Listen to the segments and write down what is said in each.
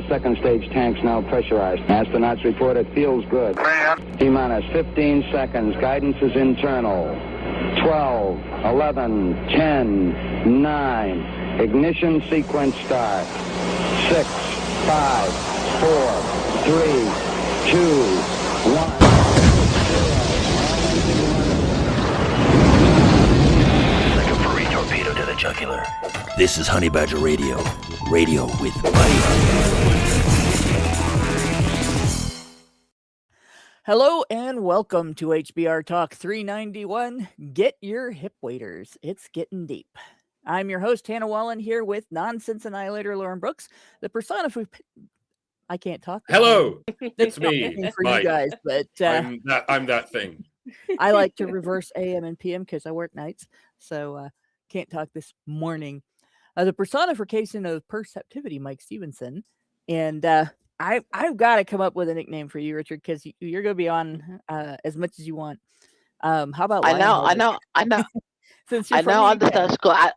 the second stage tanks now pressurized. Astronauts report it feels good. T-minus 15 seconds. Guidance is internal. 12, 11, 10, 9. Ignition sequence start. 6, 5, 4, 3, 2, 1. Like a furry torpedo to the jugular. This is Honey Badger Radio. Radio with Buddy. Hello and welcome to HBR Talk 391. Get your hip waders. It's getting deep. I'm your host, Hannah Wallen, here with Nonsense Annihilator Lauren Brooks, the personification. I can't talk. Hello, it's me, For Mike. you guys, but I'm that thing. I like to reverse AM and PM because I work nights, so can't talk this morning. The personification of perceptivity, Mike Stevenson, and I've got to come up with a nickname for you, Richard, because you're going to be on as much as you want. How about I know. Since I now understand Scott.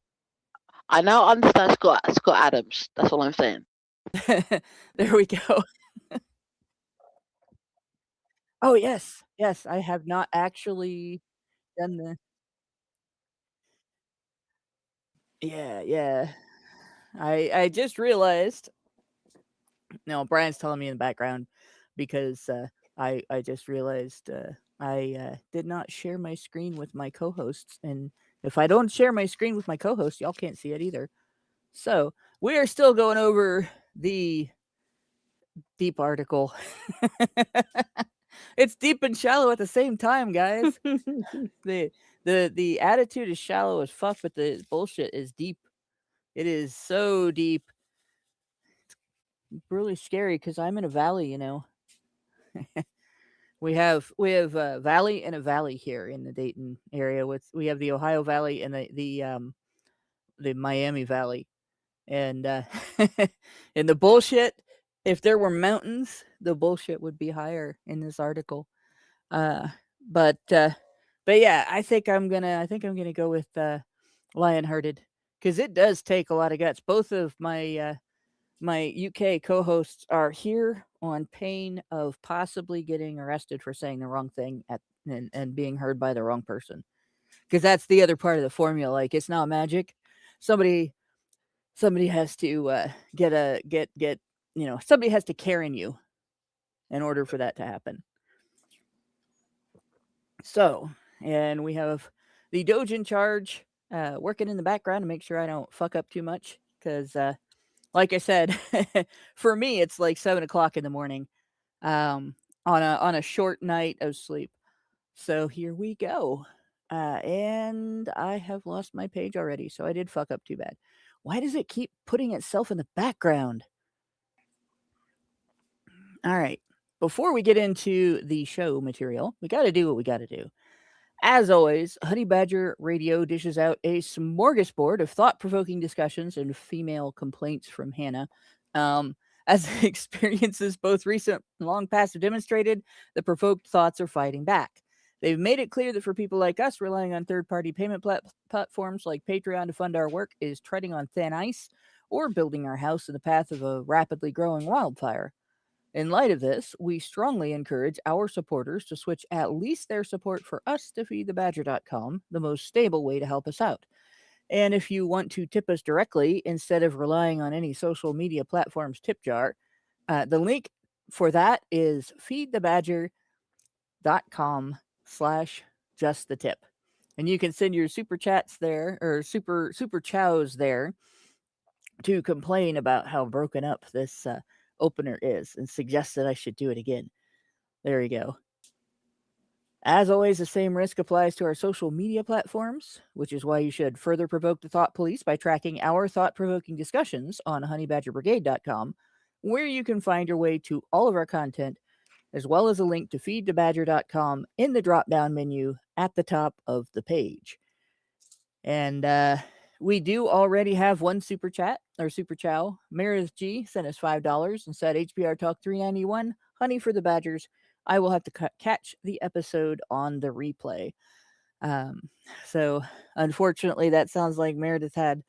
I now understand Scott Adams. That's all I'm saying. There we go. Oh yes, I have not actually done the. Yeah. I just realized. No, Brian's telling me in the background because I just realized I did not share my screen with my co-hosts, and if I don't share my screen with my co-host, y'all can't see it either. So we are still going over the deep article. It's deep and shallow at the same time, guys. The attitude is shallow as fuck, but the bullshit is deep. It is so deep. It's really scary because I'm in a valley, you know. We have a valley and a valley here in the Dayton area. We have the Ohio Valley and the Miami Valley, and and the bullshit. If there were mountains, the bullshit would be higher in this article. But yeah, I think I'm gonna go with Lionhearted because it does take a lot of guts. Both of my my UK co-hosts are here on pain of possibly getting arrested for saying the wrong thing and being heard by the wrong person. Because that's the other part of the formula. Like, it's not magic. Somebody has to somebody has to Karen you in order for that to happen. So, and we have the Doge in charge working in the background to make sure I don't fuck up too much. Because like I said, for me, it's like 7 o'clock in the morning on a short night of sleep. So here we go. And I have lost my page already, so I did fuck up too bad. Why does it keep putting itself in the background? All right. Before we get into the show material, we got to do what we got to do. As always, Honey Badger Radio dishes out a smorgasbord of thought-provoking discussions and female complaints from Hannah. As experiences both recent and long past have demonstrated, the provoked thoughts are fighting back. They've made it clear that for people like us, relying on third-party payment platforms like Patreon to fund our work is treading on thin ice or building our house in the path of a rapidly growing wildfire. In light of this, we strongly encourage our supporters to switch at least their support for us to feedthebadger.com, the most stable way to help us out. And if you want to tip us directly instead of relying on any social media platform's tip jar, the link for that is feedthebadger.com/justthetip. And you can send your super chats there, or super chows there, to complain about how broken up this opener is and suggest that I should do it again. There you go. As always, the same risk applies to our social media platforms, which is why you should further provoke the thought police by tracking our thought-provoking discussions on honeybadgerbrigade.com, where you can find your way to all of our content, as well as a link to feedthebadger.com in the drop-down menu at the top of the page. And we do already have one super chat, or super chow. Meredith G sent us $5 and said, HBR Talk 391, honey for the Badgers. I will have to catch the episode on the replay. So unfortunately, that sounds like Meredith had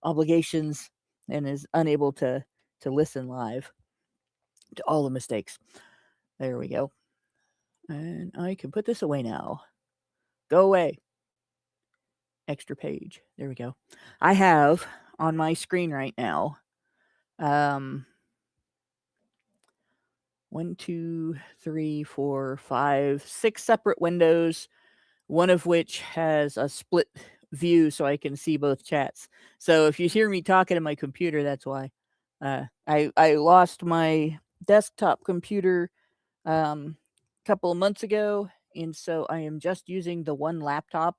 obligations and is unable to listen live. to all the mistakes. There we go. And I can put this away now. Go away. Extra page. There we go. I have on my screen right now 1, 2, 3, 4, 5, 6 separate windows, one of which has a split view so I can see both chats. So if you hear me talking to my computer, that's why. I lost my desktop computer a couple of months ago, and so I am just using the one laptop,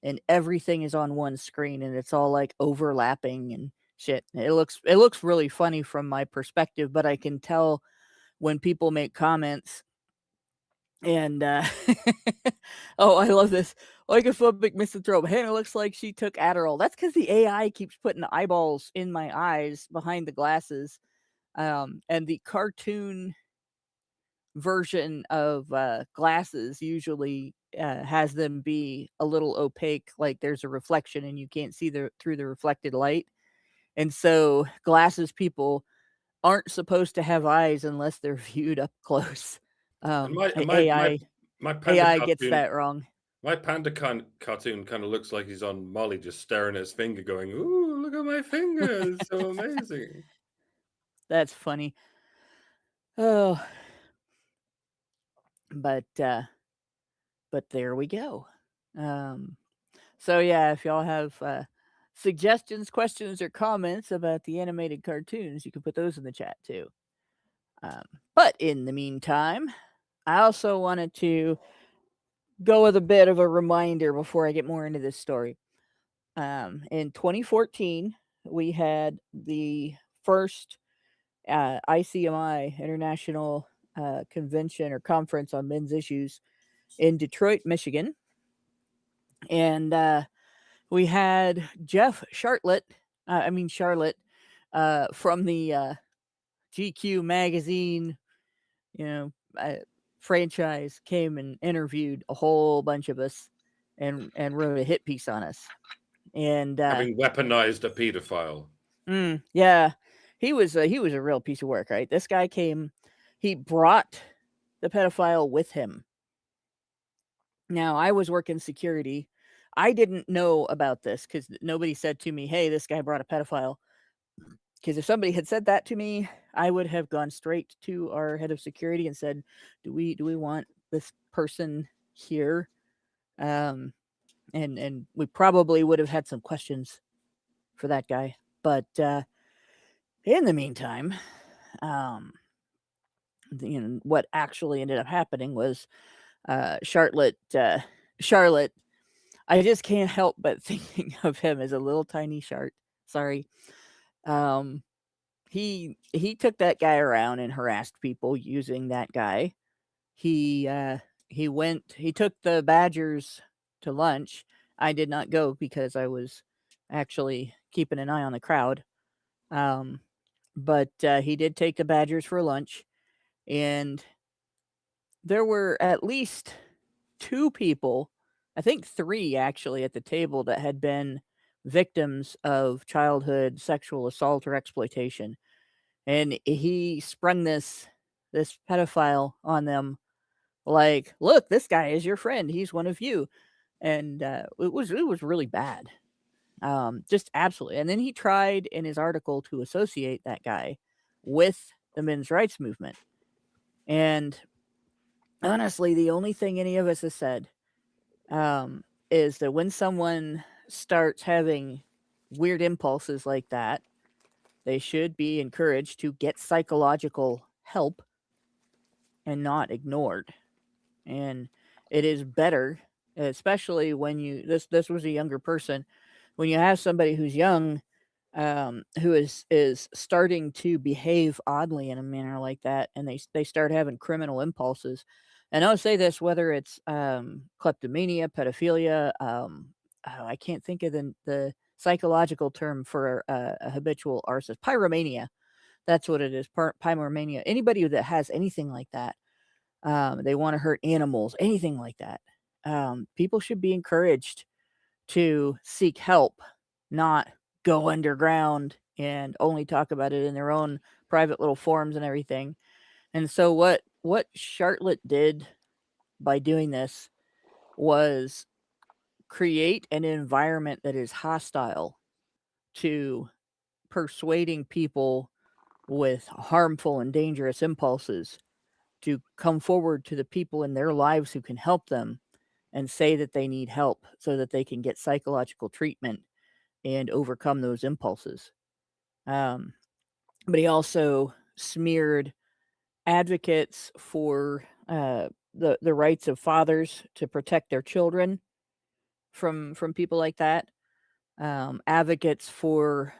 and everything is on one screen, and it's all like overlapping and shit. It looks really funny from my perspective, but I can tell when people make comments. And oh, I love this. Oikophobic misanthrope. Hannah looks like she took Adderall. That's because the AI keeps putting eyeballs in my eyes behind the glasses. And the cartoon version of glasses usually has them be a little opaque, like there's a reflection and you can't see through the reflected light. And so glasses people aren't supposed to have eyes unless they're viewed up close. AI panda gets cartoon, that wrong. my panda cartoon kind of looks like he's on Molly, just staring at his finger, going, "Ooh, look at my finger! It's so amazing." That's funny. Oh, but there we go. So yeah, if y'all have suggestions, questions, or comments about the animated cartoons, you can put those in the chat too. But in the meantime, I also wanted to go with a bit of a reminder before I get more into this story. In 2014, we had the first ICMI, International Convention or Conference on Men's Issues, in Detroit, Michigan. And we had Jeff Charlotte from the GQ magazine, franchise, came and interviewed a whole bunch of us and wrote a hit piece on us. And having weaponized a pedophile. Yeah, he was a real piece of work, right? This guy came, he brought the pedophile with him. Now, I was working security. I didn't know about this because nobody said to me, "Hey, this guy brought a pedophile." Because if somebody had said that to me, I would have gone straight to our head of security and said, "Do we want this person here?" And we probably would have had some questions for that guy. But in the meantime, what actually ended up happening was Charlotte. I just can't help but thinking of him as a little tiny shark. Sorry. He took that guy around and harassed people using that guy. He took the Badgers to lunch. I did not go because I was actually keeping an eye on the crowd. But he did take the Badgers for lunch, and there were at least 2 people, I think 3 actually, at the table that had been victims of childhood sexual assault or exploitation. And he sprung this pedophile on them, like, "Look, this guy is your friend. He's one of you." And it was really bad. Just absolutely. And then he tried in his article to associate that guy with the men's rights movement. And honestly, the only thing any of us has said is that when someone starts having weird impulses like that, they should be encouraged to get psychological help and not ignored. And it is better, especially when this was a younger person, when you have somebody who's young, who is starting to behave oddly in a manner like that, and they start having criminal impulses. And I'll say this, whether it's kleptomania, pedophilia, I can't think of the psychological term for a habitual arsonist, pyromania. That's what it is, pyromania. Anybody that has anything like that, they want to hurt animals, anything like that. People should be encouraged to seek help, not go underground and only talk about it in their own private little forums and everything. And so what Charlotte did by doing this was create an environment that is hostile to persuading people with harmful and dangerous impulses to come forward to the people in their lives who can help them and say that they need help so that they can get psychological treatment and overcome those impulses. But he also smeared advocates for the rights of fathers to protect their children from people like that. Advocates for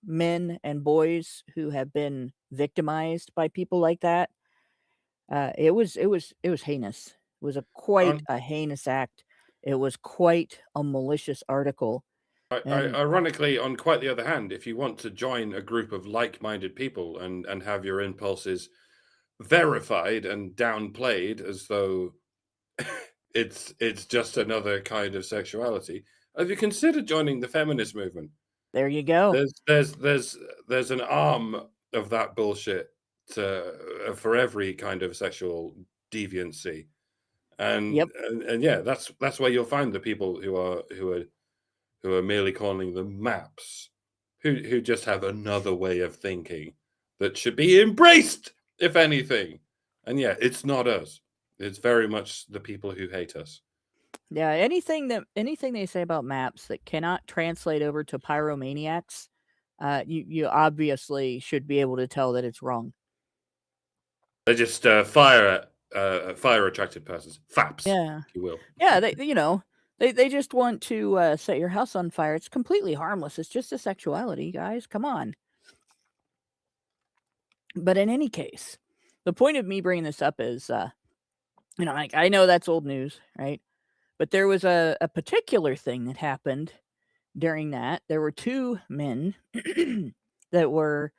men and boys who have been victimized by people like that. It was heinous. It was quite a heinous act. It was quite a malicious article. Ironically, on quite the other hand, if you want to join a group of like-minded people and have your impulses verified and downplayed as though it's just another kind of sexuality, have you considered joining the feminist movement? There you go. There's an arm of that bullshit for every kind of sexual deviancy, and Yep. and yeah, that's where you'll find the people who are merely calling them maps, who just have another way of thinking that should be embraced, if anything. And yeah, it's not us. It's very much the people who hate us. Yeah, anything they say about maps that cannot translate over to pyromaniacs, you obviously should be able to tell that it's wrong. They just fire attracted persons, FAPs, Yeah, if you will. yeah. They just want to set your house on fire. It's completely harmless. It's just a sexuality, guys. Come on. But in any case, the point of me bringing this up is, like, I know that's old news, right? But there was a particular thing that happened during that. There were two men that were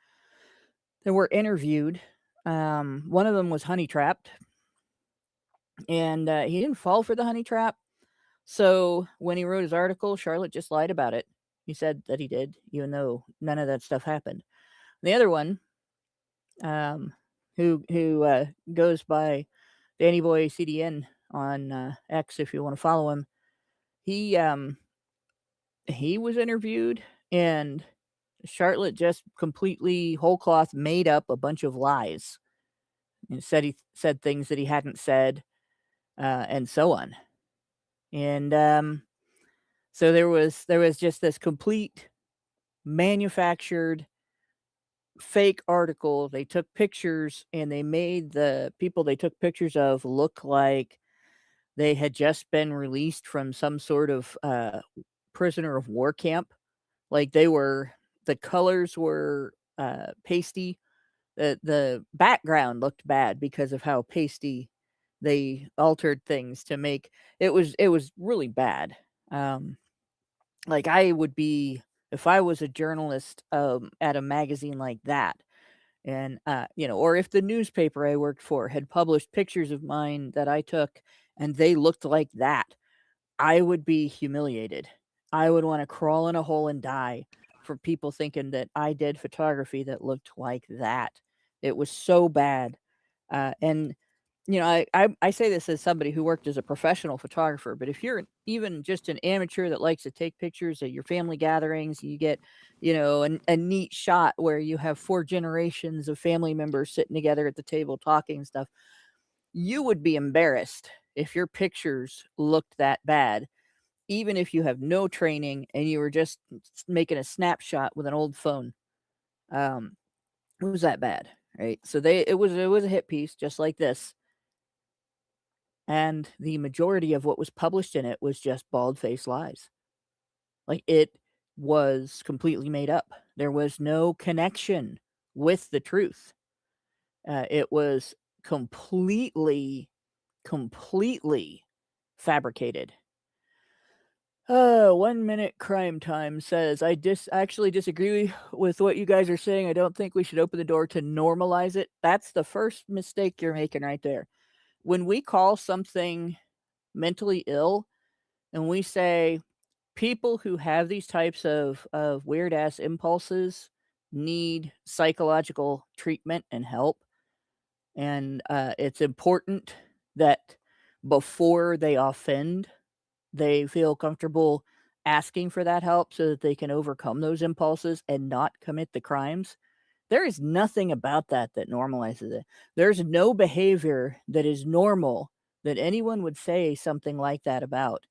interviewed. One of them was honey trapped, and he didn't fall for the honey trap. So when he wrote his article, Charlotte just lied about it. He said that he did, even though none of that stuff happened. The other one, who goes by Danny Boy CDN on X, if you want to follow him, he was interviewed, and Charlotte just completely whole cloth made up a bunch of lies and he said things that he hadn't said, and so on. And so there was just this complete manufactured fake article. They took pictures and they made the people they took pictures of look like they had just been released from some sort of prisoner of war camp. Like the colors were pasty. The background looked bad because of how pasty they altered things to make it was really bad. Like I would be if I was a journalist at a magazine like that, and or if the newspaper I worked for had published pictures of mine that I took and they looked like that, I would be humiliated. I would want to crawl in a hole and die for people thinking that I did photography that looked like that. It was so bad. And I say this as somebody who worked as a professional photographer, but if you're even just an amateur that likes to take pictures at your family gatherings, you get, a neat shot where you have 4 generations of family members sitting together at the table talking and stuff. You would be embarrassed if your pictures looked that bad, even if you have no training and you were just making a snapshot with an old phone. It was that bad, right? So it was a hit piece just like this. And the majority of what was published in it was just bald-faced lies. Like, it was completely made up. There was no connection with the truth. It was completely fabricated. 1 minute crime time says, I actually disagree with what you guys are saying. I don't think we should open the door to normalize it. That's the first mistake you're making right there. When we call something mentally ill and we say people who have these types of weird ass impulses need psychological treatment and help, And it's important that before they offend, they feel comfortable asking for that help so that they can overcome those impulses and not commit the crimes. There is nothing about that that normalizes it. There's no behavior that is normal that anyone would say something like that about.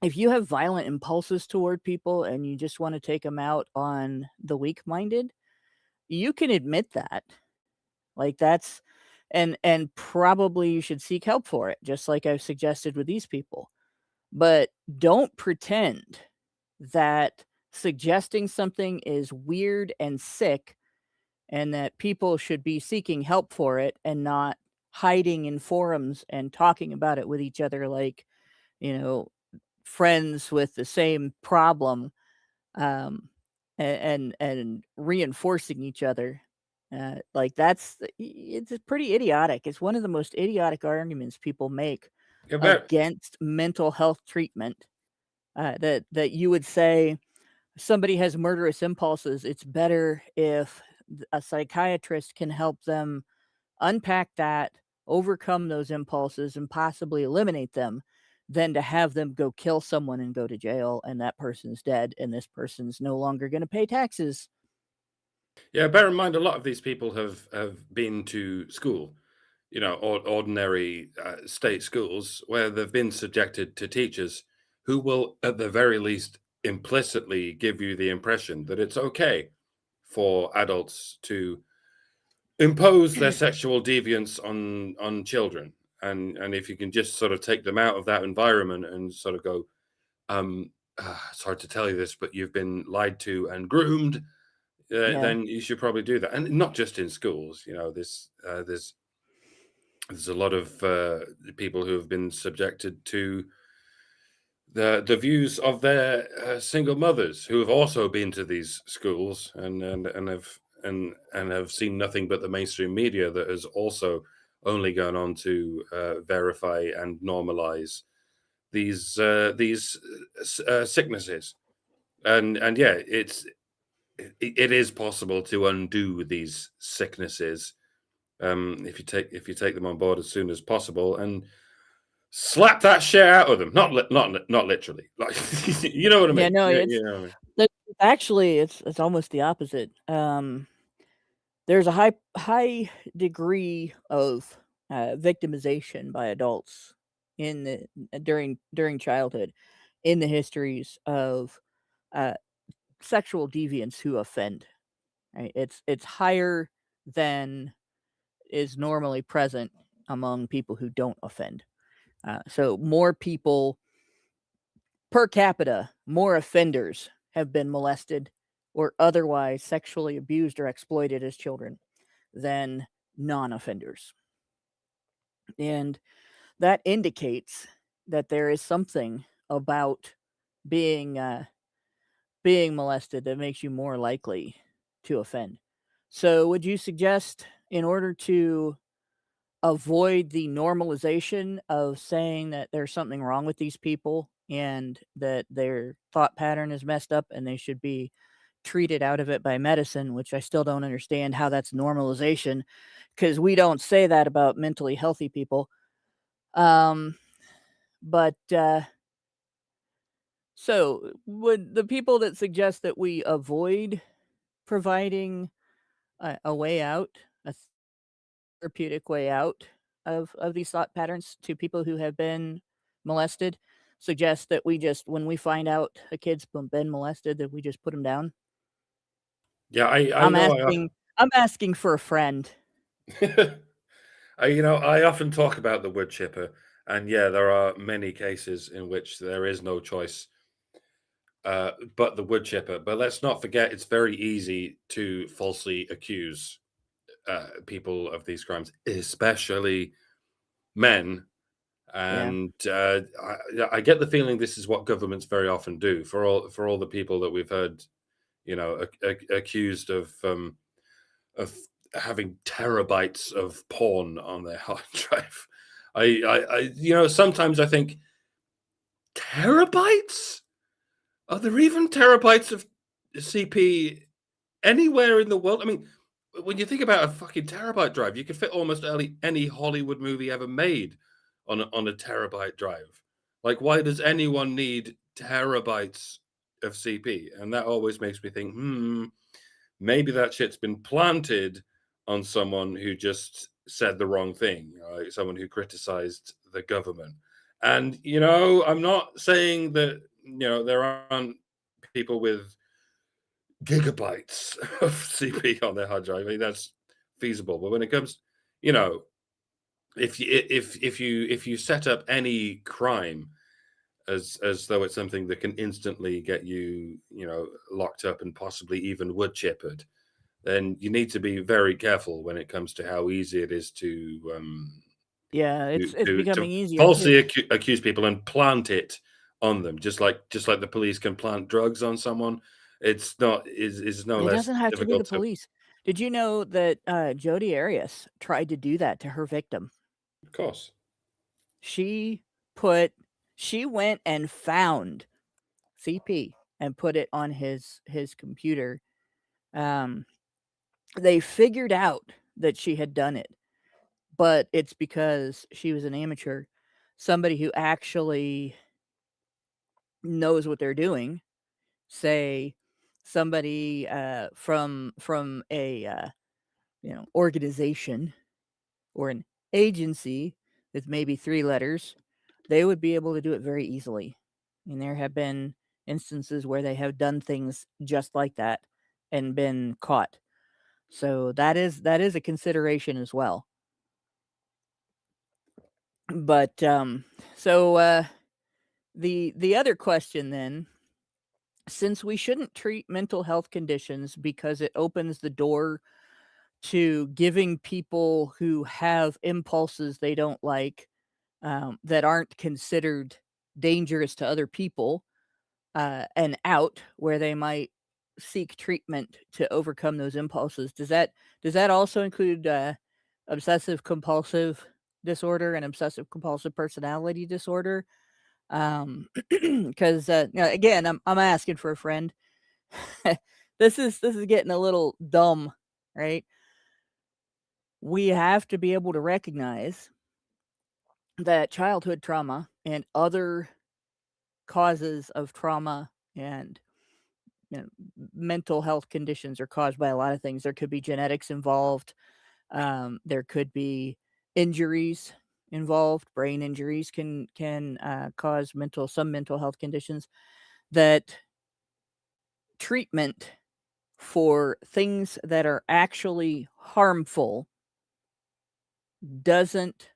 If you have violent impulses toward people and you just want to take them out on the weak-minded, you can admit that. Like that's and probably you should seek help for it, just like I've suggested with these people. But don't pretend that suggesting something is weird and sick and that people should be seeking help for it and not hiding in forums and talking about it with each other like, you know, friends with the same problem, um, and reinforcing each other. Like it's pretty idiotic. It's one of the most idiotic arguments people make Yeah, but against mental health treatment. That you would say somebody has murderous impulses. It's better if a psychiatrist can help them unpack that, overcome those impulses, and possibly eliminate them, than to have them go kill someone and go to jail, and that person's dead, and this person's no longer going to pay taxes. yeah, bear in mind a lot of these people have been to school, ordinary state schools where they've been subjected to teachers who will, at the very least, implicitly give you the impression that it's okay for adults to impose their sexual deviance on children, and if you can just sort of take them out of that environment and sort of go, sorry to tell you this, but you've been lied to and groomed, Yeah. then you should probably do that, and not just in schools. There's a lot of people who have been subjected to the views of their single mothers who have also been to these schools and have seen nothing but the mainstream media that has also only gone on to verify and normalize these sicknesses. And yeah, it is possible to undo these sicknesses if you take them on board as soon as possible and slap that shit out of them. Not literally, like you know what I Yeah, mean. no, Yeah, it's you know what I mean. actually it's almost the opposite. There's a high degree of victimization by adults in the during childhood in the histories of uh, sexual deviants who offend. Right? It's higher than is normally present among people who don't offend. So more people per capita, more offenders have been molested or otherwise sexually abused or exploited as children than non-offenders. And that indicates that there is something about being being molested that makes you more likely to offend. So would you suggest, in order to avoid the normalization of saying that there's something wrong with these people and that their thought pattern is messed up and they should be treated out of it by medicine, which I still don't understand how that's normalization, because we don't say that about mentally healthy people. But so would the people that suggest that we avoid providing a way out, a therapeutic way out of these thought patterns to people who have been molested, suggest that we just, when we find out a kid's been molested, that we just put them down? Yeah, I I'm know. asking for a friend. I often talk about the wood chipper, and yeah, there are many cases in which there is no choice but the wood chipper. But let's not forget, it's very easy to falsely accuse people of these crimes, especially men. Yeah. And I get the feeling this is what governments very often do for all the people that we've heard, accused of having terabytes of porn on their hard drive. Sometimes I think, terabytes? Are there even terabytes of CP anywhere in the world? I mean, when you think about a fucking terabyte drive, you could fit almost any Hollywood movie ever made on a terabyte drive. Like, why does anyone need terabytes of CP? And that always makes me think, maybe that shit's been planted on someone who just said the wrong thing, like someone who criticized the government. And, I'm not saying that, there aren't people with gigabytes of CP on their hard drive. I mean, that's feasible. But when it comes, if you set up any crime as though it's something that can instantly get you, locked up and possibly even wood chippered, then you need to be very careful when it comes to how easy it is to it's becoming easier falsely accuse people and plant it on them, just like the police can plant drugs on someone. It's not is no It less doesn't have to be the difficult to. police. Did you know that Jodi Arias tried to do that to her victim? Of course. She went and found CP and put it on his computer. They figured out that she had done it, but it's because she was an amateur, somebody who actually knows what they're doing. Say somebody from a organization or an agency with maybe 3 letters, they would be able to do it very easily. And there have been instances where they have done things just like that and been caught. So that is a consideration as well. But so the other question then, since we shouldn't treat mental health conditions because it opens the door to giving people who have impulses they don't like, that aren't considered dangerous to other people, an out where they might seek treatment to overcome those impulses. Does that also include obsessive compulsive disorder and obsessive compulsive personality disorder? Because again, I'm asking for a friend. This is getting a little dumb, right? We have to be able to recognize that childhood trauma and other causes of trauma and mental health conditions are caused by a lot of things. There could be genetics involved. There could be injuries involved. Brain injuries can cause some mental health conditions. That treatment for things that are actually harmful doesn't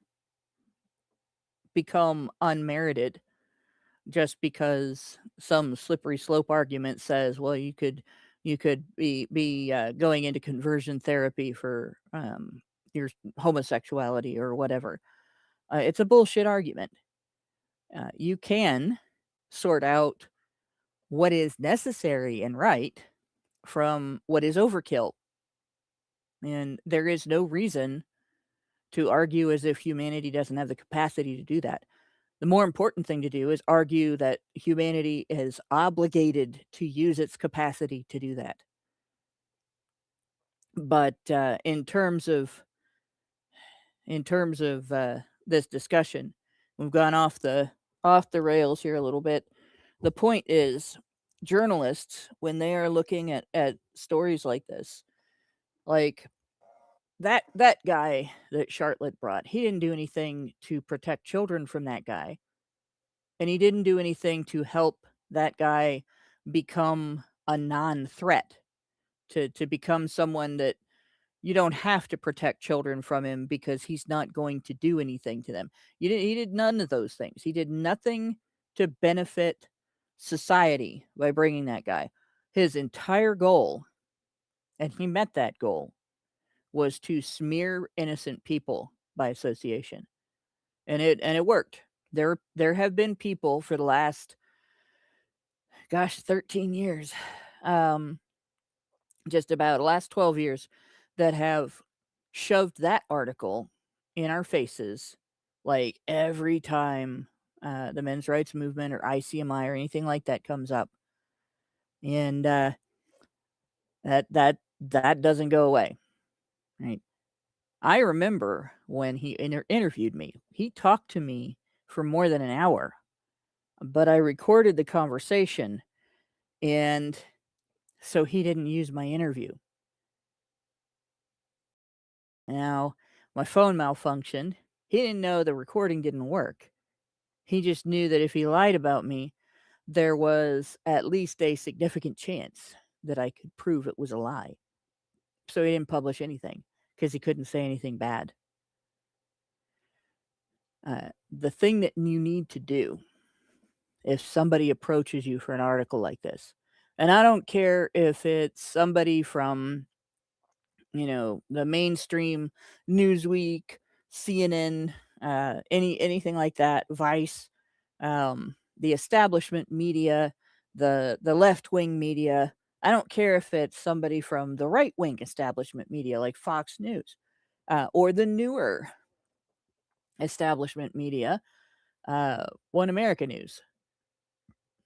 become unmerited just because some slippery slope argument says, well, you could be going into conversion therapy for your homosexuality or whatever. It's a bullshit argument. You can sort out what is necessary and right from what is overkill. And there is no reason to argue as if humanity doesn't have the capacity to do that. The more important thing to do is argue that humanity is obligated to use its capacity to do that. But in terms of this discussion, we've gone off the rails here a little bit. The point is, journalists, when they are looking at stories like this, like that guy that Charlotte brought, he didn't do anything to protect children from that guy. And he didn't do anything to help that guy become a non-threat, to become someone that you don't have to protect children from him because he's not going to do anything to them. He did none of those things. He did nothing to benefit society by bringing that guy. His entire goal, and he met that goal, was to smear innocent people by association. And it worked. There have been people for the last 13 years, just about the last 12 years, that have shoved that article in our faces, like every time the men's rights movement or ICMI or anything like that comes up. And that doesn't go away. right? I remember when he interviewed me, he talked to me for more than an hour, but I recorded the conversation, and so he didn't use my interview. Now, my phone malfunctioned. He didn't know the recording didn't work. He just knew that if he lied about me, there was at least a significant chance that I could prove it was a lie. So he didn't publish anything because he couldn't say anything bad. The thing that you need to do if somebody approaches you for an article like this, and I don't care if it's somebody from, the mainstream Newsweek, CNN, anything like that, Vice, the establishment media, the left-wing media. I don't care if it's somebody from the right-wing establishment media like Fox News, or the newer establishment media, One America News,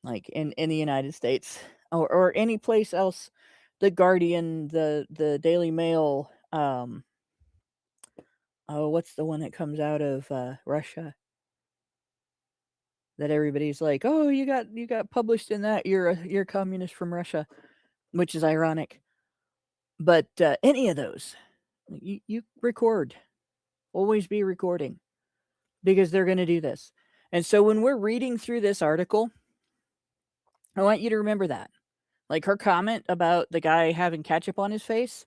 like in the United States, or any place else, the Guardian, the Daily Mail, what's the one that comes out of Russia that everybody's like, oh, you got published in that, you're a communist from Russia, which is ironic. But any of those, you record, always be recording, because they're going to do this. And so when we're reading through this article, I want you to remember that. Like her comment about the guy having ketchup on his face,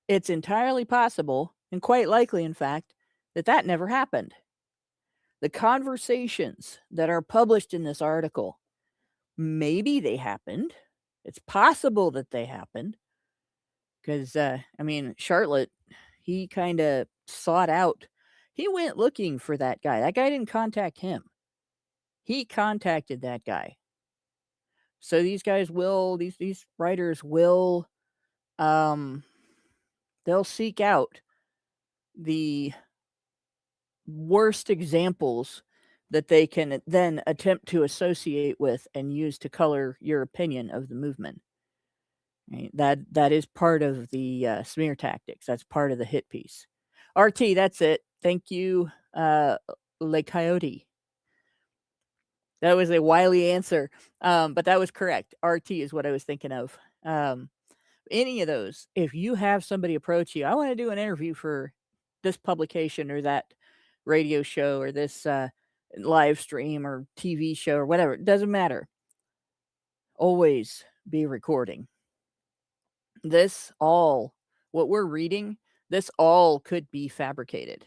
it's entirely possible, and quite likely, in fact, that never happened. The conversations that are published in this article, maybe they happened. It's possible that they happened. Because, Charlotte, he kind of sought out. He went looking for that guy. That guy didn't contact him. He contacted that guy. So these guys will, these writers will, they'll seek out the worst examples that they can then attempt to associate with and use to color your opinion of the movement. Right? That is part of the smear tactics. That's part of the hit piece. RT, that's it. Thank you, Le Coyote. That was a wily answer, but that was correct. RT is what I was thinking of. Any of those, if you have somebody approach you, I want to do an interview for this publication or that radio show or this live stream or TV show or whatever, it doesn't matter. Always be recording. This all, what we're reading, this all could be fabricated.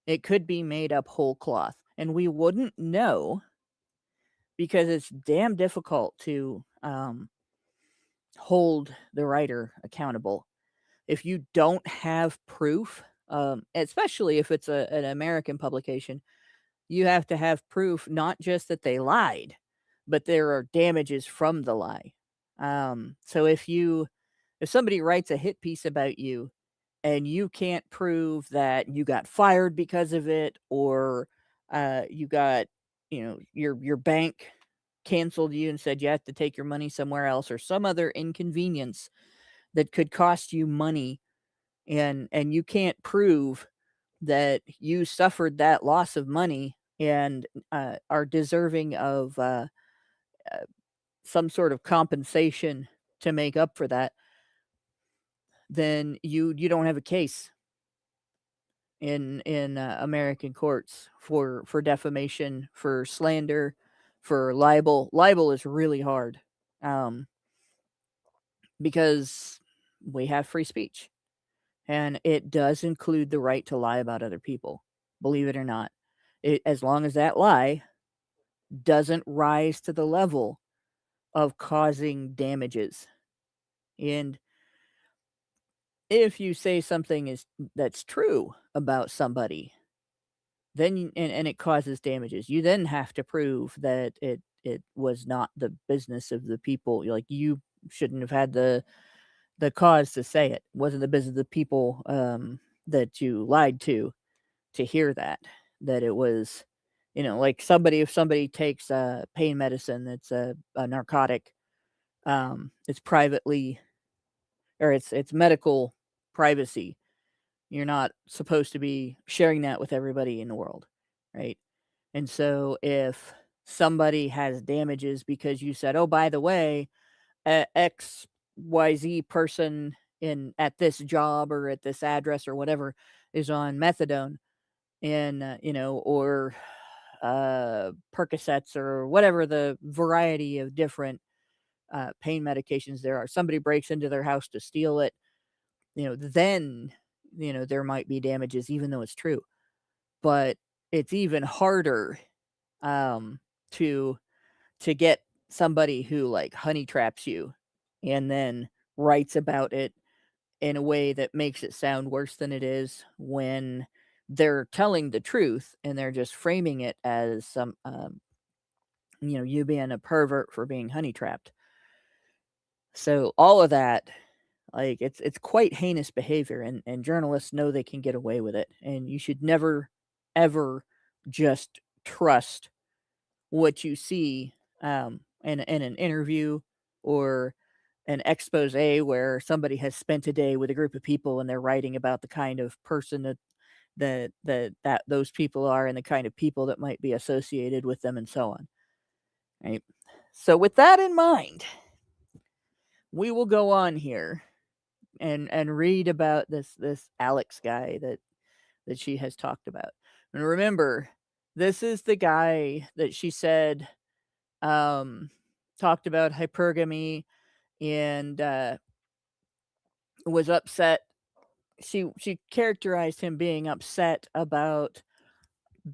It could be made up whole cloth, and we wouldn't know because it's damn difficult to hold the writer accountable. If you don't have proof, especially if it's an American publication, you have to have proof not just that they lied, but there are damages from the lie. So if somebody writes a hit piece about you and you can't prove that you got fired because of it, or you got, your bank canceled you and said you have to take your money somewhere else, or some other inconvenience that could cost you money, and you can't prove that you suffered that loss of money and are deserving of some sort of compensation to make up for that, then you don't have a case in American courts for defamation, for slander, for libel. Libel is really hard, because we have free speech, and it does include the right to lie about other people, believe it or not. As long as that lie doesn't rise to the level of causing damages. And if you say something that's true about somebody, then and it causes damages, you then have to prove that it was not the business of the people. Like, you shouldn't have had the cause to say it. It wasn't the business of the people that you lied to hear that it was, like if somebody takes pain medicine that's a narcotic, it's privately, or it's medical privacy. You're not supposed to be sharing that with everybody in the world, right? And so if somebody has damages because you said, oh, by the way, XYZ person at this job or at this address or whatever is on methadone and, or Percocets or whatever the variety of different pain medications there are. Somebody breaks into their house to steal it, then, there might be damages, even though it's true. But it's even harder to get somebody who like honey traps you and then writes about it in a way that makes it sound worse than it is when they're telling the truth and they're just framing it as some you being a pervert for being honey trapped. So all of that, like, it's quite heinous behavior, and journalists know they can get away with it, and you should never ever just trust what you see in an interview or an expose where somebody has spent a day with a group of people and they're writing about the kind of person that those people are and the kind of people that might be associated with them and so on. Right. So with that in mind, we will go on here and read about this Alex guy that she has talked about. And remember, this is the guy that she said talked about hypergamy and was upset. She characterized him being upset about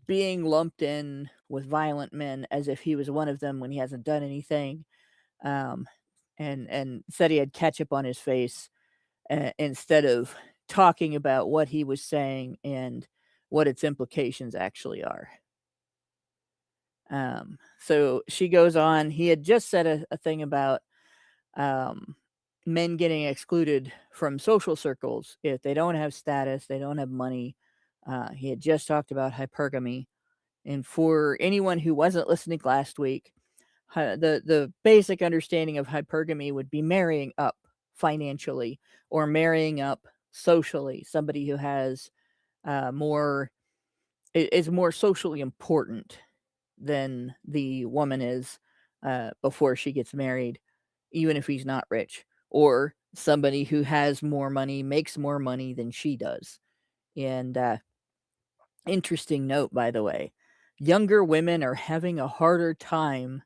being lumped in with violent men as if he was one of them when he hasn't done anything, and said he had ketchup on his face instead of talking about what he was saying and what its implications actually are. So she goes on. He had just said a thing about men getting excluded from social circles if they don't have status, they don't have money. He had just talked about hypergamy. And for anyone who wasn't listening last week, the basic understanding of hypergamy would be marrying up financially or marrying up socially. Somebody who has is more socially important than the woman is before she gets married, even if he's not rich, or somebody who has more money, makes more money than she does. And interesting note, by the way, younger women are having a harder time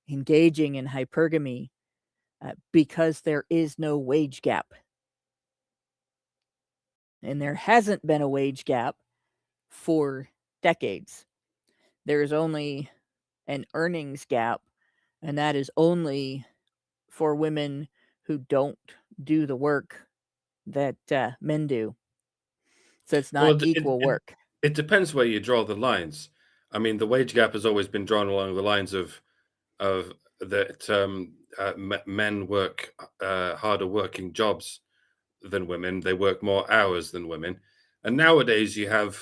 engaging in hypergamy because there is no wage gap. And there hasn't been a wage gap for decades. There's only an earnings gap, and that is only for women who don't do the work that men do. So it's not equal work. It depends where you draw the lines. I mean, the wage gap has always been drawn along the lines of that men work harder working jobs than women. They work more hours than women. And nowadays you have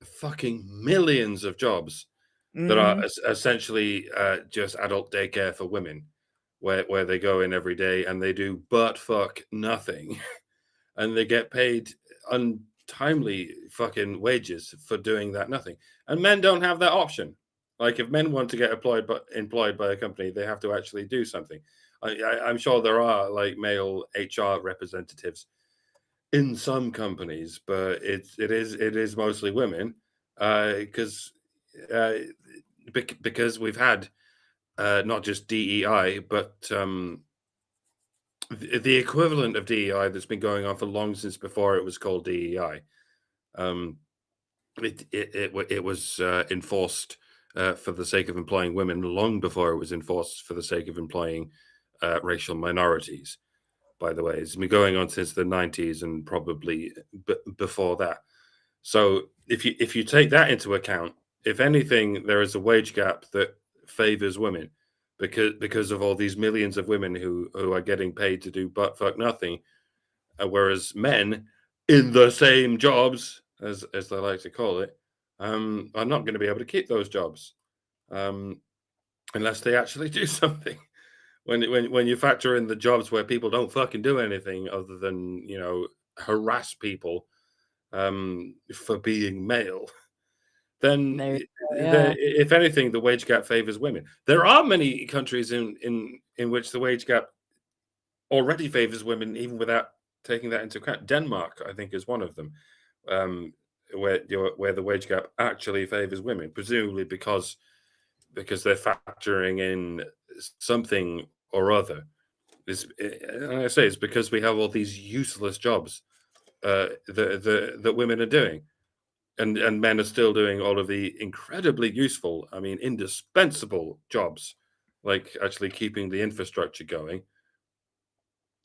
fucking millions of jobs that are essentially just adult daycare for women, where they go in every day and they do butt fuck nothing. And they get paid untimely fucking wages for doing that nothing. And men don't have that option. Like, if men want to get employed by a company, they have to actually do something. I'm sure there are like male HR representatives in some companies, but it is mostly women because we've had not just DEI, but the equivalent of DEI that's been going on for long since before it was called DEI. It was enforced for the sake of employing women long before it was enforced for the sake of employing racial minorities. By the way, it's been going on since the 90s and probably before that. So if you take that into account, if anything, there is a wage gap that favors women because of all these millions of women who are getting paid to do butt fuck nothing, whereas men in the same jobs, as they like to call it, are not going to be able to keep those jobs unless they actually do something. When you factor in the jobs where people don't fucking do anything other than harass people for being male, then if anything, the wage gap favors women. There are many countries in which the wage gap already favors women, even without taking that into account. Denmark, I think, is one of them, where the wage gap actually favors women, presumably because they're factoring in something or other. I say it's because we have all these useless jobs that women are doing, and men are still doing all of the incredibly useful, I mean, indispensable jobs, like actually keeping the infrastructure going.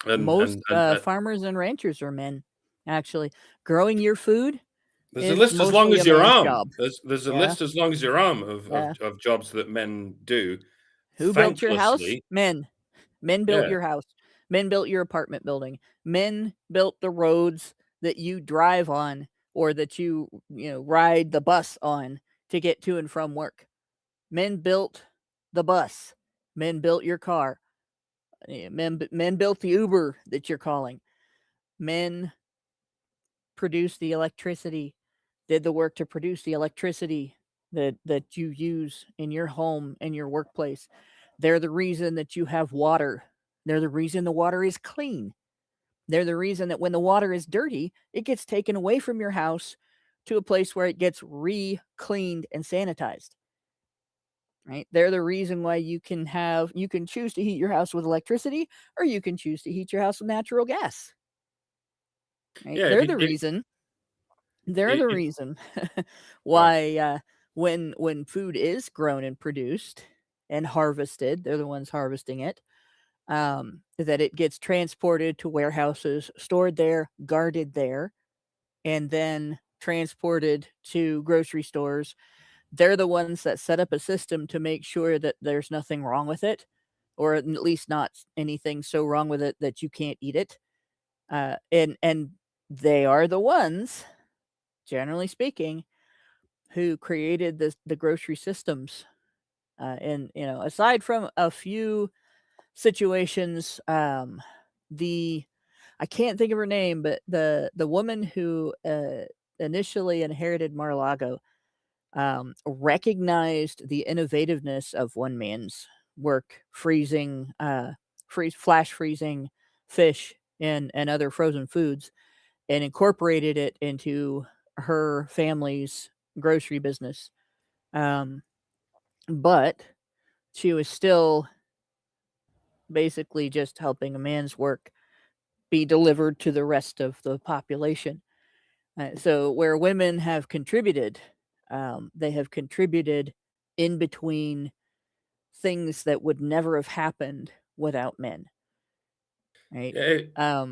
Most farmers and ranchers are men, actually. Growing your food. There's a list as long as your arm. Job. There's a list as long as your arm of jobs that men do. Who built your house? Men. Men built your house. Men built your apartment building. Men built the roads that you drive on, or that you ride the bus on to get to and from work. Men built the bus. Men built your car. Men built the Uber that you're calling. Men produced the electricity, did the work to produce the electricity that you use in your home and your workplace. They're the reason that you have water. They're the reason the water is clean. They're the reason that when the water is dirty, it gets taken away from your house to a place where it gets re-cleaned and sanitized. Right? They're the reason why you can choose to heat your house with electricity, or you can choose to heat your house with natural gas. Right? Yeah, they're the reason. They're the reason why when food is grown and produced and harvested, they're the ones harvesting it, that it gets transported to warehouses, stored there, guarded there, and then transported to grocery stores. They're the ones that set up a system to make sure that there's nothing wrong with it, or at least not anything so wrong with it that you can't eat it. And they are the ones, generally speaking, who created the grocery systems. And aside from a few situations, I can't think of her name, but the woman who initially inherited Mar-a-Lago recognized the innovativeness of one man's work, freezing, flash freezing fish and other frozen foods, and incorporated it into her family's grocery business. But she was still basically just helping a man's work be delivered to the rest of the population. So where women have contributed, they have contributed in between things that would never have happened without men. Right? Yeah.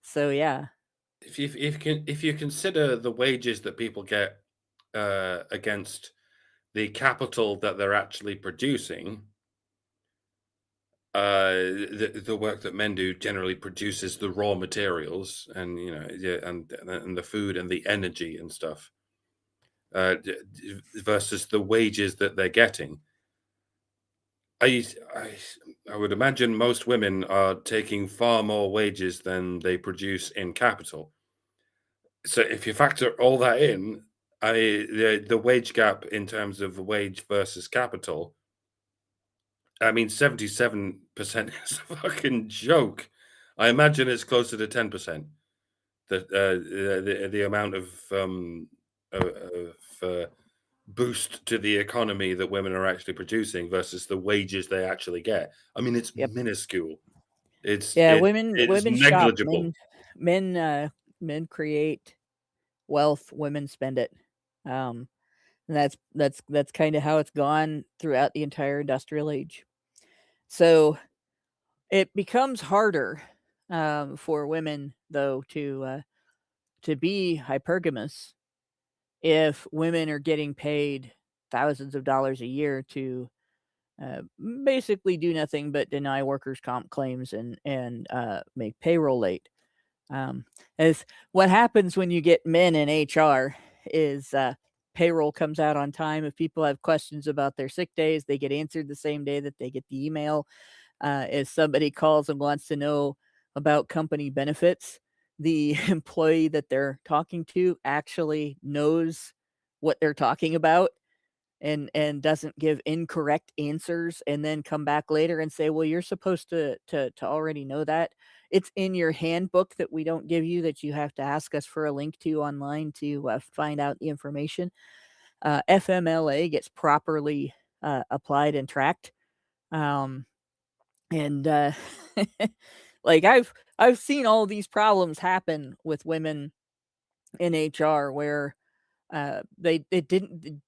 So yeah. If you consider the wages that people get against the capital that they're actually producing, the work that men do generally produces the raw materials and and the food and the energy and stuff, versus the wages that they're getting. I would imagine most women are taking far more wages than they produce in capital. So if you factor all that in, the wage gap in terms of wage versus capital, I mean, 77% is a fucking joke. I imagine it's closer to 10%. The amount of boost to the economy that women are actually producing versus the wages they actually get. I mean, it's minuscule. Women negligible. Shop. Men create wealth. Women spend it. And that's kind of how it's gone throughout the entire industrial age. So it becomes harder for women, though, to be hypergamous if women are getting paid thousands of dollars a year to basically do nothing but deny workers' comp claims and make payroll late. As what happens when you get men in HR is payroll comes out on time. If people have questions about their sick days, they get answered the same day that they get the email. If somebody calls and wants to know about company benefits, the employee that they're talking to actually knows what they're talking about and doesn't give incorrect answers and then come back later and say, well, you're supposed to already know that. It's in your handbook that we don't give you, that you have to ask us for a link to online to find out the information. FMLA gets properly applied and tracked. And like I've seen all these problems happen with women in HR where it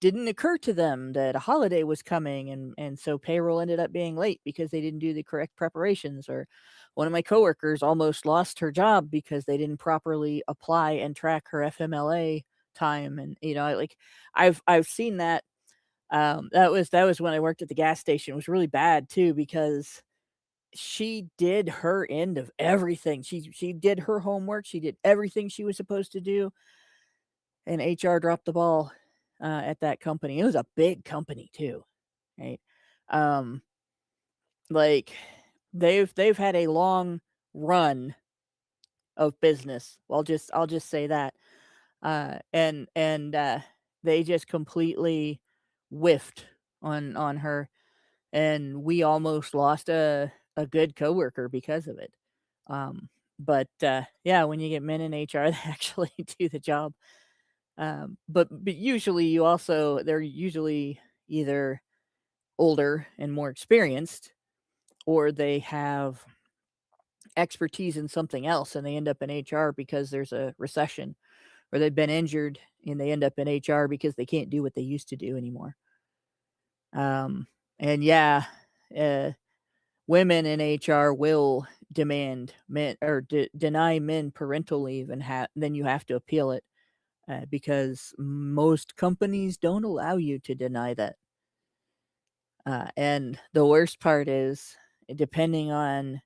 didn't occur to them that a holiday was coming, and so payroll ended up being late because they didn't do the correct preparations. Or one of my coworkers almost lost her job because they didn't properly apply and track her FMLA time. And like I've seen that. That was when I worked at the gas station. It was really bad too, because she did her end of everything. She did her homework. She did everything she was supposed to do. And HR dropped the ball at that company. It was a big company too, right? Like they've had a long run of business. I'll just say that. And they just completely whiffed on her, and we almost lost a good coworker because of it. But yeah, when you get men in HR that actually do the job. But usually they're usually either older and more experienced, or they have expertise in something else and they end up in HR because there's a recession, or they've been injured and they end up in HR because they can't do what they used to do anymore. And yeah, women in HR will demand men or deny men parental leave, and then you have to appeal it. Because most companies don't allow you to deny that. And the worst part is, depending on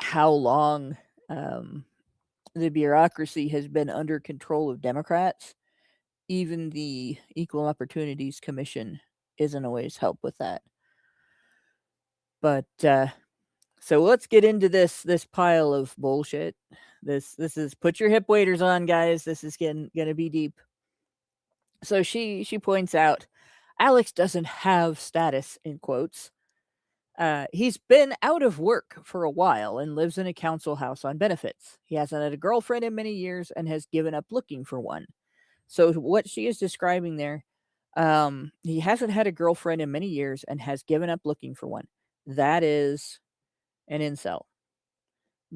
how long the bureaucracy has been under control of Democrats, even the Equal Opportunities Commission isn't always help with that. But so let's get into this pile of bullshit. This is, put your hip waders on, guys. This is gonna be deep. So she points out, Alex doesn't have status, in quotes. He's been out of work for a while and lives in a council house on benefits. He hasn't had a girlfriend in many years and has given up looking for one. So what she is describing there, he hasn't had a girlfriend in many years and has given up looking for one. That is an incel.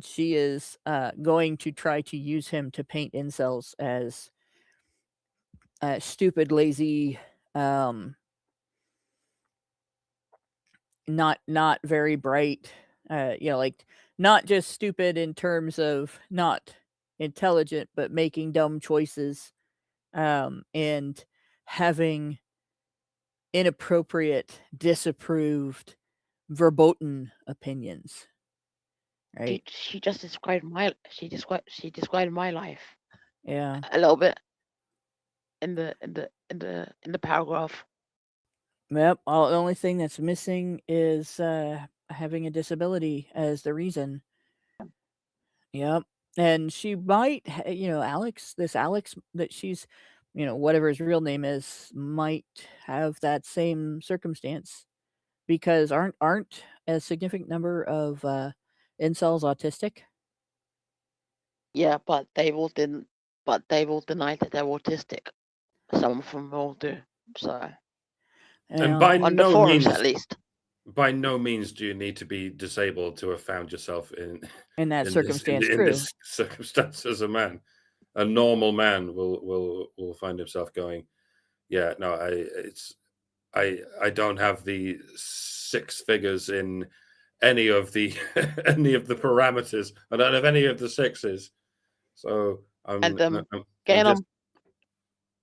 She is going to try to use him to paint incels as stupid, lazy, not very bright, like not just stupid in terms of not intelligent, but making dumb choices, and having inappropriate, disapproved, verboten opinions. Right? She just described she described my life. Yeah. A little bit in the paragraph. Yep. The only thing that's missing is having a disability as the reason. Yep. And she might, Alex that she's, whatever his real name is, might have that same circumstance, because aren't a significant number of incels autistic? Yeah, but they will deny that they're autistic. Some of them will do. So, and by on no the forums, means, at least. By no means do you need to be disabled to have found yourself in that circumstance. in this circumstance as a man. A normal man will find himself going, yeah, no, I don't have the 6 figures in any of the parameters. I don't have any of the 6s. So Go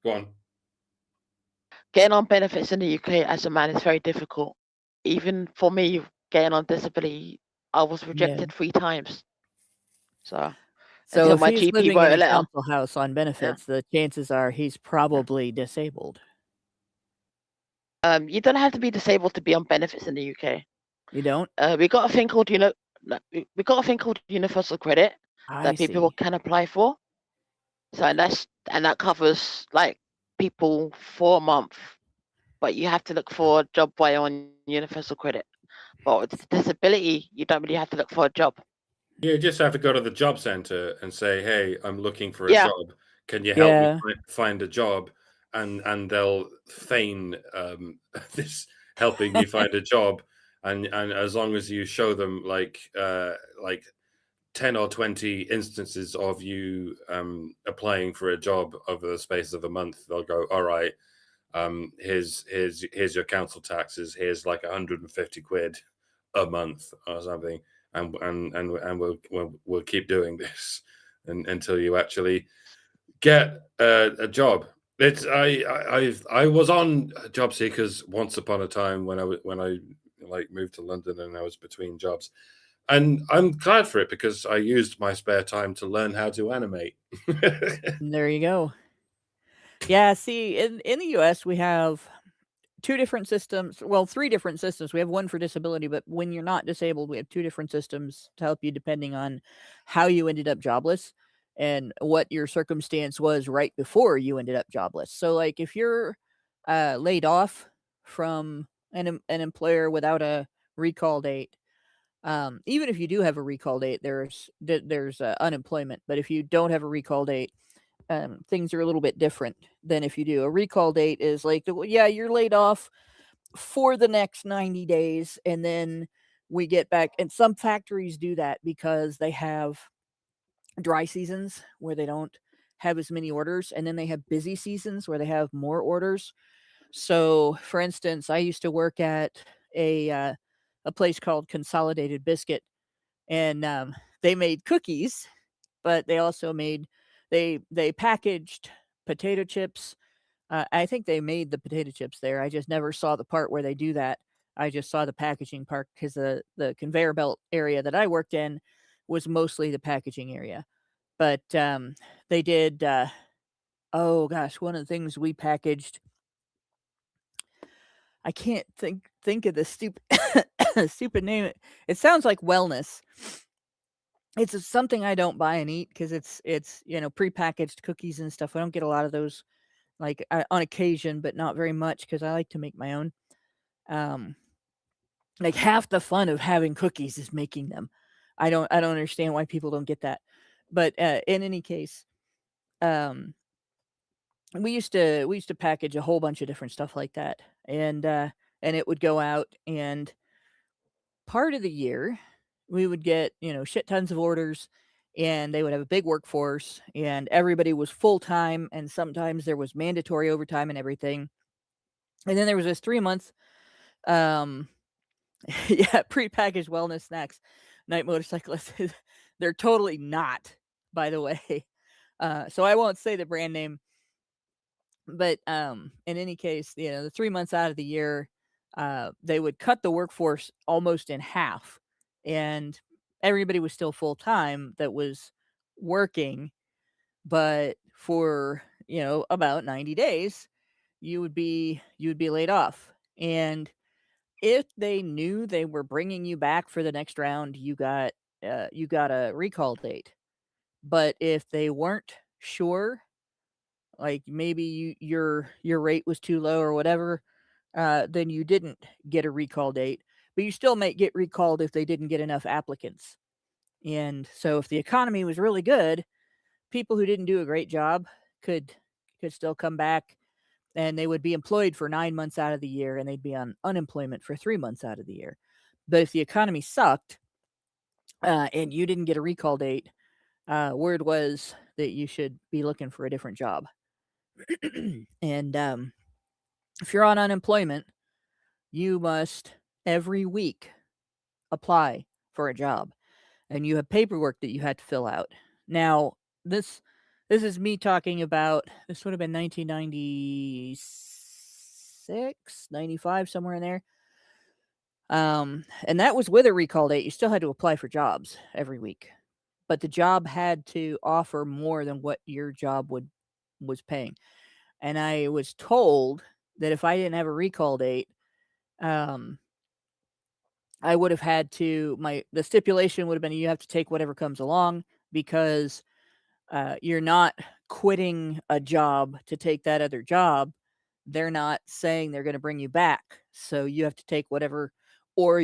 on. Getting on benefits in the UK as a man is very difficult. Even for me, getting on disability, I was rejected 3 times. So if my he's GP living in a council house on benefits, the chances are he's probably disabled. You don't have to be disabled to be on benefits in the UK. You don't? We got a thing called universal credit. that people can apply for. So and that covers like people for a month, but you have to look for a job while on universal credit. But with disability, you don't really have to look for a job. You just have to go to the job center and say, "Hey, I'm looking for a job. Can you help me find a job?" And they'll feign this helping you find a job, and as long as you show them like 10 or 20 instances of you applying for a job over the space of a month, they'll go, "All right, here's your council taxes. Here's like 150 quid a month or something." And we'll keep doing this until you actually get a job. It's I was on job seekers once upon a time when I like moved to London and I was between jobs, and I'm glad for it because I used my spare time to learn how to animate. There you go. Yeah, see, in the US we have 2 different systems, well, 3 different systems. We have one for disability, but when you're not disabled, we have 2 different systems to help you depending on how you ended up jobless and what your circumstance was right before you ended up jobless. So, like, if you're laid off from an employer without a recall date, even if you do have a recall date, there's unemployment. But if you don't have a recall date, things are a little bit different than if you do. A recall date is like, you're laid off for the next 90 days, and then we get back. And some factories do that because they have dry seasons where they don't have as many orders, and then they have busy seasons where they have more orders. So, for instance, I used to work at a place called Consolidated Biscuit, and they made cookies, but they also made they packaged potato chips. I think they made the potato chips there. I just never saw the part where they do that. I just saw the packaging part because the conveyor belt area that I worked in was mostly the packaging area. But they did. Oh gosh, one of the things we packaged. I can't think of the stupid stupid name. It sounds like wellness. It's something I don't buy and eat because it's prepackaged cookies and stuff. I don't get a lot of those, like on occasion, but not very much because I like to make my own. Like half the fun of having cookies is making them. I don't understand why people don't get that. But in any case, we used to package a whole bunch of different stuff like that, and it would go out, and part of the year we would get shit tons of orders, and they would have a big workforce, and everybody was full time, and sometimes there was mandatory overtime and everything. And then there was this 3-month prepackaged wellness snacks. Night motorcyclists, they're totally not, by the way. So I won't say the brand name. But in any case, the 3 months out of the year, they would cut the workforce almost in half, and everybody was still full time that was working. But for about 90 days, you would be laid off. And if they knew they were bringing you back for the next round, you got a recall date. But if they weren't sure, like maybe your rate was too low or whatever, then you didn't get a recall date. But you still might get recalled if they didn't get enough applicants. And so if the economy was really good, people who didn't do a great job could still come back, and they would be employed for 9 months out of the year, and they'd be on unemployment for 3 months out of the year. But if the economy sucked, and you didn't get a recall date, word was that you should be looking for a different job. And if you're on unemployment, you must every week apply for a job, and you have paperwork that you had to fill out. Now, this is me talking about, this would have been 1996, 95, somewhere in there. And that was with a recall date. You still had to apply for jobs every week, but the job had to offer more than what your job was paying. And I was told that if I didn't have a recall date, I would have had to, the stipulation would have been you have to take whatever comes along. because you're not quitting a job to take that other job. They're not saying they're going to bring you back. So you have to take whatever, or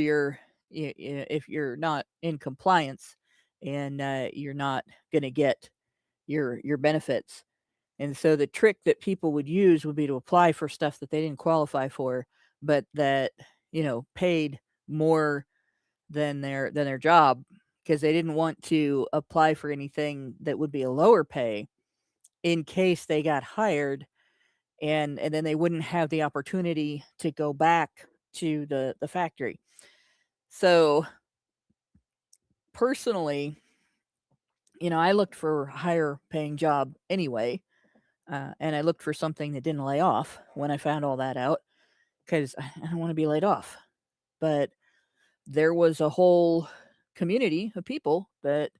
if you're not in compliance and you're not going to get your benefits. And so the trick that people would use would be to apply for stuff that they didn't qualify for, but that, paid more than their job, because they didn't want to apply for anything that would be a lower pay in case they got hired, and then they wouldn't have the opportunity to go back to the factory. So personally, I looked for a higher paying job anyway. And I looked for something that didn't lay off when I found all that out, because I don't want to be laid off. But there was a whole community of people that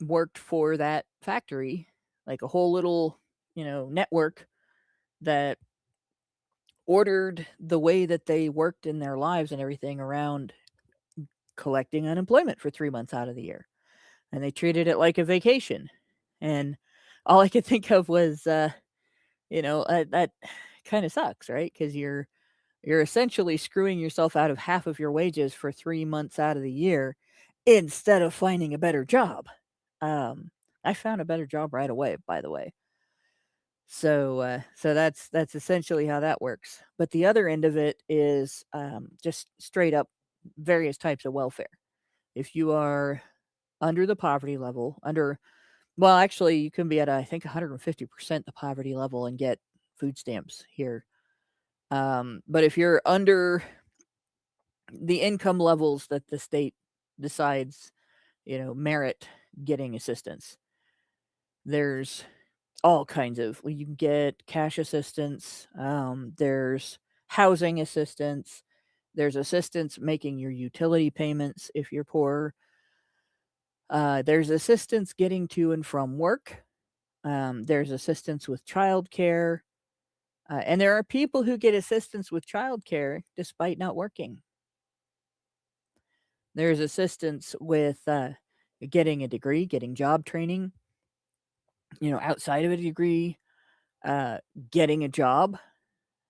worked for that factory, like a whole little, network that ordered the way that they worked in their lives and everything around collecting unemployment for 3 months out of the year. And they treated it like a vacation. And all I could think of was, that kind of sucks, right? Because you're essentially screwing yourself out of half of your wages for 3 months out of the year instead of finding a better job. I found a better job right away, by the way. So that's essentially how that works. But the other end of it is just straight up various types of welfare. If you are under the poverty level, well, actually, you can be at, I think, 150% the poverty level and get food stamps here. But if you're under the income levels that the state decides, merit getting assistance, there's all kinds of, you can get cash assistance. There's housing assistance. There's assistance making your utility payments if you're poor. There's assistance getting to and from work. There's assistance with childcare. And there are people who get assistance with childcare despite not working. There's assistance with getting a degree, getting job training, outside of a degree, getting a job,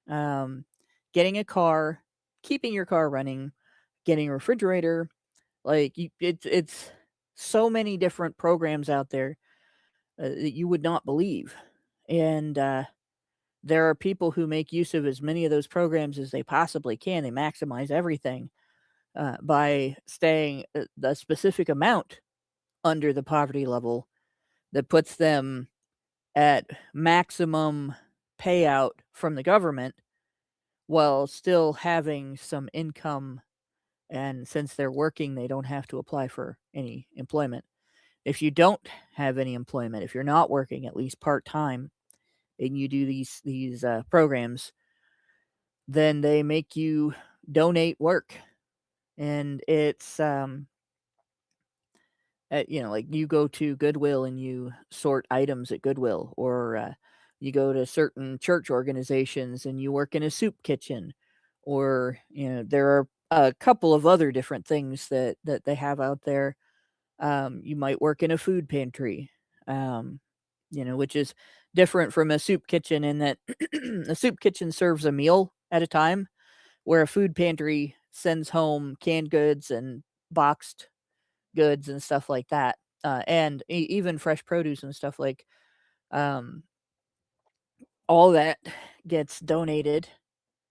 getting a car, keeping your car running, getting a refrigerator. Like, it's so many different programs out there that you would not believe. And there are people who make use of as many of those programs as they possibly can. They maximize everything by staying the specific amount under the poverty level that puts them at maximum payout from the government while still having some income. And since they're working, they don't have to apply for any employment. If you don't have any employment, if you're not working at least part-time, and you do these programs, then they make you donate work. And it's like you go to Goodwill and you sort items at Goodwill, or you go to certain church organizations and you work in a soup kitchen, or there are a couple of other different things that they have out there. You might work in a food pantry, which is different from a soup kitchen in that a soup kitchen serves a meal at a time, where a food pantry sends home canned goods and boxed goods and stuff like that, and even fresh produce and stuff, like all that gets donated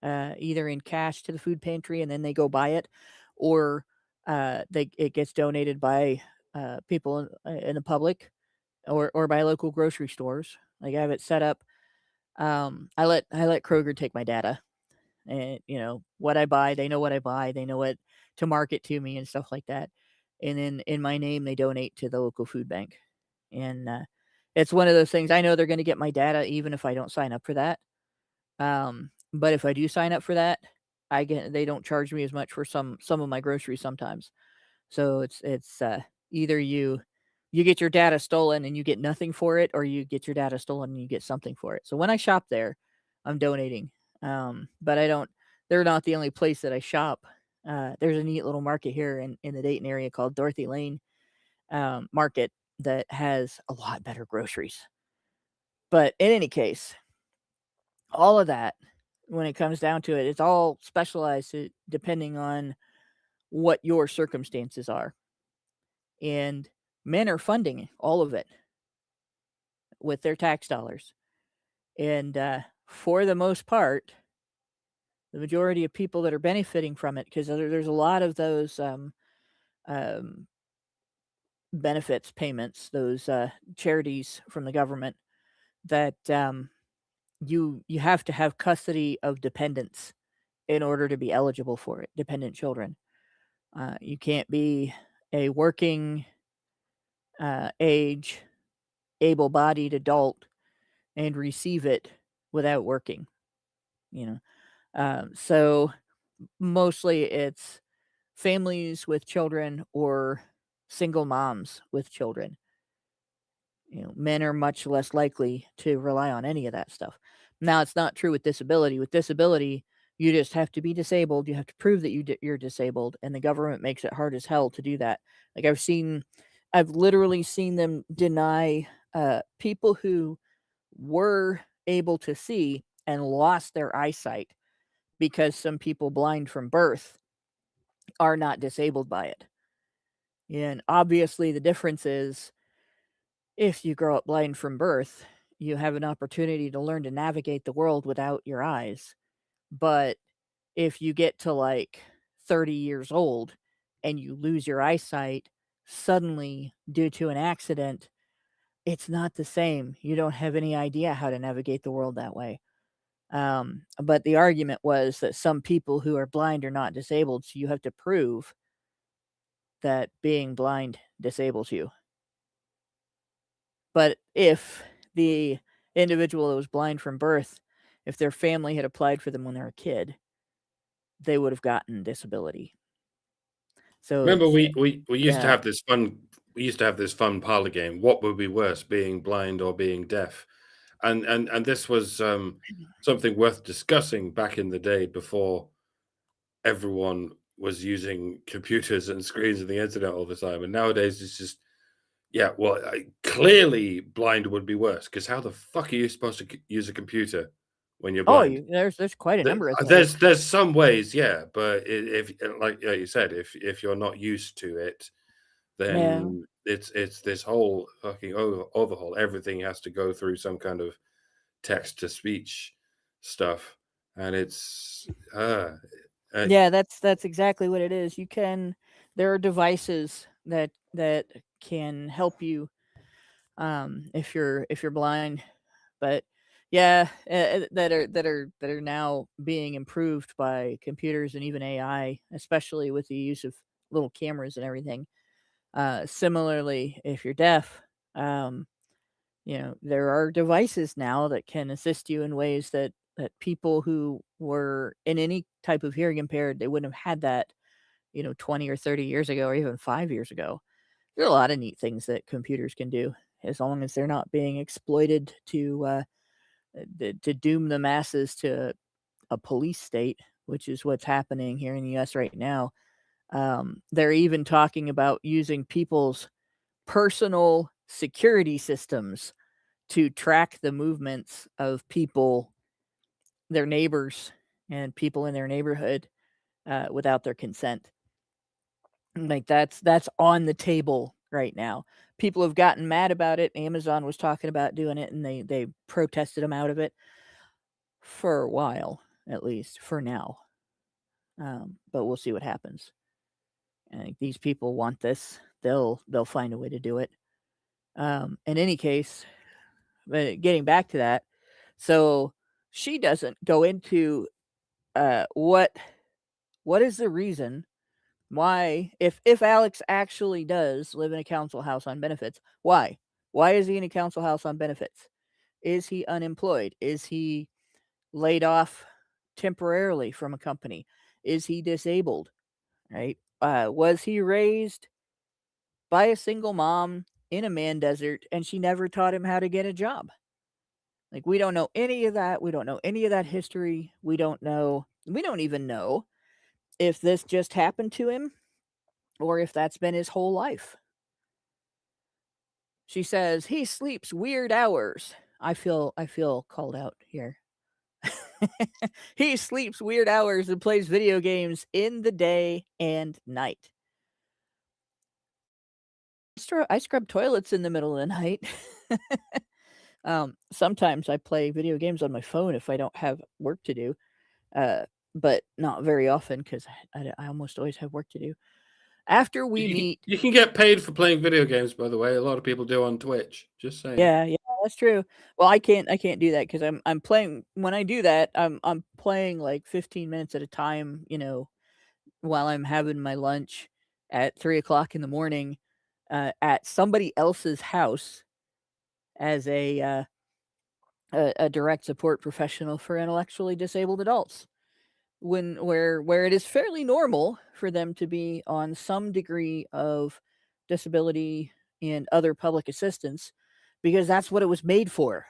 either in cash to the food pantry and then they go buy it, or it gets donated by people in the public, or by local grocery stores. Like, I have it set up. I let Kroger take my data, and what I buy, they know what I buy, they know what to market to me and stuff like that. And then in my name, they donate to the local food bank. And it's one of those things. I know they're going to get my data even if I don't sign up for that. But if I do sign up for that, they don't charge me as much for some of my groceries sometimes. So it's either you get your data stolen and you get nothing for it, or you get your data stolen and you get something for it. So when I shop there, I'm donating. But they're not the only place that I shop. There's a neat little market here in the Dayton area called Dorothy Lane Market, that has a lot better groceries. But in any case, all of that, when it comes down to it, it's all specialized depending on what your circumstances are. And men are funding all of it with their tax dollars. And for the most part, the majority of people that are benefiting from it, because there's a lot of those benefits payments, those charities from the government that you have to have custody of dependents in order to be eligible for it, dependent children. You can't be a working age, able-bodied adult and receive it without working, so mostly it's families with children or single moms with children. Men are much less likely to rely on any of that stuff. Now, it's not true with disability. With disability, you just have to be disabled. You have to prove that you're disabled, and the government makes it hard as hell to do that. Like I've literally seen them deny people who were able to see and lost their eyesight because some people blind from birth are not disabled by it. And obviously the difference is, if you grow up blind from birth, you have an opportunity to learn to navigate the world without your eyes. But if you get to like 30 years old and you lose your eyesight suddenly due to an accident, it's not the same. You don't have any idea how to navigate the world that way. But the argument was that some people who are blind are not disabled, so you have to prove that being blind disables you. But if the individual that was blind from birth, if their family had applied for them when they were a kid, they would have gotten disability. So Remember, we used to yeah. have this fun parlor game. What would be worse, being blind or being deaf? And this was something worth discussing back in the day, before everyone was using computers and screens and the internet all the time. And nowadays it's just, yeah, well, clearly blind would be worse, because how the fuck are you supposed to use a computer when you're Oh, blind? there's quite a number of things. There's some ways, yeah, but if like you said, if you're not used to it, Yeah. then it's this whole fucking overhaul. Everything has to go through some kind of text to speech stuff, and it's Yeah, that's exactly what it is. There are devices that can help you if you're blind, but yeah, that are now being improved by computers and even AI, especially with the use of little cameras and everything. Similarly, if you're deaf, there are devices now that can assist you in ways that people who were in any type of hearing impaired, they wouldn't have had that, 20 or 30 years ago, or even 5 years ago. There are a lot of neat things that computers can do, as long as they're not being exploited to doom the masses to a police state, which is what's happening here in the US right now. They're even talking about using people's personal security systems to track the movements of people, their neighbors, and people in their neighborhood without their consent. Like that's on the table right now. People have gotten mad about it. Amazon was talking about doing it, and they protested them out of it for a while, at least for now. But we'll see what happens. And these people want this. They'll find a way to do it. In any case, but getting back to that, so she doesn't go into what is the reason why, if Alex actually does live in a council house on benefits, why is he in a council house on benefits? Is he unemployed? Is he laid off temporarily from a company? Is he disabled? Right? Was he raised by a single mom in a man desert and she never taught him how to get a job? Like, we don't know any of that. We don't know any of that history. We don't even know if this just happened to him or if that's been his whole life. She says he sleeps weird hours. I feel called out here. He sleeps weird hours and plays video games in the day and night. I scrub toilets in the middle of the night. Sometimes I play video games on my phone if I don't have work to do, but not very often because I almost always have work to do. After we meet, you can get paid for playing video games, by the way. A lot of people do on Twitch. Just saying. Yeah, that's true. Well, I can't do that because I'm playing. When I do that, I'm playing like 15 minutes at a time. While I'm having my lunch at 3:00 in the morning, at somebody else's house as a direct support professional for intellectually disabled adults. Where it is fairly normal for them to be on some degree of disability and other public assistance, because that's what it was made for.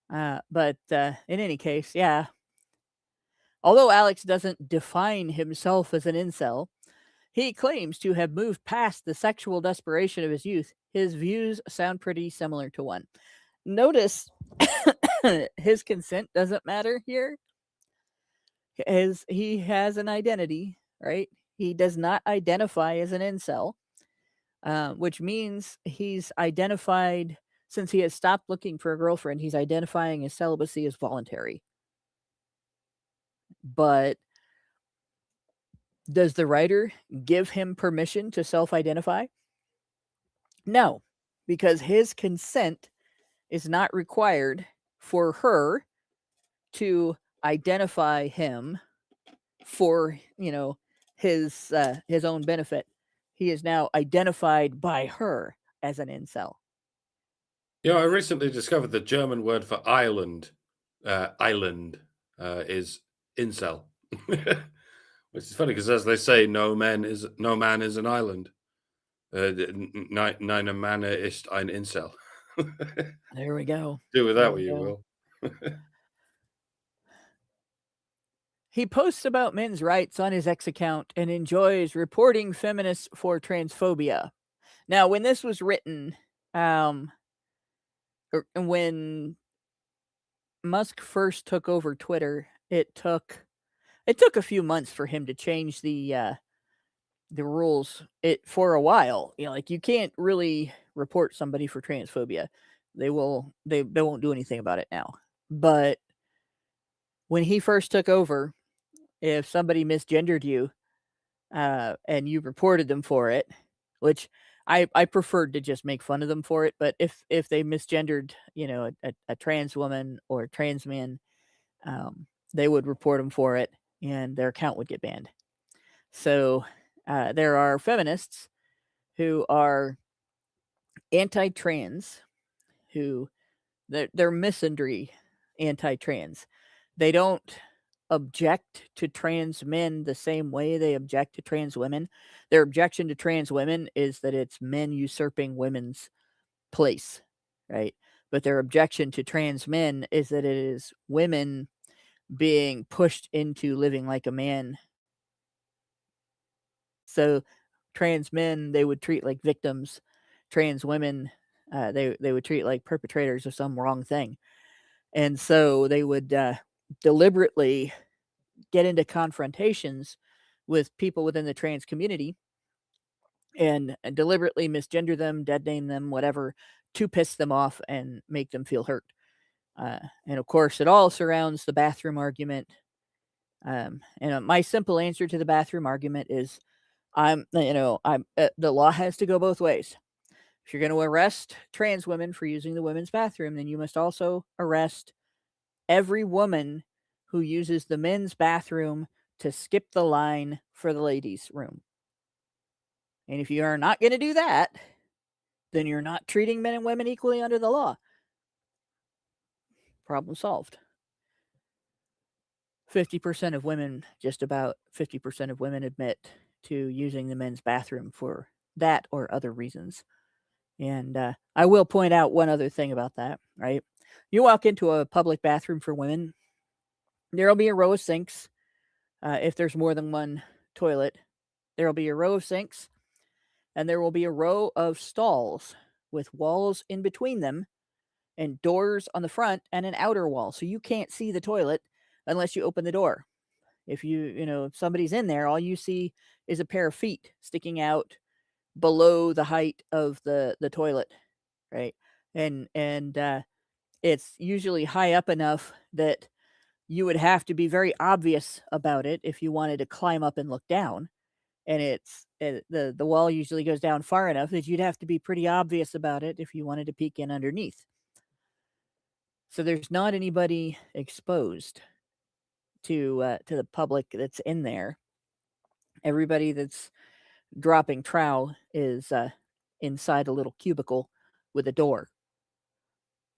But in any case, yeah. Although Alex doesn't define himself as an incel, he claims to have moved past the sexual desperation of his youth. His views sound pretty similar to one. Notice his consent doesn't matter here. As he has an identity, right? He does not identify as an incel, which means he's identified, since he has stopped looking for a girlfriend, he's identifying his celibacy as voluntary. But does the writer give him permission to self-identify? No, because his consent is not required for her to identify him for, his own benefit. He is now identified by her as an incel. I recently discovered the German word for island is incel, which is funny because, as they say, no man is an island. Nein Mann ist ein Incel. There we go. Do with that what you will. He posts about men's rights on his X account and enjoys reporting feminists for transphobia. Now, when this was written, when Musk first took over Twitter, it took a few months for him to change the rules. For a while, like, you can't really report somebody for transphobia. They won't do anything about it now. But when he first took over, if somebody misgendered you, and you reported them for it, which I preferred to just make fun of them for it, but if they misgendered, a trans woman or a trans man, they would report them for it, and their account would get banned. So there are feminists who are anti-trans, who they're misandry anti-trans. They don't object to trans men the same way they object to trans women. Their objection to trans women is that it's men usurping women's place, right? But their objection to trans men is that it is women being pushed into living like a man. So trans men, they would treat like victims. Trans women, they would treat like perpetrators of some wrong thing. And so they would deliberately get into confrontations with people within the trans community and deliberately misgender them, dead name them, whatever, to piss them off and make them feel hurt. And of course, it all surrounds the bathroom argument. And my simple answer to the bathroom argument is, the law has to go both ways. If you're going to arrest trans women for using the women's bathroom, then you must also arrest every woman who uses the men's bathroom to skip the line for the ladies' room. And if you are not going to do that, then you're not treating men and women equally under the law. Problem solved. 50% of women, just about 50% of women admit to using the men's bathroom for that or other reasons. And I will point out one other thing about that, right? You walk into a public bathroom for women, there'll be a row of sinks. If there's more than one toilet, there'll be a row of sinks. and there will be a row of stalls with walls in between them and doors on the front and an outer wall. So you can't see the toilet unless you open the door. If if somebody's in there, all you see is a pair of feet sticking out below the height of the toilet, right? And it's usually high up enough that you would have to be very obvious about it if you wanted to climb up and look down. And the wall usually goes down far enough that you'd have to be pretty obvious about it if you wanted to peek in underneath. So there's not anybody exposed to the public that's in there. Everybody that's dropping trowel is inside a little cubicle with a door.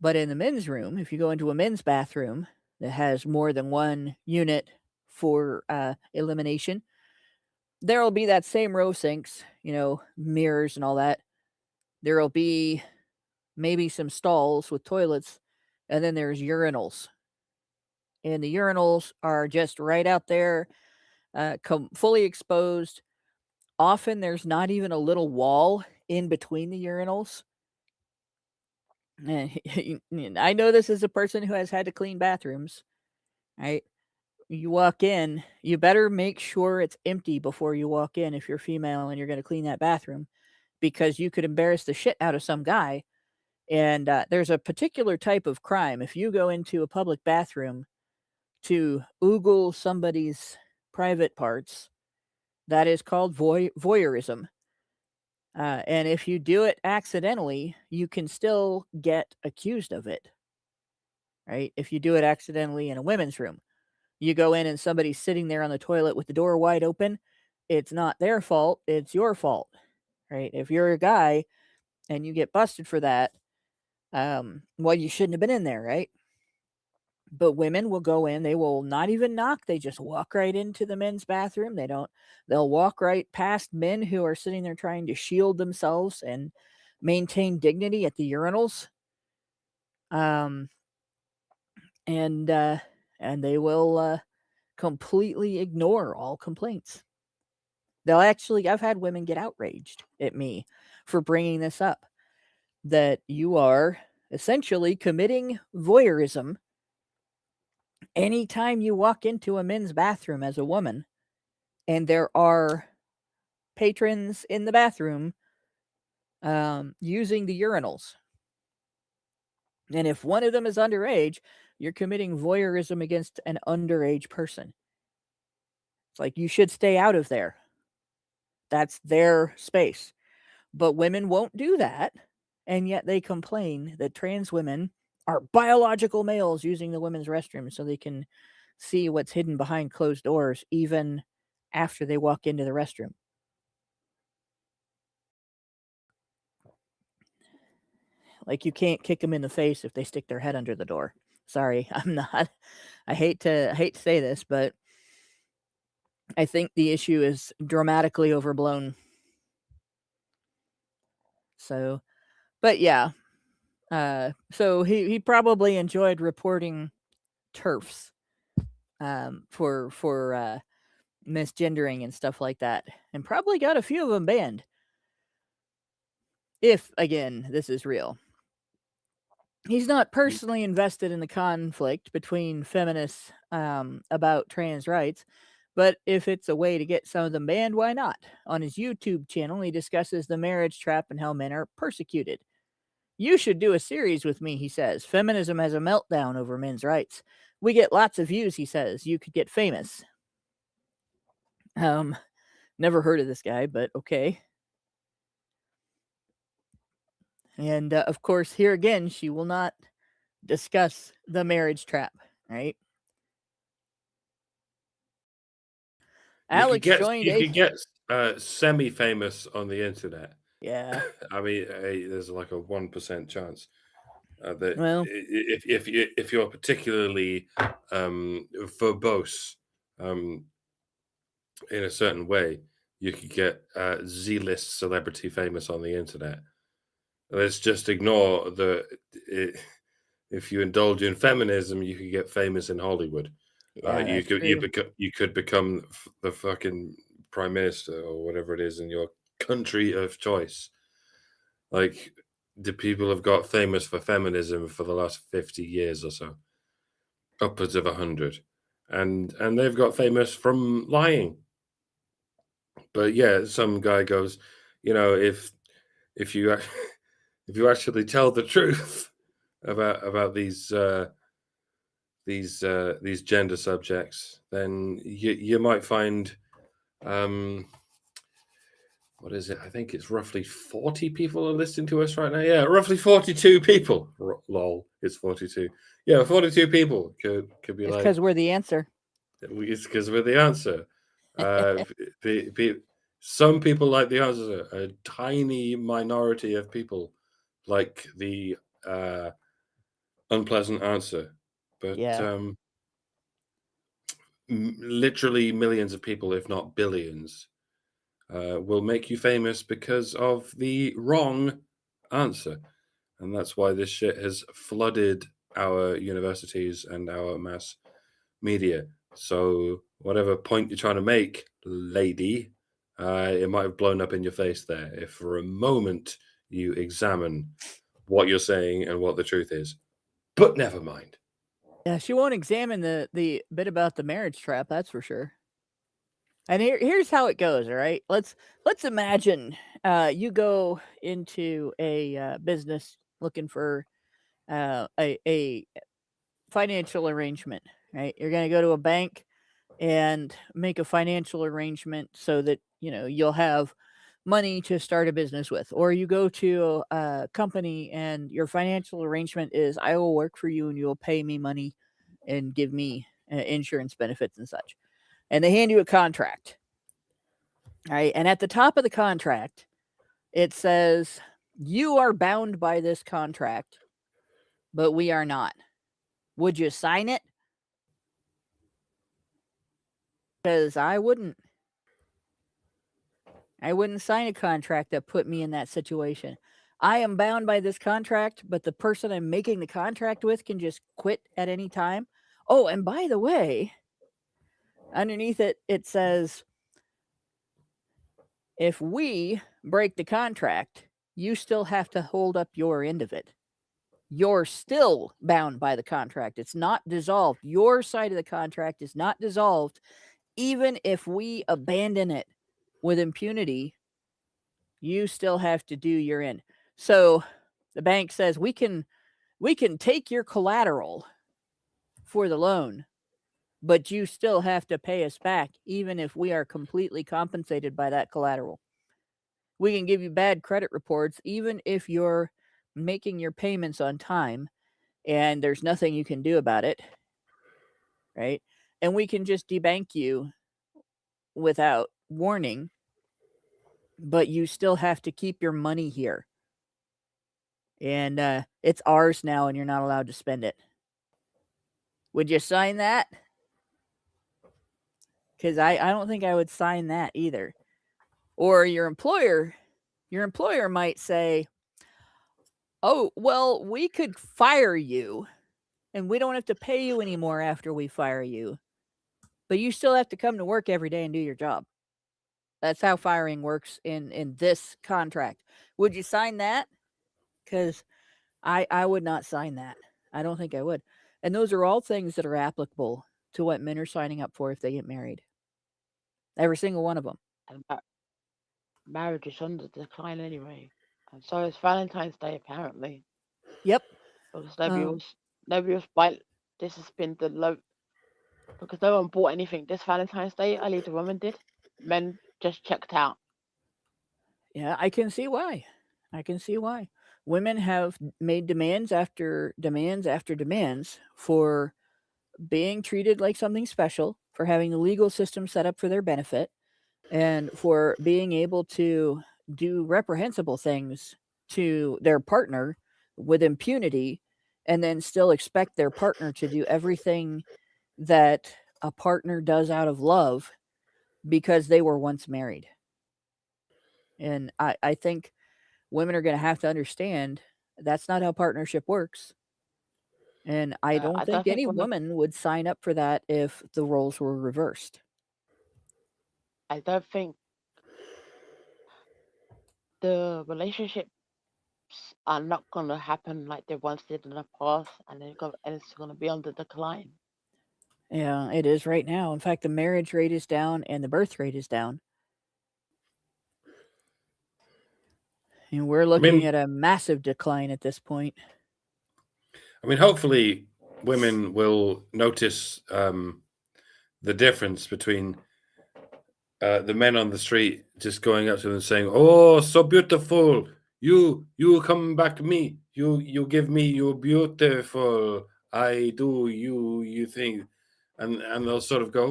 But in the men's room, if you go into a men's bathroom that has more than one unit for elimination, there will be that same row sinks, mirrors and all that. There will be maybe some stalls with toilets, and then there's urinals. And the urinals are just right out there, fully exposed. Often there's not even a little wall in between the urinals. I know this as a person who has had to clean bathrooms, right? You walk in, you better make sure it's empty before you walk in if you're female and you're going to clean that bathroom, because you could embarrass the shit out of some guy. And there's a particular type of crime. If you go into a public bathroom to oogle somebody's private parts, that is called voyeurism. And if you do it accidentally, you can still get accused of it, right? If you do it accidentally in a women's room, you go in and somebody's sitting there on the toilet with the door wide open, it's not their fault, it's your fault, right? If you're a guy and you get busted for that, well, you shouldn't have been in there, right? But women will go in, they will not even knock, they just walk right into the men's bathroom. They'll walk right past men who are sitting there trying to shield themselves and maintain dignity at the urinals. And they will completely ignore all complaints. I've had women get outraged at me for bringing this up, that you are essentially committing voyeurism anytime you walk into a men's bathroom as a woman and there are patrons in the bathroom using the urinals. And if one of them is underage, you're committing voyeurism against an underage person. It's like, you should stay out of there. That's their space. But women won't do that. And yet they complain that trans women are biological males using the women's restroom so they can see what's hidden behind closed doors even after they walk into the restroom. Like, you can't kick them in the face if they stick their head under the door. Sorry, I hate to say this, but I think the issue is dramatically overblown. So, but yeah. So he probably enjoyed reporting TERFs for misgendering and stuff like that, and probably got a few of them banned. If, again, this is real. He's not personally invested in the conflict between feminists about trans rights, but if it's a way to get some of them banned, why not? On his YouTube channel, he discusses the marriage trap and how men are persecuted. You should do a series with me, he says. Feminism has a meltdown over men's rights. We get lots of views, he says. You could get famous. Never heard of this guy, but okay. And of course, here again, she will not discuss the marriage trap, right? Alex joined. You could get semi-famous on the internet. Yeah. I mean, there's like a 1% chance that if you're particularly verbose in a certain way, you could get Z-list celebrity famous on the internet. Let's just ignore if you indulge in feminism, you could get famous in Hollywood. You could become the fucking prime minister or whatever it is in your country of choice. Like, the people have got famous for feminism for the last 50 years or so, upwards of 100, and they've got famous from lying. But yeah, some guy goes, if you if you actually tell the truth about these gender subjects, then you might find, what is it? I think it's roughly 40 people are listening to us right now. Yeah, roughly 42 people. Lol, it's 42. Yeah, 42 people could be It's like, because we're the answer. it's because we're the answer. Some people like the answer. A tiny minority of people like the unpleasant answer. But Yeah. Literally millions of people, if not billions, will make you famous because of the wrong answer. And that's why this shit has flooded our universities and our mass media. So whatever point you're trying to make, lady, it might have blown up in your face there if for a moment you examine what you're saying and what the truth is. But never mind. Yeah, she won't examine the bit about the marriage trap, that's for sure. And here's how it goes, all right? Let's imagine you go into a business looking for a financial arrangement, right? You're going to go to a bank and make a financial arrangement so that, you'll have money to start a business with. Or you go to a company and your financial arrangement is, I will work for you and you'll pay me money and give me insurance benefits and such. And they hand you a contract. All right. And at the top of the contract, it says, you are bound by this contract, but we are not. Would you sign it? Because I wouldn't. I wouldn't sign a contract that put me in that situation. I am bound by this contract, but the person I'm making the contract with can just quit at any time. Oh, and by the way, underneath it, it says, if we break the contract, you still have to hold up your end of it. You're still bound by the contract. It's not dissolved. Your side of the contract is not dissolved. Even if we abandon it with impunity, you still have to do your end. So the bank says we can take your collateral for the loan, but you still have to pay us back, even if we are completely compensated by that collateral. We can give you bad credit reports, even if you're making your payments on time and there's nothing you can do about it, right? And we can just debank you without warning, but you still have to keep your money here. And it's ours now and you're not allowed to spend it. Would you sign that? Because I don't think I would sign that either. Or your employer might say, oh, well, we could fire you and we don't have to pay you anymore after we fire you, but you still have to come to work every day and do your job. That's how firing works in this contract. Would you sign that? Because I would not sign that. I don't think I would. And those are all things that are applicable to what men are signing up for if they get married. Every single one of them. And marriage is on the decline anyway. And so is Valentine's Day, apparently. Yep. Because nobody was buying. This has been the low. Because no one bought anything this Valentine's Day. Only the women did. Men just checked out. Yeah, I can see why. Women have made demands after demands after demands for being treated like something special, for having the legal system set up for their benefit, and for being able to do reprehensible things to their partner with impunity, and then still expect their partner to do everything that a partner does out of love because they were once married. And I think women are going to have to understand that's not how partnership works. And I don't think any woman would sign up for that if the roles were reversed. I don't think the relationships are not gonna happen like they once did in the past, and it's gonna be on the decline. Yeah, it is right now. In fact, the marriage rate is down and the birth rate is down. And we're I looking mean, at a massive decline at this point. hopefully women will notice the difference between the men on the street just going up to them and saying, "Oh, so beautiful! You come back to me. You give me. You're beautiful. I do. You think," and they'll sort of go,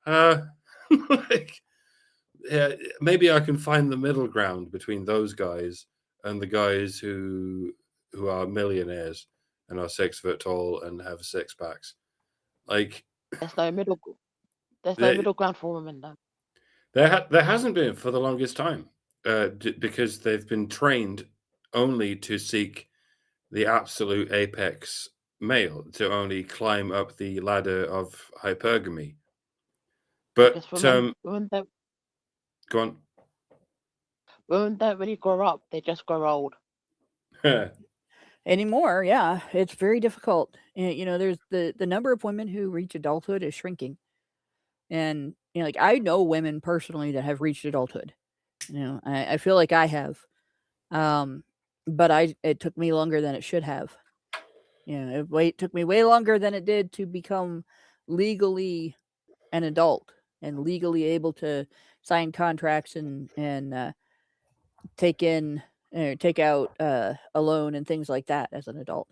like, yeah, maybe I can find the middle ground between those guys and the guys who are millionaires and are 6 foot tall and have six packs. Like, There's no middle. There's no there, middle ground for women though. there hasn't been for the longest time, because they've been trained only to seek the absolute apex male, to only climb up the ladder of hypergamy. But Because women don't go on. women don't really grow up. They just grow old. Anymore, yeah, it's very difficult. And, there's the number of women who reach adulthood is shrinking. And, like, I know women personally that have reached adulthood. I feel like I have. But it took me longer than it should have. It took me way longer than it did to become legally an adult and legally able to sign contracts and take out a loan and things like that as an adult.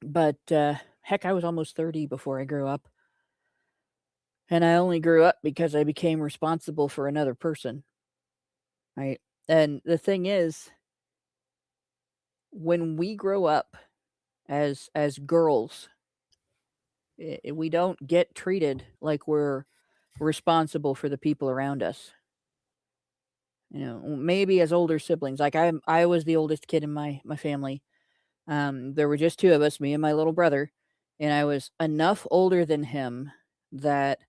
But heck, I was almost 30 before I grew up. And I only grew up because I became responsible for another person. Right? And the thing is, when we grow up as girls, we don't get treated like we're responsible for the people around us. Maybe as older siblings. Like I was the oldest kid in my family. There were just two of us, me and my little brother, and I was enough older than him that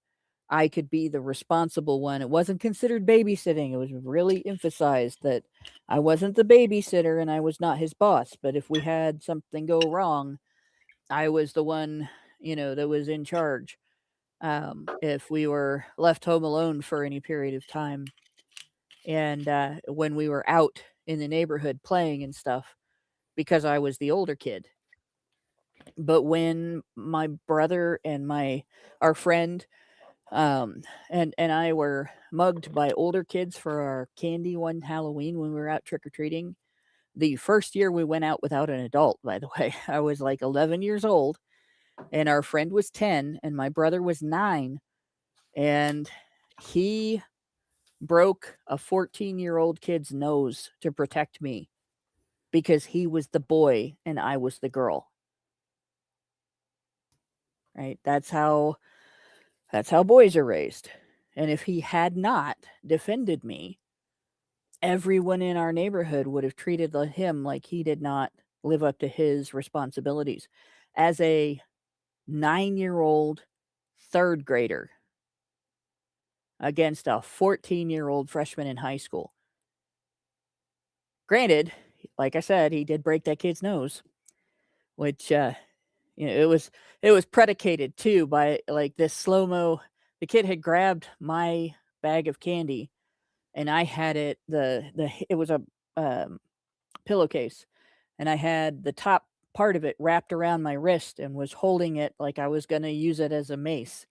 I could be the responsible one. It wasn't considered babysitting. It was really emphasized that I wasn't the babysitter and I was not his boss. But if we had something go wrong, I was the one, that was in charge. If we were left home alone for any period of time, and when we were out in the neighborhood playing and stuff, because I was the older kid. But when my brother and our friend and I were mugged by older kids for our candy one Halloween when we were out trick-or-treating, the first year we went out without an adult, by the way, I was like 11 years old, and our friend was 10, and my brother was 9, and he broke a 14-year-old kid's nose to protect me because he was the boy and I was the girl. Right? That's how boys are raised. And if he had not defended me, everyone in our neighborhood would have treated him like he did not live up to his responsibilities as a 9-year-old third grader against a 14-year-old freshman in high school. Granted, like I said, he did break that kid's nose, which it was predicated too by like this slow-mo. The kid had grabbed my bag of candy, and I had it. It was a pillowcase, and I had the top part of it wrapped around my wrist and was holding it like I was going to use it as a mace,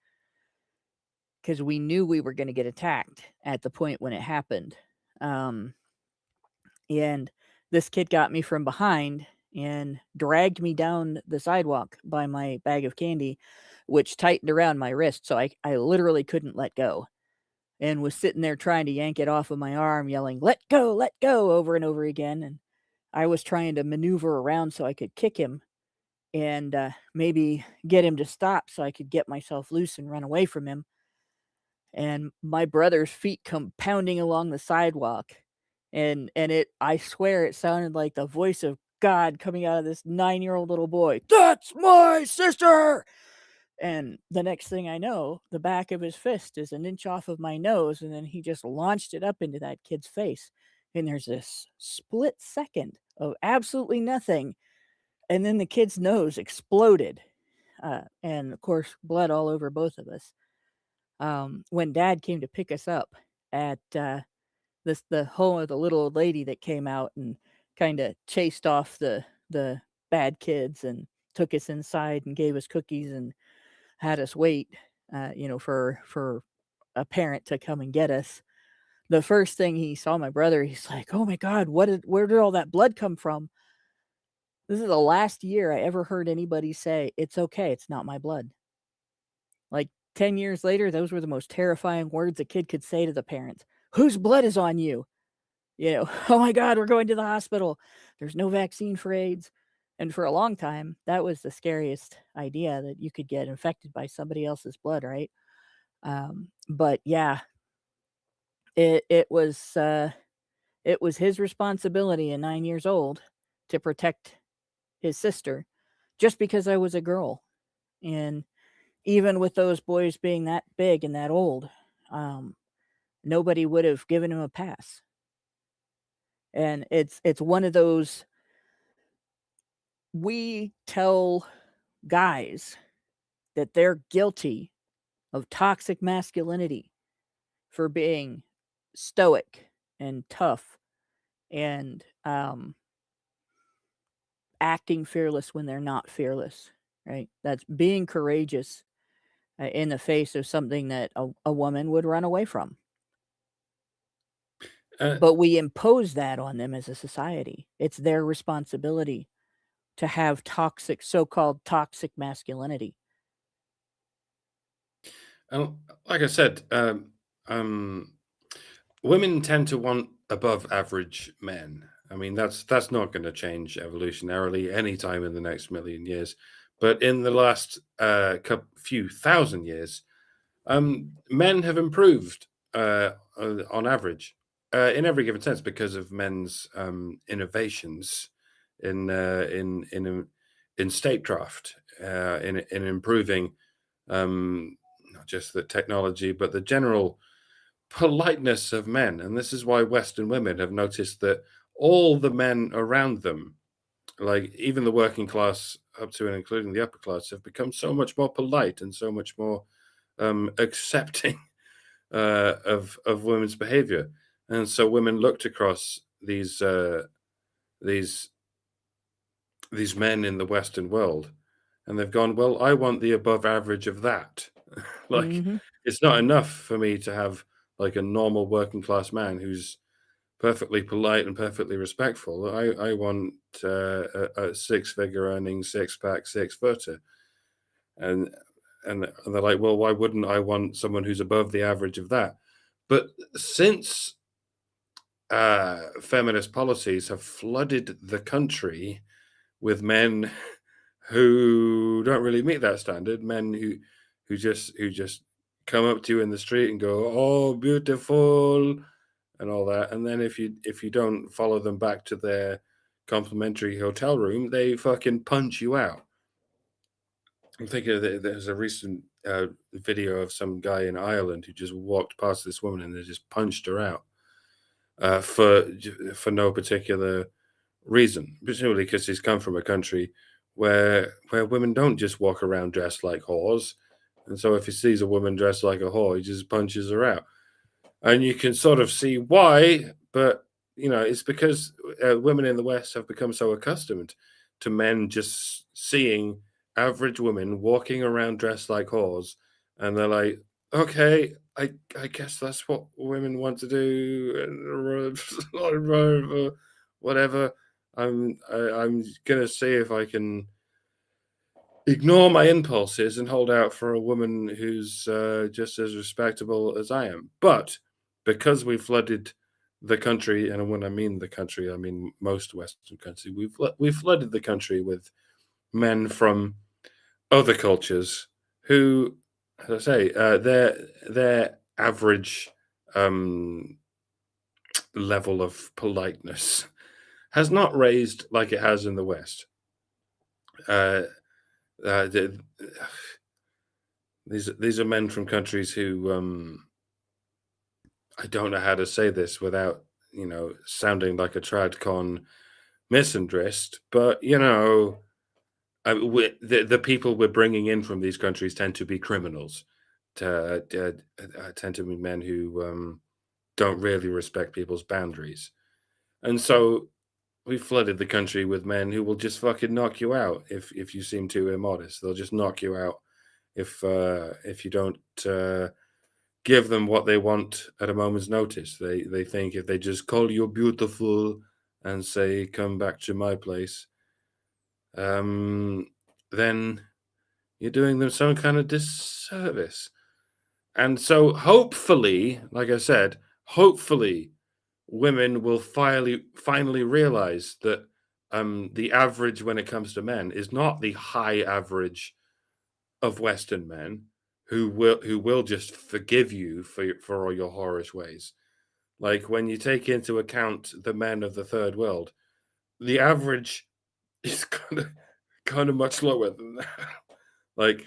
because we knew we were going to get attacked at the point when it happened. And this kid got me from behind and dragged me down the sidewalk by my bag of candy, which tightened around my wrist. So I literally couldn't let go, and was sitting there trying to yank it off of my arm, yelling, let go, over and over again. And I was trying to maneuver around so I could kick him and maybe get him to stop so I could get myself loose and run away from him. And my brother's feet come pounding along the sidewalk. And I swear it sounded like the voice of God coming out of this 9-year-old little boy. That's my sister! And the next thing I know, the back of his fist is an inch off of my nose, and then he just launched it up into that kid's face. And there's this split second of absolutely nothing, and then the kid's nose exploded. And of course, blood all over both of us. When Dad came to pick us up at the home of the little old lady that came out and kind of chased off the bad kids and took us inside and gave us cookies and had us wait, for a parent to come and get us. The first thing he saw my brother, he's like, "Oh my God, where did all that blood come from?" This is the last year I ever heard anybody say, "It's okay, it's not my blood." Like 10 years later, those were the most terrifying words a kid could say to the parents. "Whose blood is on you?" "Oh my God, we're going to the hospital. There's no vaccine for AIDS." And for a long time, that was the scariest idea, that you could get infected by somebody else's blood, right? But yeah, it was his responsibility at 9 years old to protect his sister, just because I was a girl. And even with those boys being that big and that old, nobody would have given him a pass. And it's one of those, we tell guys that they're guilty of toxic masculinity for being stoic and tough and acting fearless when they're not fearless, right? That's being courageous in the face of something that a woman would run away from. But we impose that on them as a society. It's their responsibility to have toxic, so-called toxic masculinity. Like I said, women tend to want above average men. I mean, that's not going to change evolutionarily anytime in the next million years. But in the last few thousand years, men have improved on average in every given sense because of men's innovations in statecraft, in improving not just the technology but the general politeness of men. And this is why Western women have noticed that all the men around them, like even the working class up to and including the upper class, have become so much more polite and so much more accepting of women's behavior. And so women looked across these men in the Western world, and they've gone, well, I want the above average of that. Like, it's not enough for me to have like a normal working class man who's perfectly polite and perfectly respectful. I want a six-figure earning, six-pack, six-footer. And they're like, well, why wouldn't I want someone who's above the average of that? But since feminist policies have flooded the country with men who don't really meet that standard, men who just come up to you in the street and go, "Oh, beautiful," and all that, and then if you don't follow them back to their complimentary hotel room, they fucking punch you out. I'm thinking there's a recent video of some guy in Ireland who just walked past this woman and they just punched her out for no particular reason, presumably because he's come from a country where women don't just walk around dressed like whores, and so if he sees a woman dressed like a whore, he just punches her out. And you can sort of see why, but it's because women in the West have become so accustomed to men just seeing average women walking around dressed like whores, and they're like, okay, I guess that's what women want to do, whatever. I'm gonna see if I can ignore my impulses and hold out for a woman who's just as respectable as I am. But because we flooded the country, and when I mean the country, I mean most Western countries, we've flooded the country with men from other cultures who, as I say, their average level of politeness has not raised like it has in the West. These are men from countries who I don't know how to say this without sounding like a tradcon misandrist, but the people we're bringing in from these countries tend to be criminals, tend to be men who don't really respect people's boundaries, and so we flooded the country with men who will just fucking knock you out if you seem too immodest. They'll just knock you out if you don't give them what they want at a moment's notice. They think if they just call you beautiful and say come back to my place, then you're doing them some kind of disservice. And so hopefully, like I said, hopefully women will finally realize that the average when it comes to men is not the high average of Western men who will just forgive you for all your whorish ways. Like when you take into account the men of the third world, the average is kind of much lower than that. Like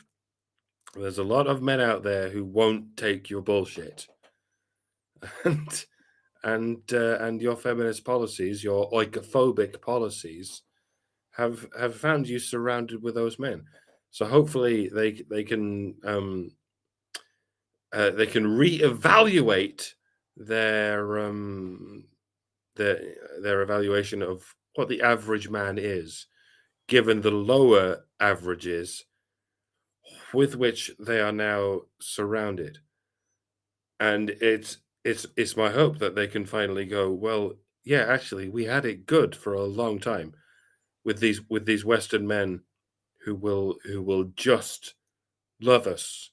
there's a lot of men out there who won't take your bullshit. And your feminist policies, your oikophobic policies, have found you surrounded with those men. So hopefully they can reevaluate their evaluation of what the average man is, given the lower averages with which they are now surrounded. And it's my hope that they can finally go, well, yeah, actually, we had it good for a long time with these Western men who will just love us,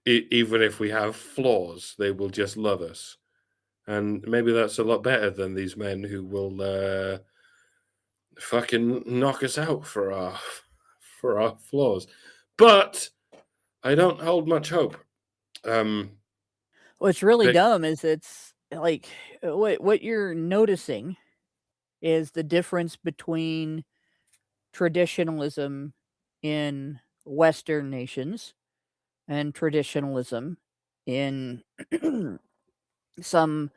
even if we have flaws, they will just love us, and maybe that's a lot better than these men who will fucking knock us out for our flaws. But I don't hold much hope. What's really dumb is it's like what you're noticing is the difference between traditionalism in Western nations and traditionalism in some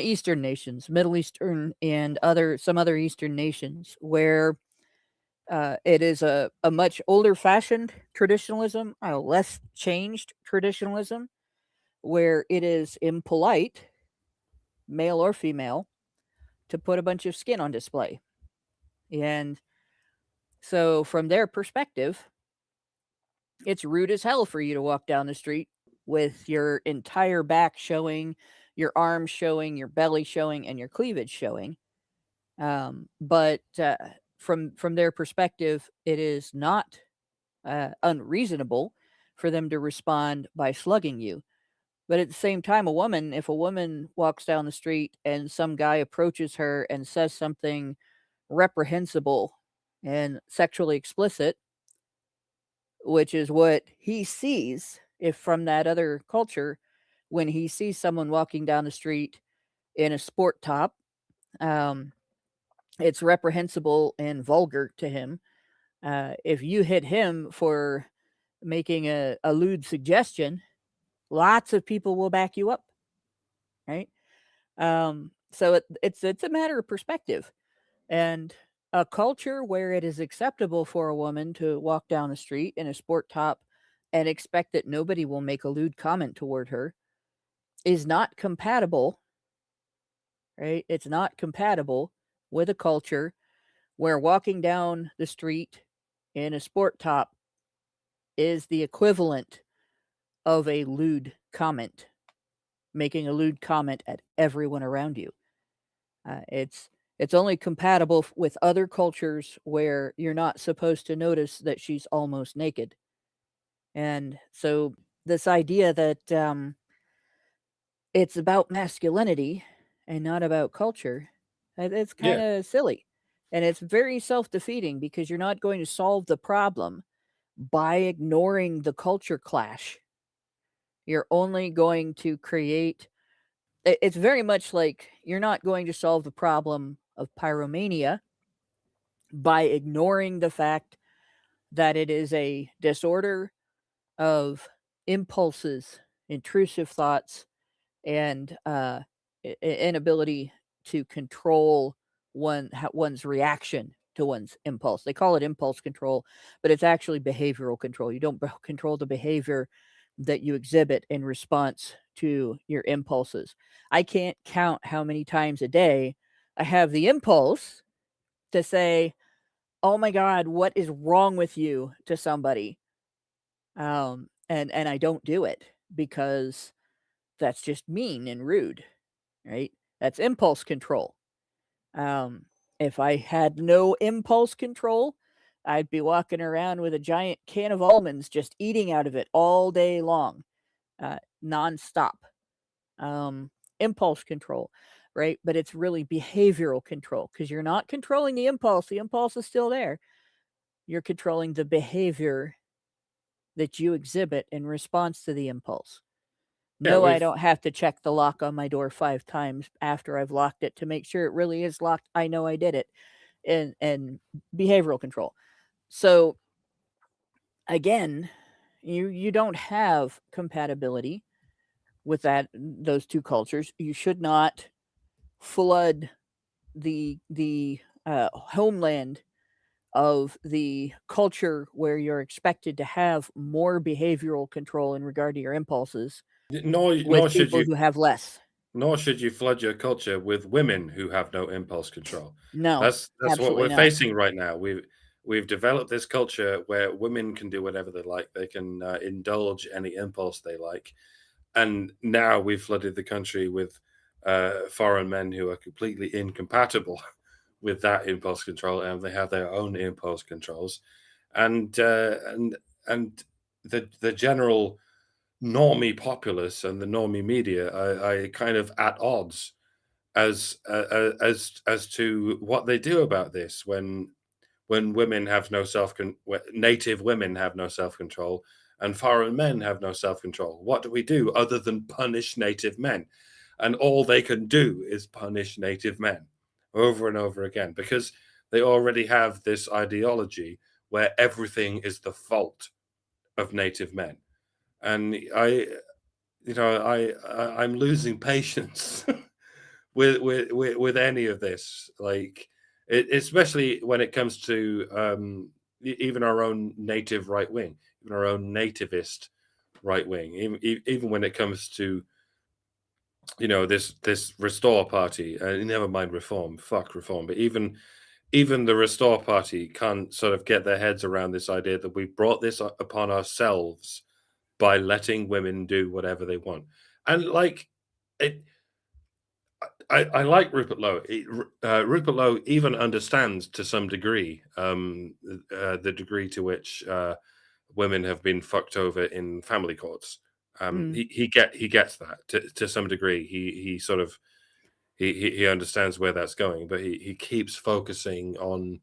Eastern nations, Middle Eastern and some other Eastern nations, where it is a much older fashioned traditionalism, a less changed traditionalism, where it is impolite, male or female, to put a bunch of skin on display. And so from their perspective, it's rude as hell for you to walk down the street with your entire back showing, your arms showing, your belly showing, and your cleavage showing. But from their perspective, it is not unreasonable for them to respond by slugging you. But at the same time, if a woman walks down the street and some guy approaches her and says something reprehensible and sexually explicit, which is what he sees if from that other culture, when he sees someone walking down the street in a sport top, it's reprehensible and vulgar to him. If you hit him for making a lewd suggestion, lots of people will back you up, right? So it's a matter of perspective. And a culture where it is acceptable for a woman to walk down the street in a sport top and expect that nobody will make a lewd comment toward her is not compatible, right? It's not compatible with a culture where walking down the street in a sport top is the equivalent of a lewd comment, making a lewd comment at everyone around you. It's only compatible with other cultures where you're not supposed to notice that she's almost naked. And so this idea that it's about masculinity and not about culture, it's kind of silly. And it's very self-defeating because you're not going to solve the problem by ignoring the culture clash. You're only going to create... It's very much like you're not going to solve the problem of pyromania by ignoring the fact that it is a disorder of impulses, intrusive thoughts, and inability to control one's reaction to one's impulse. They call it impulse control, but it's actually behavioral control. You don't control the behavior that you exhibit in response to your impulses. I can't count how many times a day I have the impulse to say, "Oh my God, what is wrong with you?" to somebody. And I don't do it because that's just mean and rude, right? That's impulse control. If I had no impulse control, I'd be walking around with a giant can of almonds, just eating out of it all day long, nonstop. Impulse control, right? But it's really behavioral control because you're not controlling the impulse. The impulse is still there. You're controlling the behavior that you exhibit in response to the impulse. Yeah, No, I we've don't have to check the lock on my door 5 times after I've locked it to make sure it really is locked. I know I did it. And behavioral control. So again, you don't have compatibility with those two cultures. You should not flood the homeland of the culture where you're expected to have more behavioral control in regard to your impulses nor with should people you who have less. flood your culture with women who have no impulse control. No, That's what absolutely we're not. facing right now. We've developed this culture where women can do whatever they like. They can indulge any impulse they like, and now we've flooded the country with foreign men who are completely incompatible with that impulse control, and they have their own impulse controls, and the general normie populace and the normie media are kind of at odds as to what they do about this when women have no native women have no self-control and foreign men have no self-control. What do we do other than punish native men? And all they can do is punish native men over and over again because they already have this ideology where everything is the fault of native men. And I'm losing patience with any of this, like especially when it comes to even our own native right wing, even our own nativist right wing, even when it comes to this Restore Party, never mind reform, fuck reform, but even the Restore Party can't sort of get their heads around this idea that we brought this upon ourselves by letting women do whatever they want. And like it, I like Rupert Lowe. Rupert Lowe even understands to some degree the degree to which women have been fucked over in family courts. He gets that to some degree. He sort of he understands where that's going, but he keeps focusing on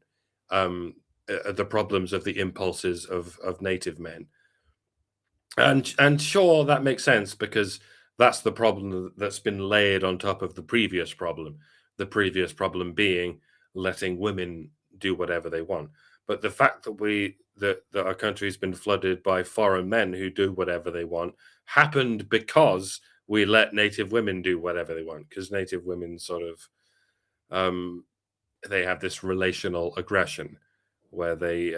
the problems of the impulses of native men. And sure, that makes sense because that's the problem that's been layered on top of the previous problem. The previous problem being letting women do whatever they want. But the fact that our country has been flooded by foreign men who do whatever they want happened because we let native women do whatever they want. Because native women sort of they have this relational aggression where they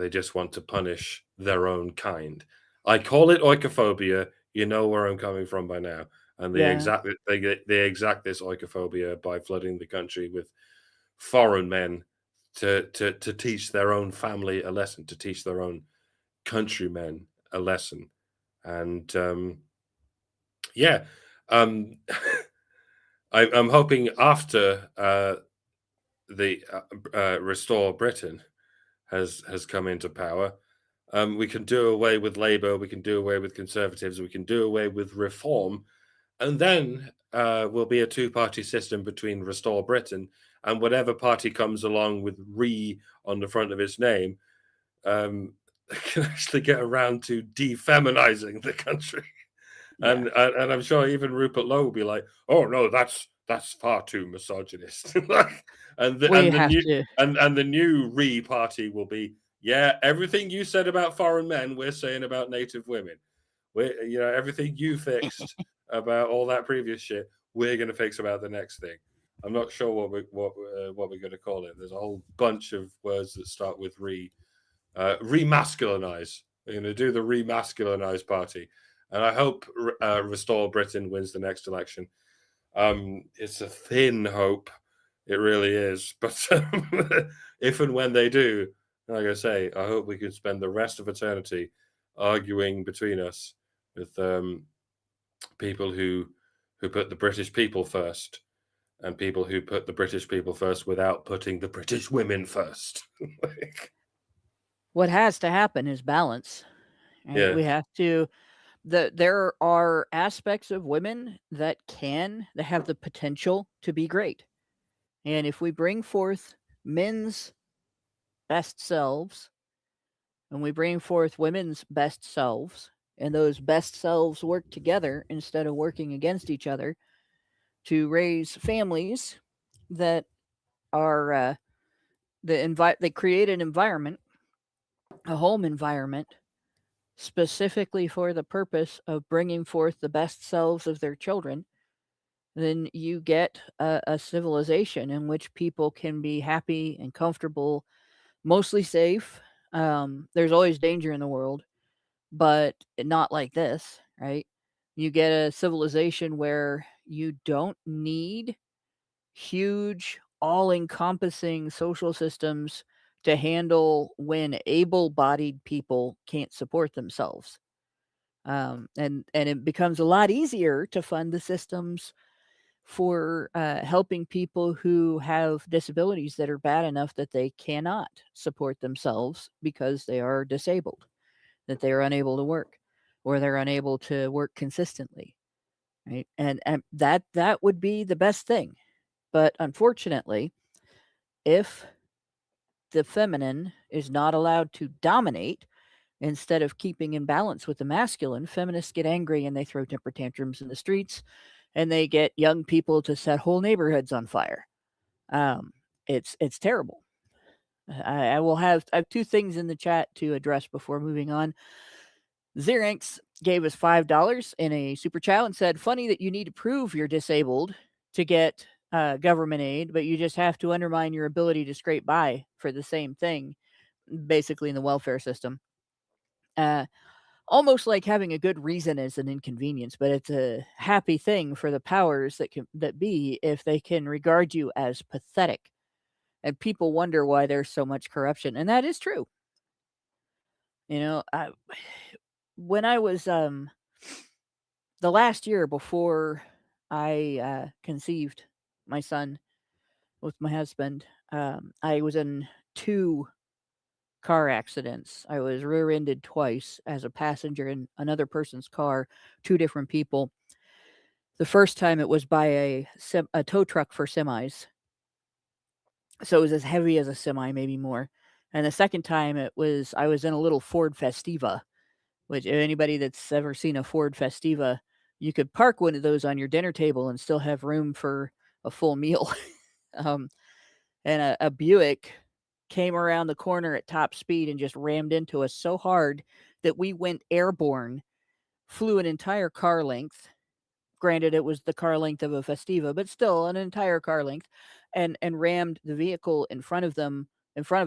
just want to punish their own kind. I call it oikophobia. You know where I'm coming from by now. And they exact this oikophobia by flooding the country with foreign men to teach their own family a lesson, to teach their own countrymen a lesson. And I'm hoping after the Restore Britain has come into power, we can do away with Labour, we can do away with Conservatives, we can do away with Reform, and then will be a two-party system between Restore Britain and whatever party comes along with "re" on the front of its name can actually get around to defeminizing the country. Yeah. And I'm sure even Rupert Lowe will be like, "Oh no, that's far too misogynist." and the new re party will be Yeah, everything you said about foreign men, we're saying about native women. Everything you fixed about all that previous shit, we're going to fix about the next thing. I'm not sure what we're going to call it. There's a whole bunch of words that start with remasculinize. We're going to do the remasculinize party, and I hope Restore Britain wins the next election. It's a thin hope, it really is. But if and when they do, like I say, I hope we could spend the rest of eternity arguing between us with people who put the British people first, and people who put the British people first without putting the British women first. What has to happen is balance. Right? Yeah. We have to. There are aspects of women that have the potential to be great, and if we bring forth men's best selves, and we bring forth women's best selves, and those best selves work together instead of working against each other to raise families that are they create an environment, a home environment, specifically for the purpose of bringing forth the best selves of their children, then you get a civilization in which people can be happy and comfortable, mostly safe. There's always danger in the world, but not like this, right? You get a civilization where you don't need huge, all-encompassing social systems to handle when able-bodied people can't support themselves. And it becomes a lot easier to fund the systems for helping people who have disabilities that are bad enough that they cannot support themselves because they are disabled, that they are unable to work, or they're unable to work consistently, right? And that would be the best thing. But unfortunately, if the feminine is not allowed to dominate instead of keeping in balance with the masculine, feminists get angry and they throw temper tantrums in the streets, and they get young people to set whole neighborhoods on fire. It's terrible. I have two things in the chat to address before moving on. Xeranx gave us $5 in a super chat and said, "Funny that you need to prove you're disabled to get government aid, but you just have to undermine your ability to scrape by for the same thing, basically in the welfare system." Almost like having a good reason is an inconvenience, but it's a happy thing for the powers that be if they can regard you as pathetic. And people wonder why there's so much corruption, and that is true. When I was the last year before I conceived my son with my husband, I was in 2 car accidents. I was rear-ended twice as a passenger in another person's car, 2 different people. The first time it was by a tow truck for semis. So it was as heavy as a semi, maybe more. And the second time I was in a little Ford Festiva, which anybody that's ever seen a Ford Festiva, you could park one of those on your dinner table and still have room for a full meal. And a Buick came around the corner at top speed and just rammed into us so hard that we went airborne, flew an entire car length. Granted, it was the car length of a Festiva, but still an entire car length, and rammed the vehicle in front of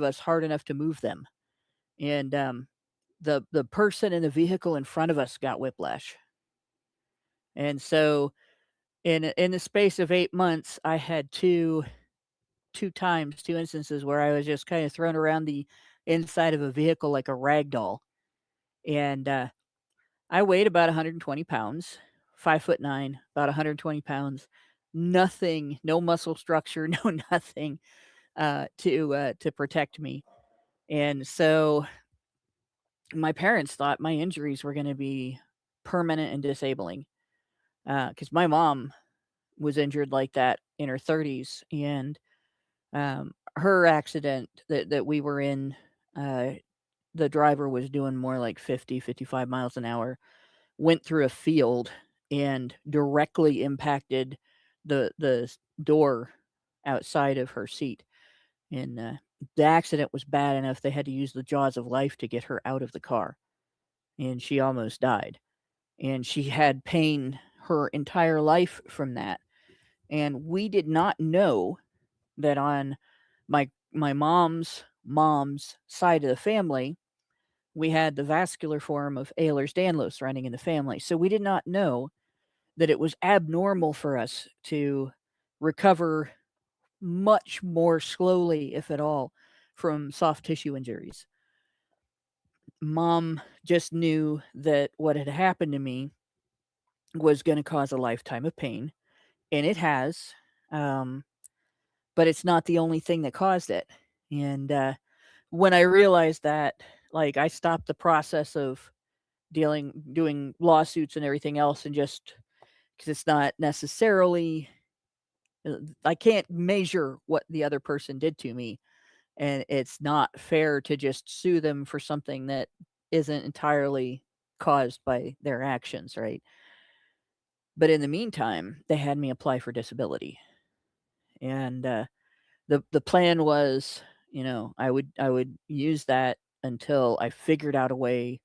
us hard enough to move them. And the person in the vehicle in front of us got whiplash. And so in the space of 8 months, I had two instances where I was just kind of thrown around the inside of a vehicle like a rag doll. And I weighed about 120 pounds, 5'9", about 120 pounds, nothing, no muscle structure, no nothing to protect me. And so my parents thought my injuries were going to be permanent and disabling, because my mom was injured like that in her 30s, and her accident that we were in, the driver was doing more like 50, 55 miles an hour, went through a field and directly impacted the door outside of her seat. And the accident was bad enough they had to use the jaws of life to get her out of the car, and she almost died. And she had pain her entire life from that. And we did not know that on my mom's side of the family, we had the vascular form of Ehlers-Danlos running in the family. So we did not know that it was abnormal for us to recover much more slowly, if at all, from soft tissue injuries. Mom just knew that what had happened to me was going to cause a lifetime of pain, and it has. But it's not the only thing that caused it. And when I realized that, like, I stopped the process of doing lawsuits and everything else, and just because it's not necessarily, I can't measure what the other person did to me, and it's not fair to just sue them for something that isn't entirely caused by their actions, right? But in the meantime, they had me apply for disability, and the plan was, I would use that until I figured out a way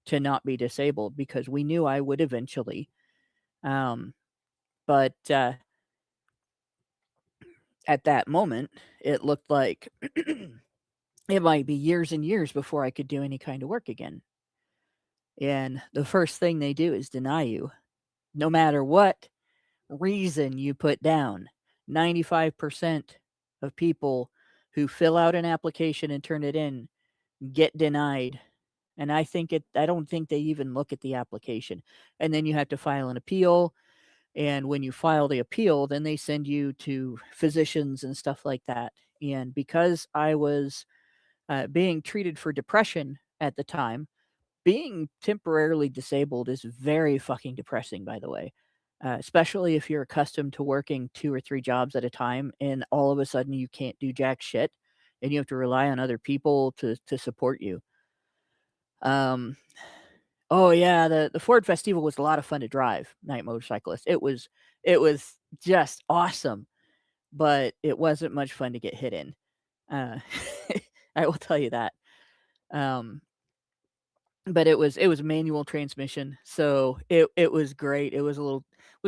to not be disabled, because we knew I would eventually. But at that moment, it looked like it might be years and years before I could do any kind of work again. And the first thing they do is deny you, no matter what reason you put down. 95% of people who fill out an application and turn it in get denied. And I don't think they even look at the application. And then you have to file an appeal. And when you file the appeal, then they send you to physicians and stuff like that. And because I was being treated for depression at the time, being temporarily disabled is very fucking depressing, by the way. Especially if you're accustomed to working 2 or 3 jobs at a time, and all of a sudden you can't do jack shit, and you have to rely on other people to support you. Oh yeah, the Ford Festival was a lot of fun to drive, Night Motorcyclist. It was just awesome, but it wasn't much fun to get hit in. I will tell you that. But it was manual transmission, so it was great. It was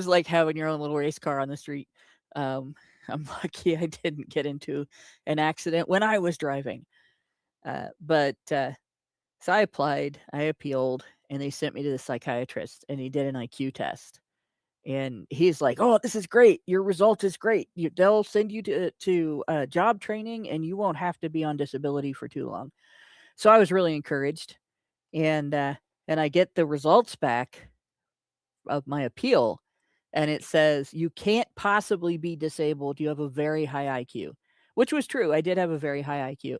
like having your own little race car on the street. I'm lucky I didn't get into an accident when I was driving. So I applied, I appealed, and they sent me to the psychiatrist, and he did an IQ test. And he's like, "Oh, this is great. Your result is great. They'll send you to job training, and you won't have to be on disability for too long." So I was really encouraged, and I get the results back of my appeal, and it says, "You can't possibly be disabled. You have a very high IQ," which was true. I did have a very high IQ,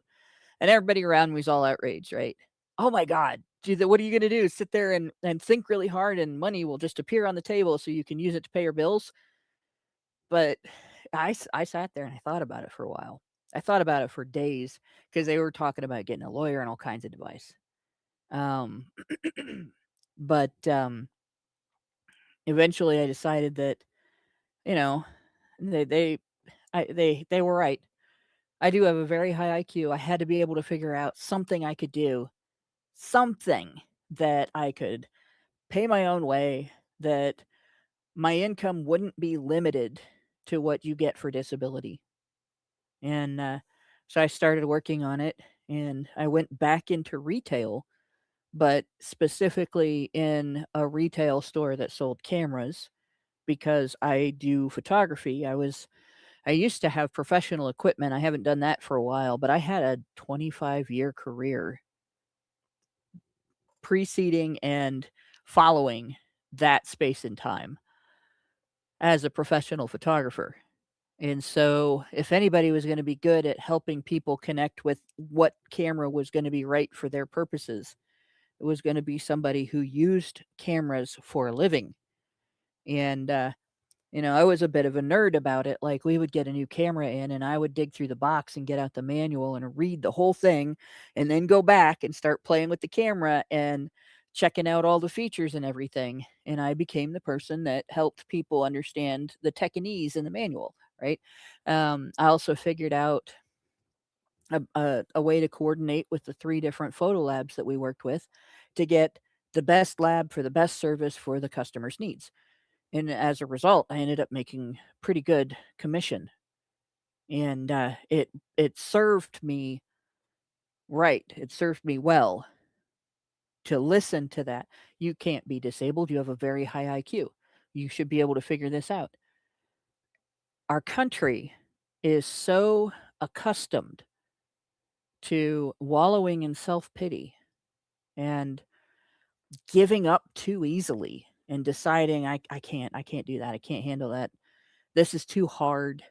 and everybody around me was all outraged, right? Oh my God, what are you going to do? Sit there and think really hard, and money will just appear on the table so you can use it to pay your bills? But I sat there and I thought about it for a while. I thought about it for days, because they were talking about getting a lawyer and all kinds of advice. Um, but eventually I decided that, you know, they they were right. I do have a very high IQ. I had to be able to figure out something I could do, something that I could pay my own way, that my income wouldn't be limited to what you get for disability. And so I started working on it, and I went back into retail, but specifically in a retail store that sold cameras, because I do photography. I used to have professional equipment. I haven't done that for a while, but I had a 25-year career preceding and following that space and time as a professional photographer. And so if anybody was going to be good at helping people connect with what camera was going to be right for their purposes, it was going to be somebody who used cameras for a living. And I was a bit of a nerd about it. Like, we would get a new camera in, and I would dig through the box and get out the manual and read the whole thing, and then go back and start playing with the camera and checking out all the features and everything. And I became the person that helped people understand the techniques in the manual, right? I also figured out a way to coordinate with the 3 different photo labs that we worked with to get the best lab for the best service for the customer's needs. And as a result, I ended up making pretty good commission. And it served me right. It served me well to listen to that. You can't be disabled. You have a very high IQ. You should be able to figure this out. Our country is so accustomed to wallowing in self-pity and giving up too easily and deciding I can't do that. I can't handle that. This is too hard.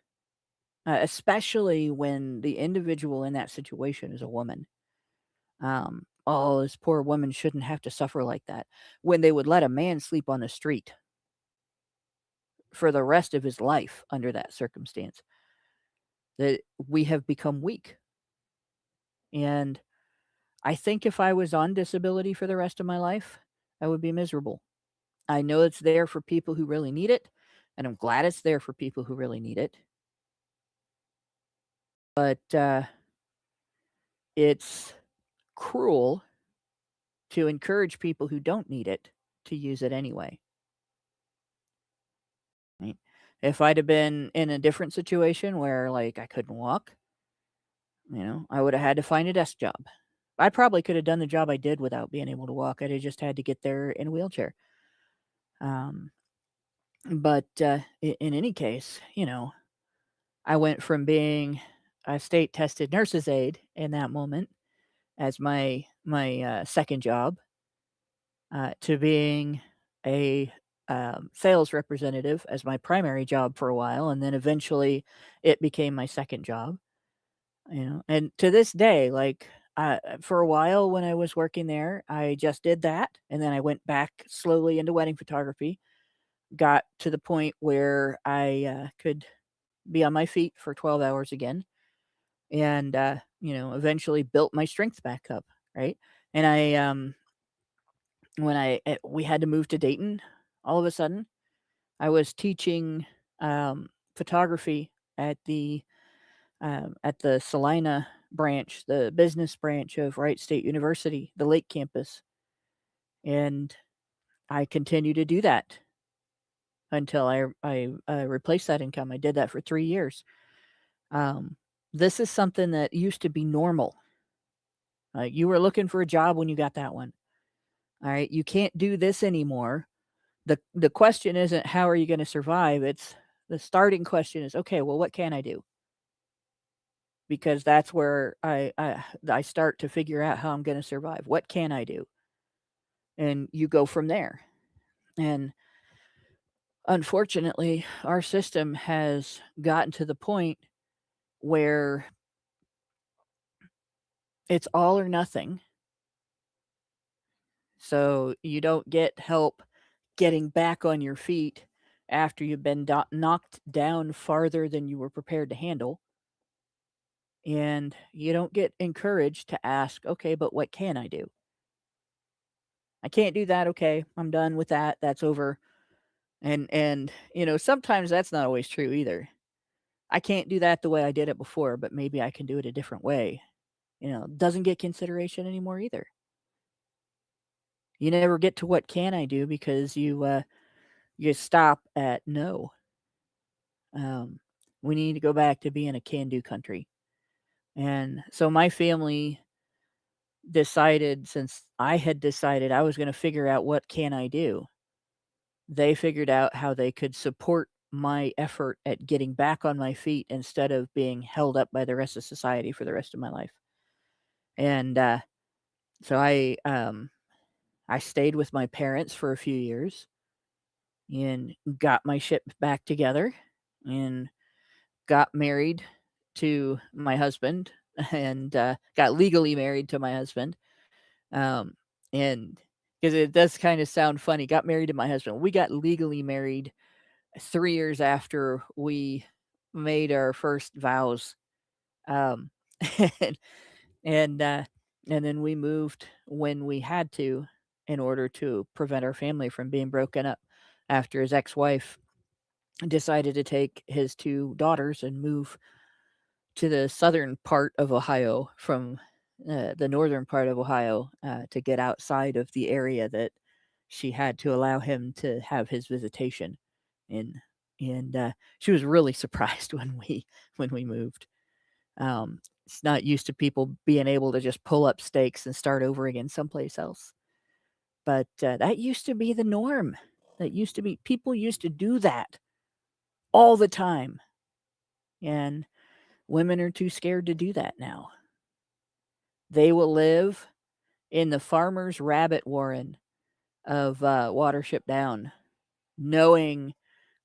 Especially when the individual in that situation is a woman. Oh, this poor woman shouldn't have to suffer like that. When they would let a man sleep on the street for the rest of his life under that circumstance, that we have become weak. And I think if I was on disability for the rest of my life, I would be miserable. I know it's there for people who really need it, and I'm glad it's there for people who really need it. But it's cruel to encourage people who don't need it to use it anyway. Right? If I'd have been in a different situation where, like, I couldn't walk, I would have had to find a desk job. I probably could have done the job I did without being able to walk. I'd have just had to get there in a wheelchair. But in any case, I went from being a state-tested nurse's aide in that moment as my second job to being a sales representative as my primary job for a while, and then eventually it became my second job. And to this day, like for a while when I was working there, I just did that, and then I went back slowly into wedding photography. Got to the point where I could be on my feet for 12 hours again, and eventually built my strength back up, right? And I when we had to move to Dayton, all of a sudden, I was teaching photography at the Salina branch, the business branch of Wright State University, the Lake campus, and I continued to do that until I replaced that income. I did that for 3 years. This is something that used to be normal. You were looking for a job when you got that one. All right, you can't do this anymore. The question isn't how are you going to survive? It's the starting question is, okay, well, what can I do? Because that's where I start to figure out how I'm going to survive. What can I do? And you go from there. And unfortunately, our system has gotten to the point where it's all or nothing. So you don't get help getting back on your feet after you've been knocked down farther than you were prepared to handle. And you don't get encouraged to ask, okay, but what can I do? I can't do that. Okay, I'm done with that. That's over. And sometimes that's not always true either. I can't do that the way I did it before, but maybe I can do it a different way. Doesn't get consideration anymore either. You never get to what can I do because you stop at no. We need to go back to being a can-do country. And so my family decided, since I had decided I was going to figure out what can I do, they figured out how they could support my effort at getting back on my feet instead of being held up by the rest of society for the rest of my life. And so I stayed with my parents for a few years and got my shit back together and got married to my husband and got legally married to my husband. And because it does kind of sound funny, got married to my husband. We got legally married 3 years after we made our first vows. Um, and then we moved when we had to in order to prevent our family from being broken up after his ex-wife decided to take his 2 daughters and move to the southern part of Ohio from the northern part of Ohio to get outside of the area that she had to allow him to have his visitation in. And she was really surprised when we moved. It's not used to people being able to just pull up stakes and start over again someplace else. But that used to be the norm. That used to be, people used to do that all the time. And women are too scared to do that now. They will live in the farmer's rabbit warren of Watership Down, knowing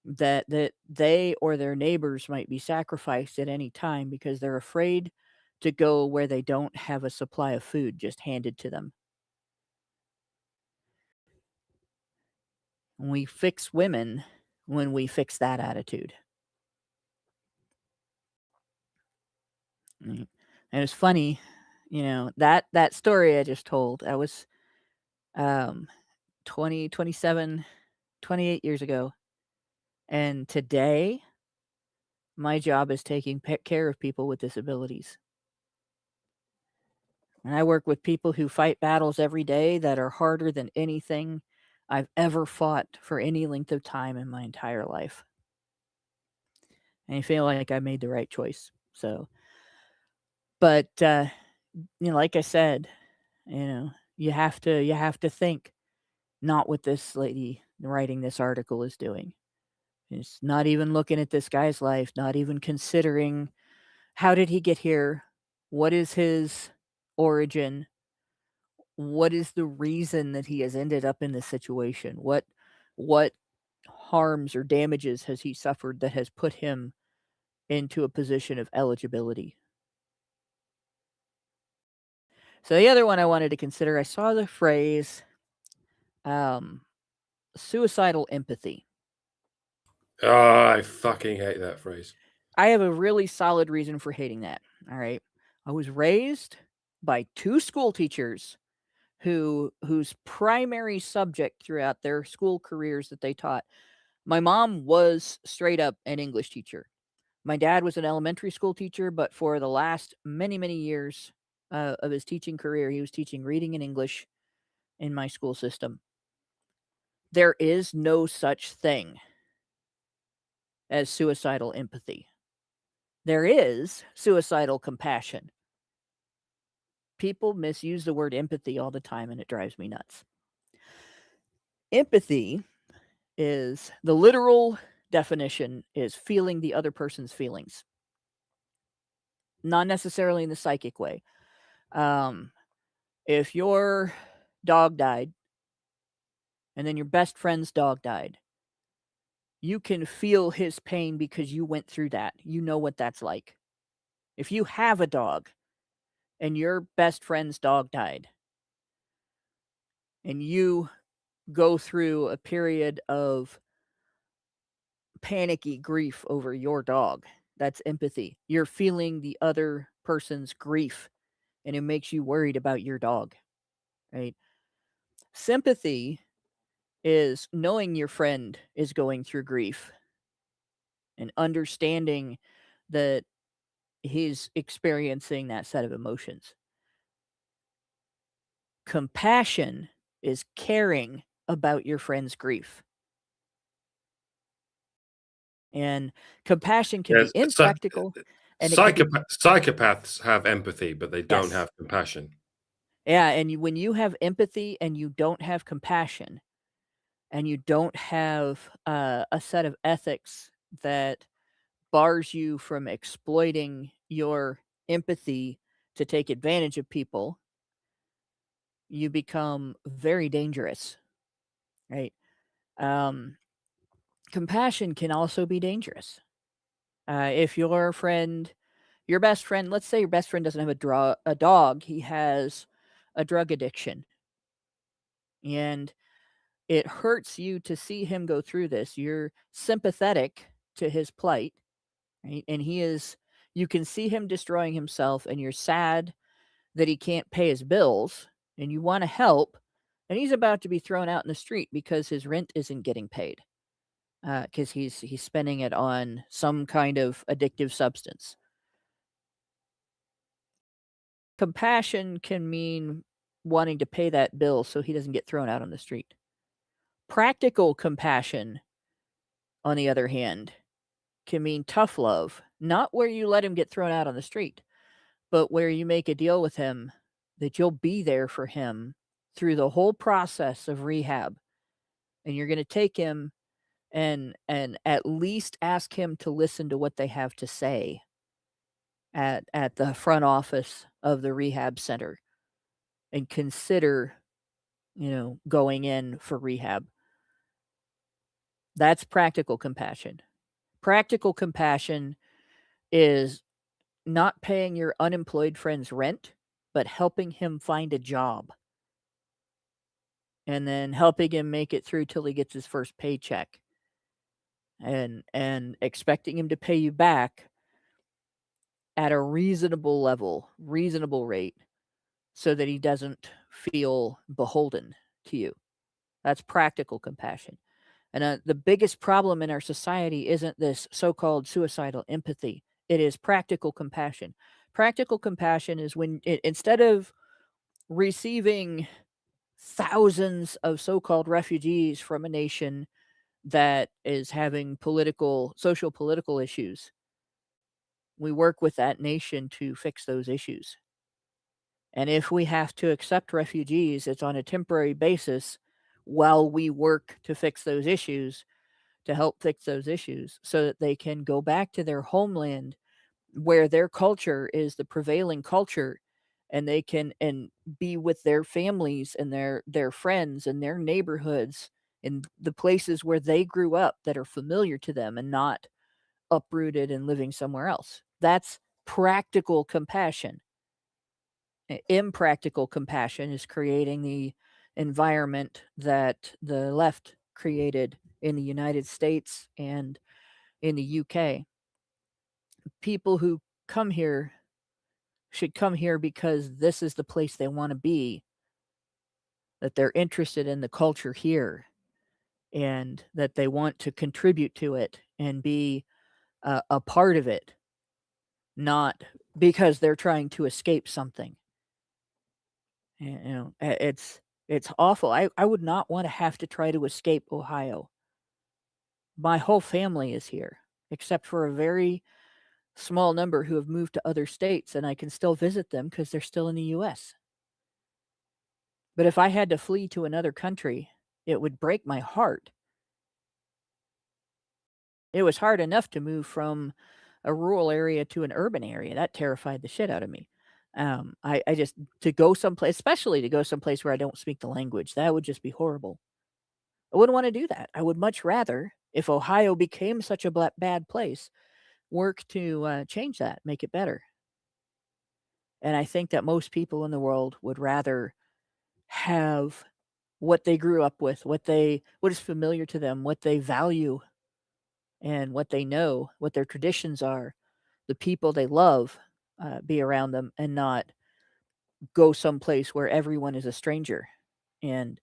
that they or their neighbors might be sacrificed at any time because they're afraid to go where they don't have a supply of food just handed to them. We fix women when we fix that attitude. And it's funny, that story I just told, that was 20, 27, 28 years ago. And today, my job is taking care of people with disabilities. And I work with people who fight battles every day that are harder than anything I've ever fought for any length of time in my entire life. And I feel like I made the right choice. So, but like I said, you have to think, not what this lady writing this article is doing. It's not even looking at this guy's life, not even considering how did he get here? What is his origin? What is the reason that he has ended up in this situation? What harms or damages has he suffered that has put him into a position of eligibility? So the other one I wanted to consider, I saw the phrase suicidal empathy. Oh, I fucking hate that phrase. I have a really solid reason for hating that. All right. I was raised by two school teachers whose primary subject throughout their school careers that they taught. My mom was straight up an English teacher. My dad was an elementary school teacher, but for the last many, many years of his teaching career, he was teaching reading and English in my school system. There is no such thing as suicidal empathy. There is suicidal compassion. People misuse the word empathy all the time, and it drives me nuts. Empathy is, the literal definition is feeling the other person's feelings. Not necessarily in the psychic way. If your dog died, and then your best friend's dog died, you can feel his pain because you went through that. You know what that's like. If you have a dog, and your best friend's dog died, and you go through a period of panicky grief over your dog, that's empathy. You're feeling the other person's grief, and it makes you worried about your dog, right? Sympathy is knowing your friend is going through grief and understanding that he's experiencing that set of emotions. Compassion is caring about your friend's grief. And compassion can be impractical. And psychopaths have empathy, but they don't Yes. have compassion. Yeah, and when you have empathy and you don't have compassion, and you don't have a set of ethics that bars you from exploiting your empathy to take advantage of people, you become very dangerous, right? Compassion can also be dangerous. If your best friend, let's say your best friend doesn't have a dog, he has a drug addiction. And it hurts you to see him go through this. You're sympathetic to his plight, right? And you can see him destroying himself, and you're sad that he can't pay his bills, and you want to help, and he's about to be thrown out in the street because his rent isn't getting paid, because he's spending it on some kind of addictive substance. Compassion can mean wanting to pay that bill so he doesn't get thrown out on the street. Practical compassion, on the other hand, can mean tough love, not where you let him get thrown out on the street, but where you make a deal with him that you'll be there for him through the whole process of rehab. And you're going to take him and at least ask him to listen to what they have to say at the front office of the rehab center and consider, going in for rehab. That's practical compassion. Practical compassion is not paying your unemployed friend's rent, but helping him find a job. And then helping him make it through till he gets his first paycheck. And expecting him to pay you back at a reasonable level, reasonable rate, so that he doesn't feel beholden to you. That's practical compassion. And the biggest problem in our society isn't this so-called suicidal empathy. It is practical compassion. Practical compassion is when, instead of receiving thousands of so-called refugees from a nation that is having social political issues, we work with that nation to fix those issues. And if we have to accept refugees, it's on a temporary basis while we work to fix those issues, to help fix those issues so that they can go back to their homeland where their culture is the prevailing culture, and they can be with their families and their friends and their neighborhoods in the places where they grew up that are familiar to them and not uprooted and living somewhere else. That's practical compassion. Impractical compassion is creating the environment that the left created in the United States and in the UK. People who come here should come here because this is the place they want to be, that they're interested in the culture here, and that they want to contribute to it and be a part of it, not because they're trying to escape something. It's awful. I would not want to have to try to escape Ohio. My whole family is here, except for a very small number who have moved to other states, and I can still visit them because they're still in the U.S. But if I had to flee to another country, it would break my heart. It was hard enough to move from a rural area to an urban area. That terrified the shit out of me. I just, to go someplace, especially to go someplace where I don't speak the language, that would just be horrible. I wouldn't want to do that. I would much rather, if Ohio became such a bad place, work to change that, make it better. And I think that most people in the world would rather have what they grew up with, what is familiar to them, what they value, and what they know, what their traditions are, the people they love, be around them, and not go someplace where everyone is a stranger and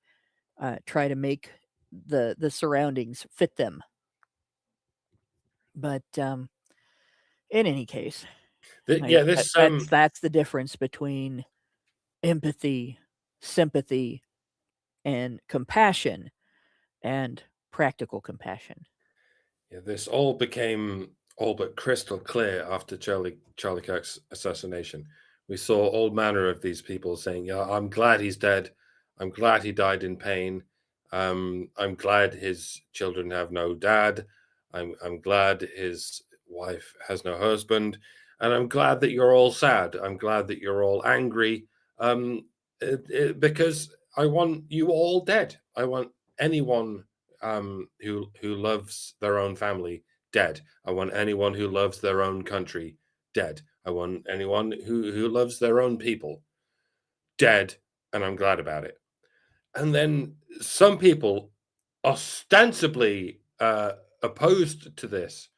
try to make the surroundings fit them. But in any case, that's the difference between empathy, sympathy, and compassion, and practical compassion. Yeah, this all became all but crystal clear after Charlie Kirk's assassination. We saw all manner of these people saying, "Yeah, I'm glad he's dead. I'm glad he died in pain. I'm glad his children have no dad. I'm glad his wife has no husband, and I'm glad that you're all sad. I'm glad that you're all angry, because I want you all dead. I want anyone who loves their own family dead. I want anyone who loves their own country dead. I want anyone who loves their own people dead, and I'm glad about it." And then some people, ostensibly opposed to this,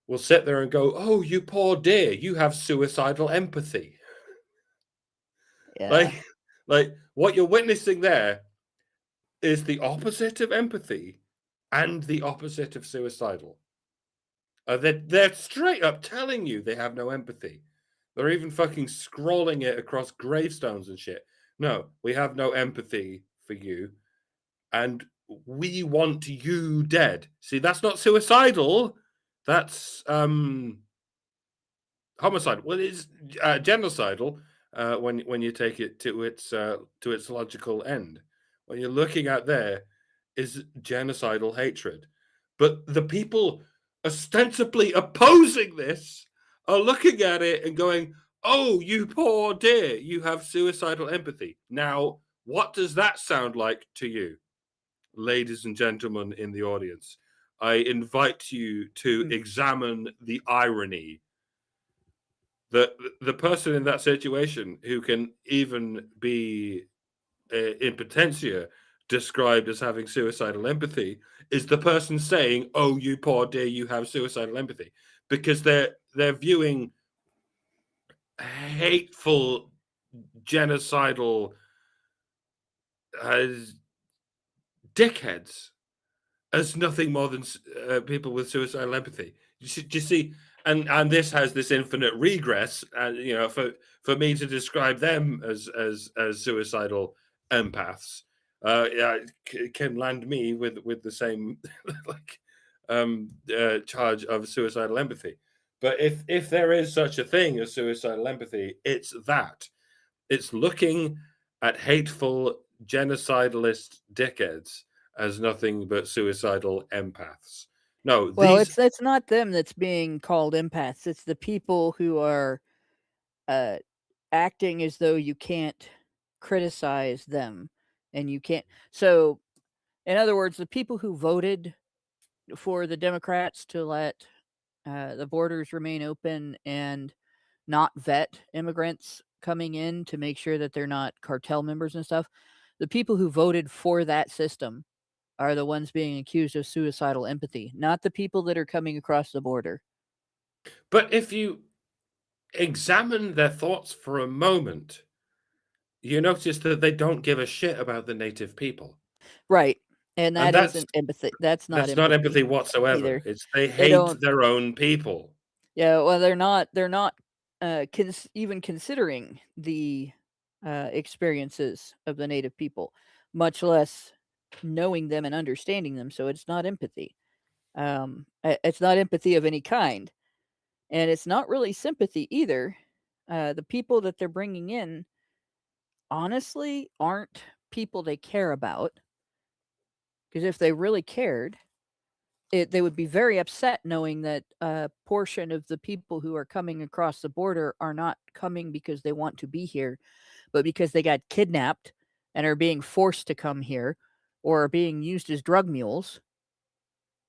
will sit there and go, "Oh, you poor dear, you have suicidal empathy." Yeah. Like what you're witnessing there is the opposite of empathy and the opposite of suicidal. They're straight up telling you they have no empathy. They're even fucking scrolling it across gravestones and shit. No, we have no empathy for you, and we want you dead. See, that's not suicidal. That's homicide. Well, it's genocidal when you take it to its logical end. What you're looking at there is genocidal hatred. But the people ostensibly opposing this are looking at it and going, "Oh, you poor dear, you have suicidal empathy." Now, what does that sound like to you, ladies and gentlemen in the audience? I invite you to examine the irony. The person in that situation who can even be in potentia described as having suicidal empathy is the person saying, "Oh, you poor dear, you have suicidal empathy," because they're viewing hateful, genocidal dickheads as nothing more than people with suicidal empathy. Do you see? And this has this infinite regress, and for me to describe them as suicidal empaths, can land me with the same charge of suicidal empathy. But if there is such a thing as suicidal empathy, it's that. It's looking at hateful genocidalist dickheads as nothing but suicidal empaths. No, Well, it's not them that's being called empaths. It's the people who are acting as though you can't criticize them, and you can't. So, in other words, the people who voted for the Democrats to let the borders remain open and not vet immigrants coming in to make sure that they're not cartel members and stuff, the people who voted for that system are the ones being accused of suicidal empathy, not the people that are coming across the border. But if you examine their thoughts for a moment, you notice that they don't give a shit about the native people. Right. And that that's isn't empathy. That's not not empathy whatsoever. either. It's they They hate don't. their own people. Yeah, well, they're not even considering the experiences of the native people, much less knowing them and understanding them. So it's not empathy. It's not empathy of any kind, and it's not really sympathy either. The people that they're bringing in, honestly, aren't people they care about. Because if they really cared, they would be very upset knowing that a portion of the people who are coming across the border are not coming because they want to be here, but because they got kidnapped and are being forced to come here or are being used as drug mules.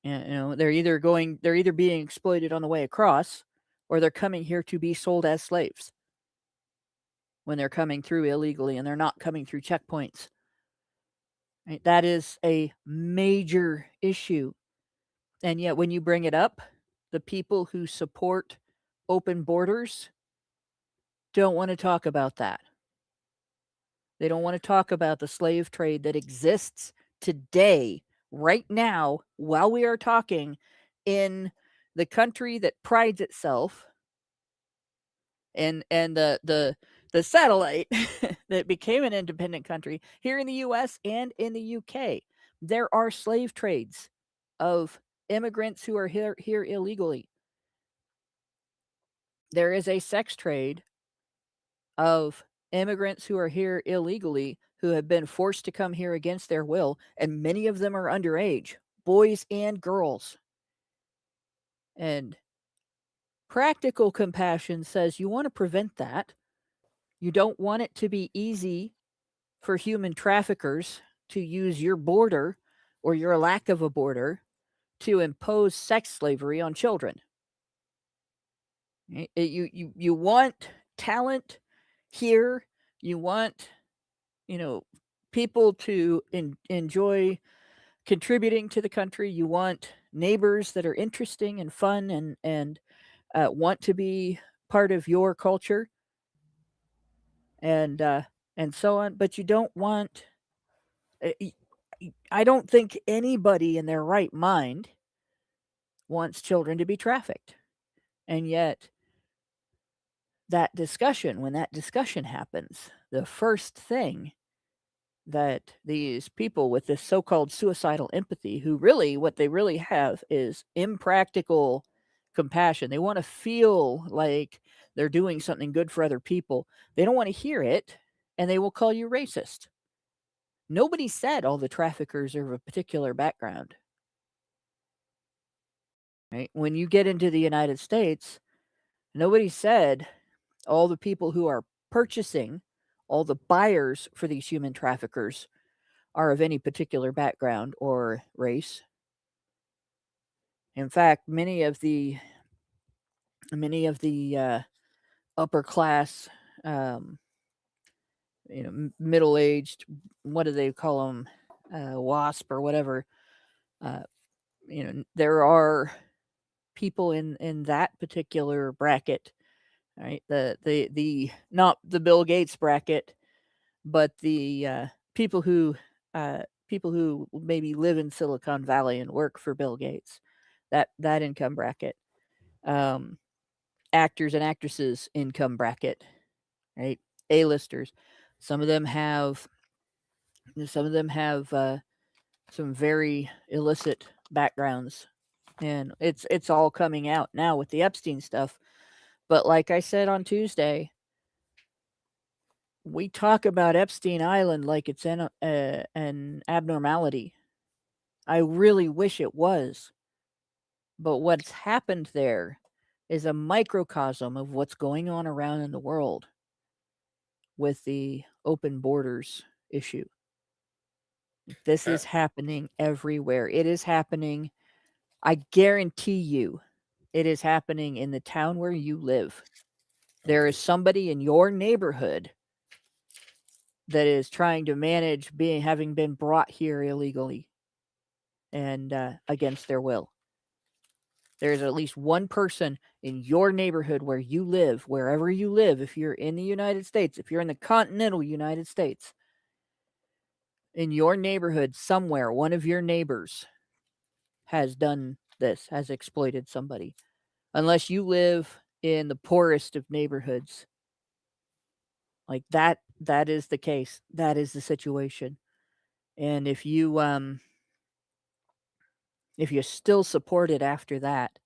They're either being exploited on the way across, or they're coming here to be sold as slaves when they're coming through illegally and they're not coming through checkpoints. Right? That is a major issue. And yet when you bring it up, the people who support open borders don't want to talk about that. They don't want to talk about the slave trade that exists today, right now, while we are talking, in the country that prides itself and the satellite that became an independent country here in the US and in the UK. There are slave trades of immigrants who are here illegally. There is a sex trade of immigrants who are here illegally who have been forced to come here against their will, and many of them are underage, boys and girls. And practical compassion says you want to prevent that. You don't want it to be easy for human traffickers to use your border or your lack of a border to impose sex slavery on children. You want talent here. You want, people to enjoy contributing to the country. You want neighbors that are interesting and fun and want to be part of your culture and so on. But you don't want. I don't think anybody in their right mind wants children to be trafficked, and yet that discussion, when that discussion happens, the first thing that these people with this so-called suicidal empathy, who really, what they really have is impractical compassion. They want to feel like they're doing something good for other people. They don't want to hear it, and they will call you racist. Nobody said all the traffickers are of a particular background. Right? When you get into the United States, nobody said all the people who are purchasing, all the buyers for these human traffickers are of any particular background or race. In fact, many of the upper class, middle-aged, what do they call them, WASP or whatever, there are people in that particular bracket, right? The not the Bill Gates bracket, but the people who maybe live in Silicon Valley and work for Bill Gates, that income bracket, actors and actresses income bracket, right? A-listers. Some of them have some very illicit backgrounds, and it's all coming out now with the Epstein stuff. But like I said on Tuesday, we talk about Epstein Island like it's an abnormality. I really wish it was. But what's happened there is a microcosm of what's going on around in the world with the open borders issue. This is happening everywhere. It is happening. I guarantee you, it is happening in the town where you live. There is somebody in your neighborhood that is trying to manage having been brought here illegally and against their will. There's at least one person in your neighborhood where you live, wherever you live, if you're in the United States, if you're in the continental United States, in your neighborhood somewhere, one of your neighbors has done this, has exploited somebody. Unless you live in the poorest of neighborhoods. Like that is the case. That is the situation. And if you still support it after that,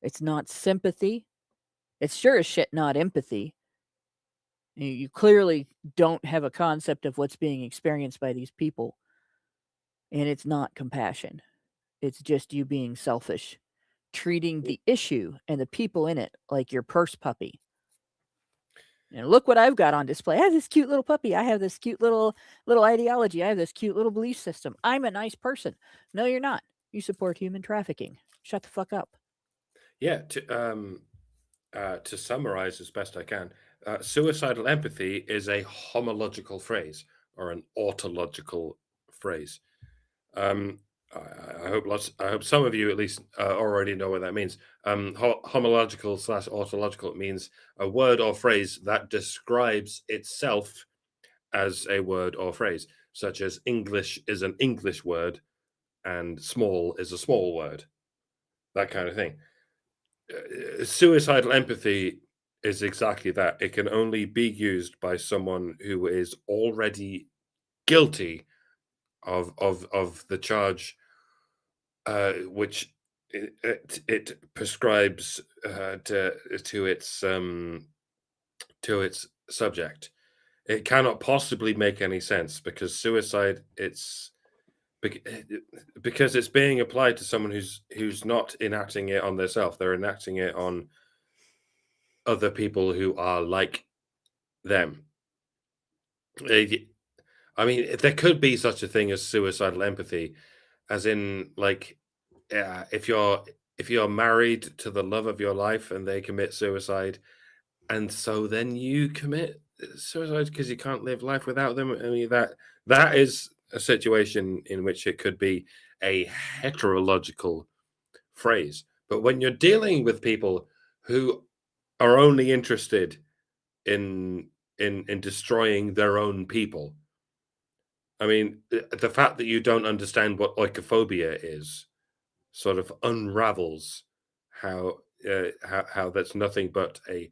it's not sympathy. It's sure as shit not empathy. You clearly don't have a concept of what's being experienced by these people. And it's not compassion. It's just you being selfish, treating the issue and the people in it like your purse puppy. And look what I've got on display. I have this cute little puppy. I have this cute little ideology. I have this cute little belief system. I'm a nice person. No, you're not. You support human trafficking. Shut the fuck up. Yeah. To summarize as best I can, suicidal empathy is a homological phrase or an autological phrase. I hope some of you at least already know what that means. Homological / autological means a word or phrase that describes itself as a word or phrase, such as English is an English word and small is a small word, that kind of thing. Suicidal empathy is exactly that. It can only be used by someone who is already guilty of the charge which it prescribes to its subject. It cannot possibly make any sense because suicide because it's being applied to someone who's not enacting it on themselves. They're enacting it on other people who are like them. I mean, there could be such a thing as suicidal empathy, as in, like, if you're married to the love of your life and they commit suicide, and so then you commit suicide because you can't live life without them. I mean, that is a situation in which it could be a heterological phrase. But when you're dealing with people who are only interested in destroying their own people, I mean, the fact that you don't understand what oikophobia is sort of unravels how that's nothing but a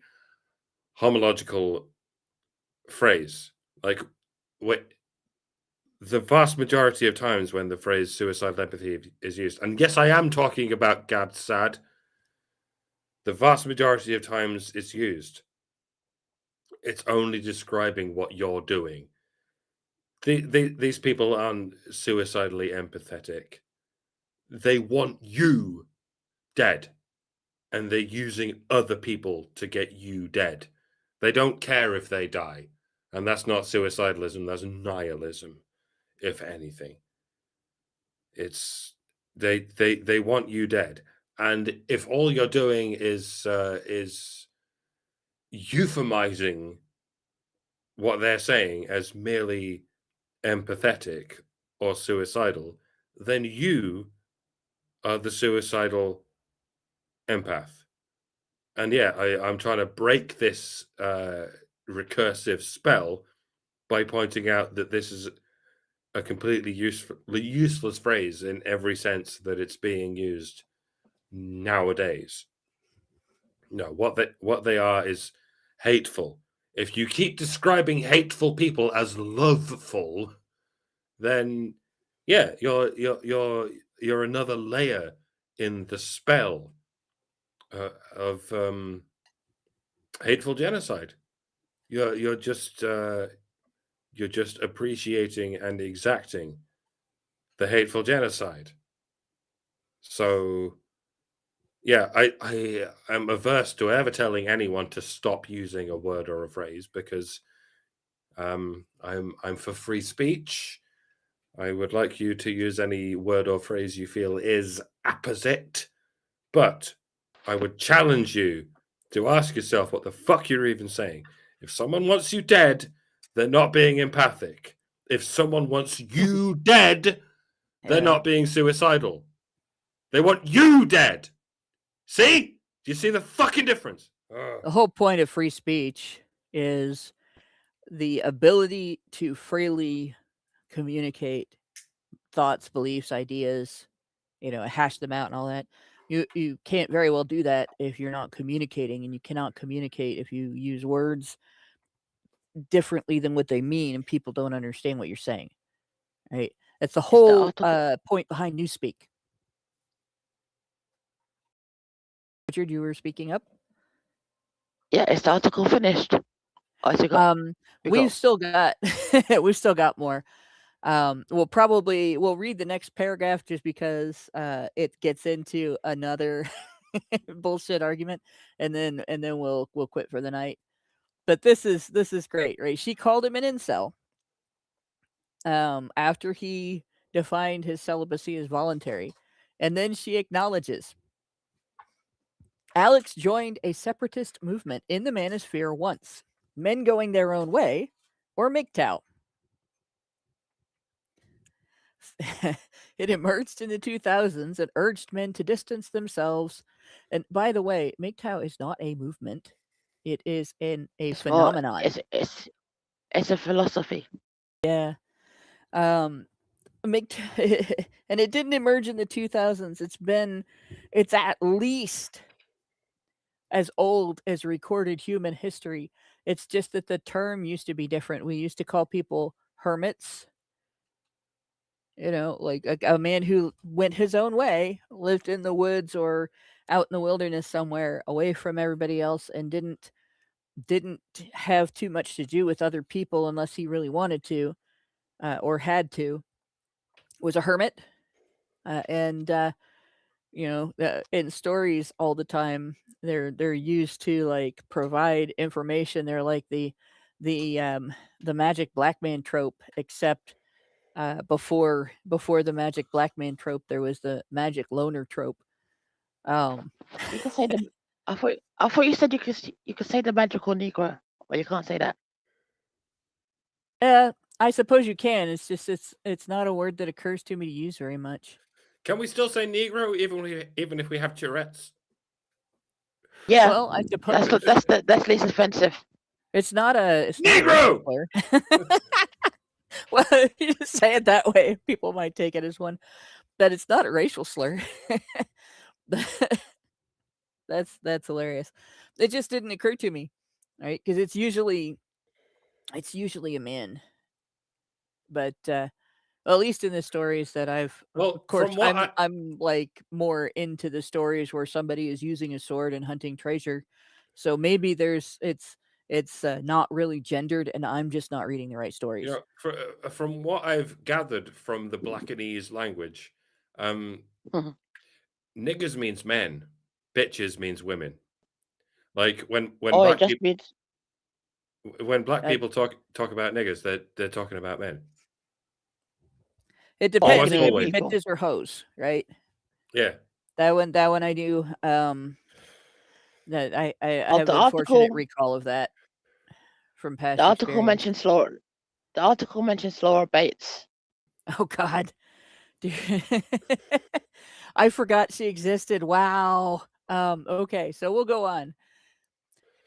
homological phrase. Like, the vast majority of times when the phrase suicidal empathy is used, and yes, I am talking about Gad Sad, the vast majority of times it's used, it's only describing what you're doing. These people aren't suicidally empathetic. They want you dead, and they're using other people to get you dead. They don't care if they die, and that's not suicidalism, that's nihilism, if anything. It's they want you dead, and if all you're doing is euphemizing what they're saying as merely empathetic or suicidal, then you are the suicidal empath. And yeah, I'm trying to break this recursive spell by pointing out that this is a completely useless phrase in every sense that it's being used nowadays. No, what they are is hateful. If you keep describing hateful people as loveful, then yeah, you're another layer in the spell of hateful genocide. You're just appreciating and exacting the hateful genocide. So yeah, I am averse to ever telling anyone to stop using a word or a phrase, because I'm for free speech. I would like you to use any word or phrase you feel is apposite, but I would challenge you to ask yourself what the fuck you're even saying. If someone wants you dead, they're not being empathic. If someone wants you dead, they're not being suicidal. They want you dead. See? Do you see the fucking difference? The whole point of free speech is the ability to freely communicate thoughts, beliefs, ideas, hash them out and all that. You can't very well do that if you're not communicating, and you cannot communicate if you use words differently than what they mean and people don't understand what you're saying. Right? That's the whole point behind Newspeak. Richard, you were speaking up? Yeah, is the article finished? We've still got we've still got more. We'll read the next paragraph just because it gets into another bullshit argument, and then we'll quit for the night. But this is great, right? She called him an incel after he defined his celibacy as voluntary, and then she acknowledges Alex joined a separatist movement in the manosphere once, men going their own way, or MGTOW. It emerged in the 2000s and urged men to distance themselves. And by the way, MGTOW is not a movement; it is a phenomenon. It's a philosophy. Yeah. And it didn't emerge in the 2000s. It's at least as old as recorded human history. It's just that the term used to be different. We used to call people hermits. Like a man who went his own way, lived in the woods or out in the wilderness somewhere away from everybody else, and didn't have too much to do with other people unless he really wanted to or had to, was a hermit. In stories all the time, they're used to like provide information. They're like the magic black man trope, except before the magic black man trope, there was the magic loner trope. You can say the. I thought you said you could say the magical Negro, but you can't say that. I suppose you can. It's just it's not a word that occurs to me to use very much. Can we still say Negro even if we have Tourette's? Yeah. Well, I suppose that's least offensive. It's not a Negro. Well, if you just say it that way, people might take it as one. But it's not a racial slur. That's hilarious. It just didn't occur to me. right? Because it's usually a man. But at least in the stories that I've, Well, of course, from what I'm like more into the stories where somebody is using a sword and hunting treasure. So maybe it's not really gendered, and I'm just not reading the right stories. from what I've gathered from the Blackanese language, Mhm. niggers means men, bitches means women. Like when Oh, it just means black Uh, people talk about niggers, they're talking about men. it depends. Almost It Black could be always. people. bitches or hoes, right? Yeah. That one I do. That I Oh, have unfortunate recall of that from the past article experience. mentions Laura. The article mentions Laura Bates. Oh God. Dude. I forgot she existed. Wow. Okay, so we'll go on.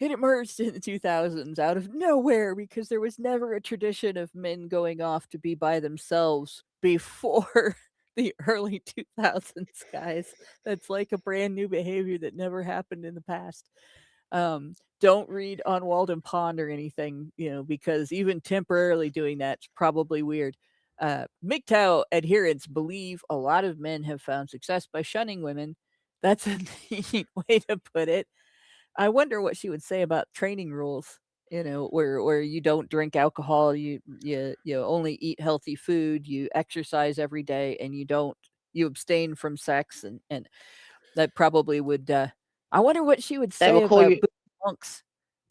It emerged in the 2000s out of nowhere because there was never a tradition of men going off to be by themselves before the early 2000s, guys. That's like a brand new behavior that never happened in the past. Don't read on Walden Pond or anything, because even temporarily doing that's probably weird. MGTOW adherents believe a lot of men have found success by shunning women. That's a neat way to put it. I wonder what she would say about training rules. Where you don't drink alcohol, you only eat healthy food, you exercise every day, and you abstain from sex, and that probably would. I wonder what she would They will say call about you. monks.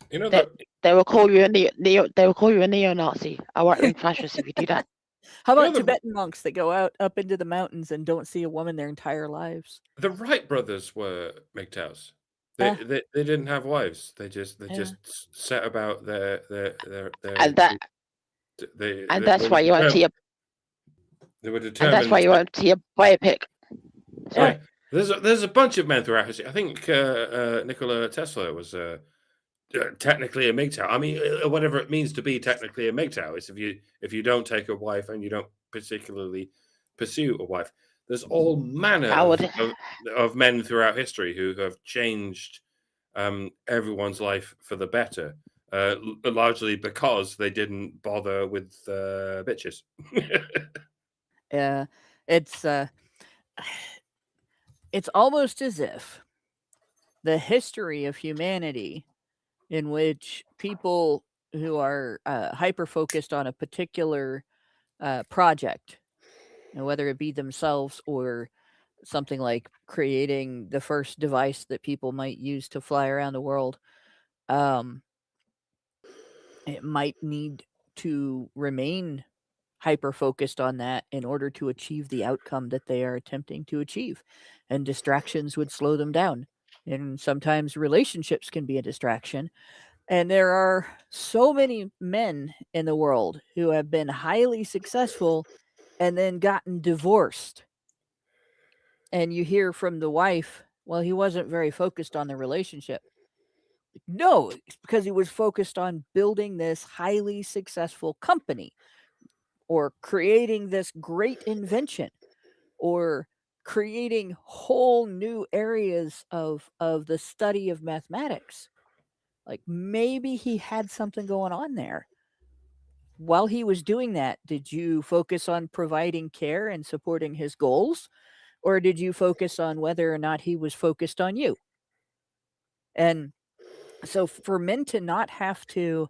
You know They, that they will call you a neo. They will call you a neo-Nazi, a right-wing fascist if you do that. How you about know the Tibetan monks that go out up into the mountains and don't see a woman their entire lives? the Wright brothers were MGTOWs. Uh, They didn't have wives. They yeah. just set about And that and that's they were why you won't see a they were and that's why determined. you won't see a biopic. Oh Yeah. yeah, there's a bunch of men throughout history. I think Nikola Tesla was technically a MGTOW. I mean, whatever it means to be technically a MGTOW is if you don't take a wife and you don't particularly pursue a wife. There's all manner How would of men throughout history who have changed everyone's life for the better, largely because they didn't bother with bitches. Yeah. It's it's almost as if the history of humanity in which people who are hyper focused on a particular project, whether it be themselves or something like creating the first device that people might use to fly around the world, um, it might need to remain hyper focused on that in order to achieve the outcome that they are attempting to achieve. And distractions would slow them down. And sometimes relationships can be a distraction. And there are so many men in the world who have been highly successful and then gotten divorced. And you hear from the wife, well, he wasn't very focused on the relationship. No, it's because he was focused on building this highly successful company or creating this great invention or creating whole new areas of the study of mathematics. Like maybe he had something going on there. While he was doing that, did you focus on providing care and supporting his goals? Or did you focus on whether or not he was focused on you? And so for men to not have to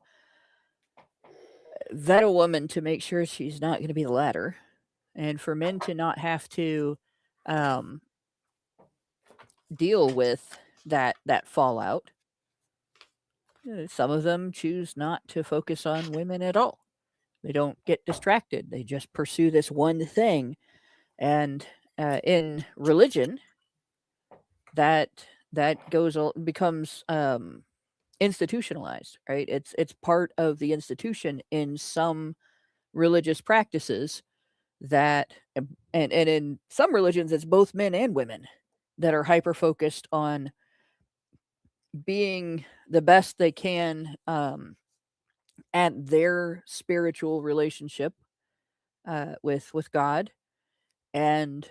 vet a woman to make sure she's not going to be the latter, and for men to not have to um, deal with that fallout, some of them choose not to focus on women at all. They don't get distracted. They just pursue this one thing. And in religion, that becomes institutionalized, right? It's part of the institution in some religious practices that, and in some religions, it's both men and women that are hyper focused on being the best they can at their spiritual relationship with God, and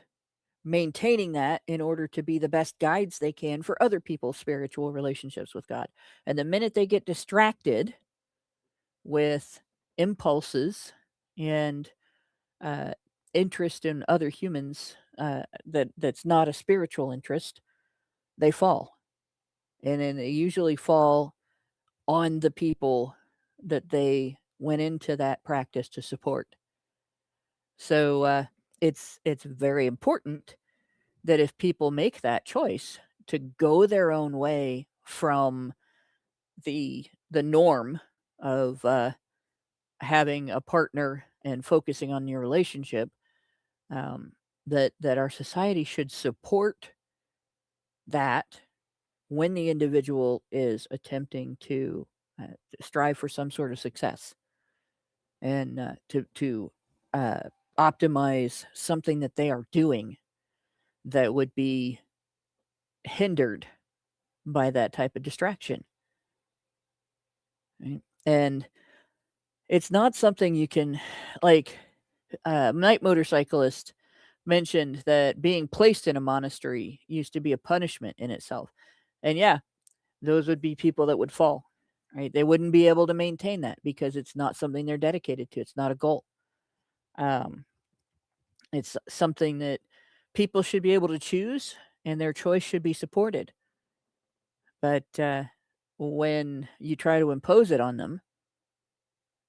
maintaining that in order to be the best guides they can for other people's spiritual relationships with God. And the minute they get distracted with impulses and interest in other humans that's not a spiritual interest, they fall. And then they usually fall on the people that they went into that practice to support. So it's very important that if people make that choice to go their own way from the norm of having a partner and focusing on your relationship, that our society should support that when the individual is attempting to strive for some sort of success and to optimize something that they are doing that would be hindered by that type of distraction. Right? And it's not something you can, like, Night Motorcyclist mentioned that being placed in a monastery used to be a punishment in itself. And yeah, those would be people that would fall, right? They wouldn't be able to maintain that because it's not something they're dedicated to. It's not a goal. It's something that people should be able to choose, and their choice should be supported. But when you try to impose it on them,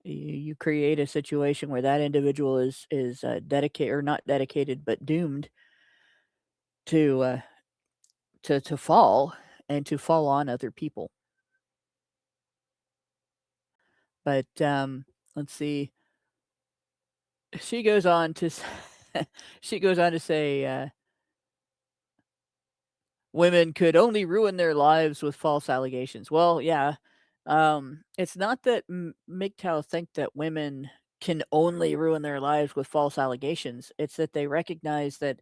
you create a situation where that individual is dedicated, or not dedicated, but doomed to fall, and to fall on other people. But let's see. She goes on to say women could only ruin their lives with false allegations. Well, yeah. It's not that MGTOW think that women can only ruin their lives with false allegations. It's that they recognize that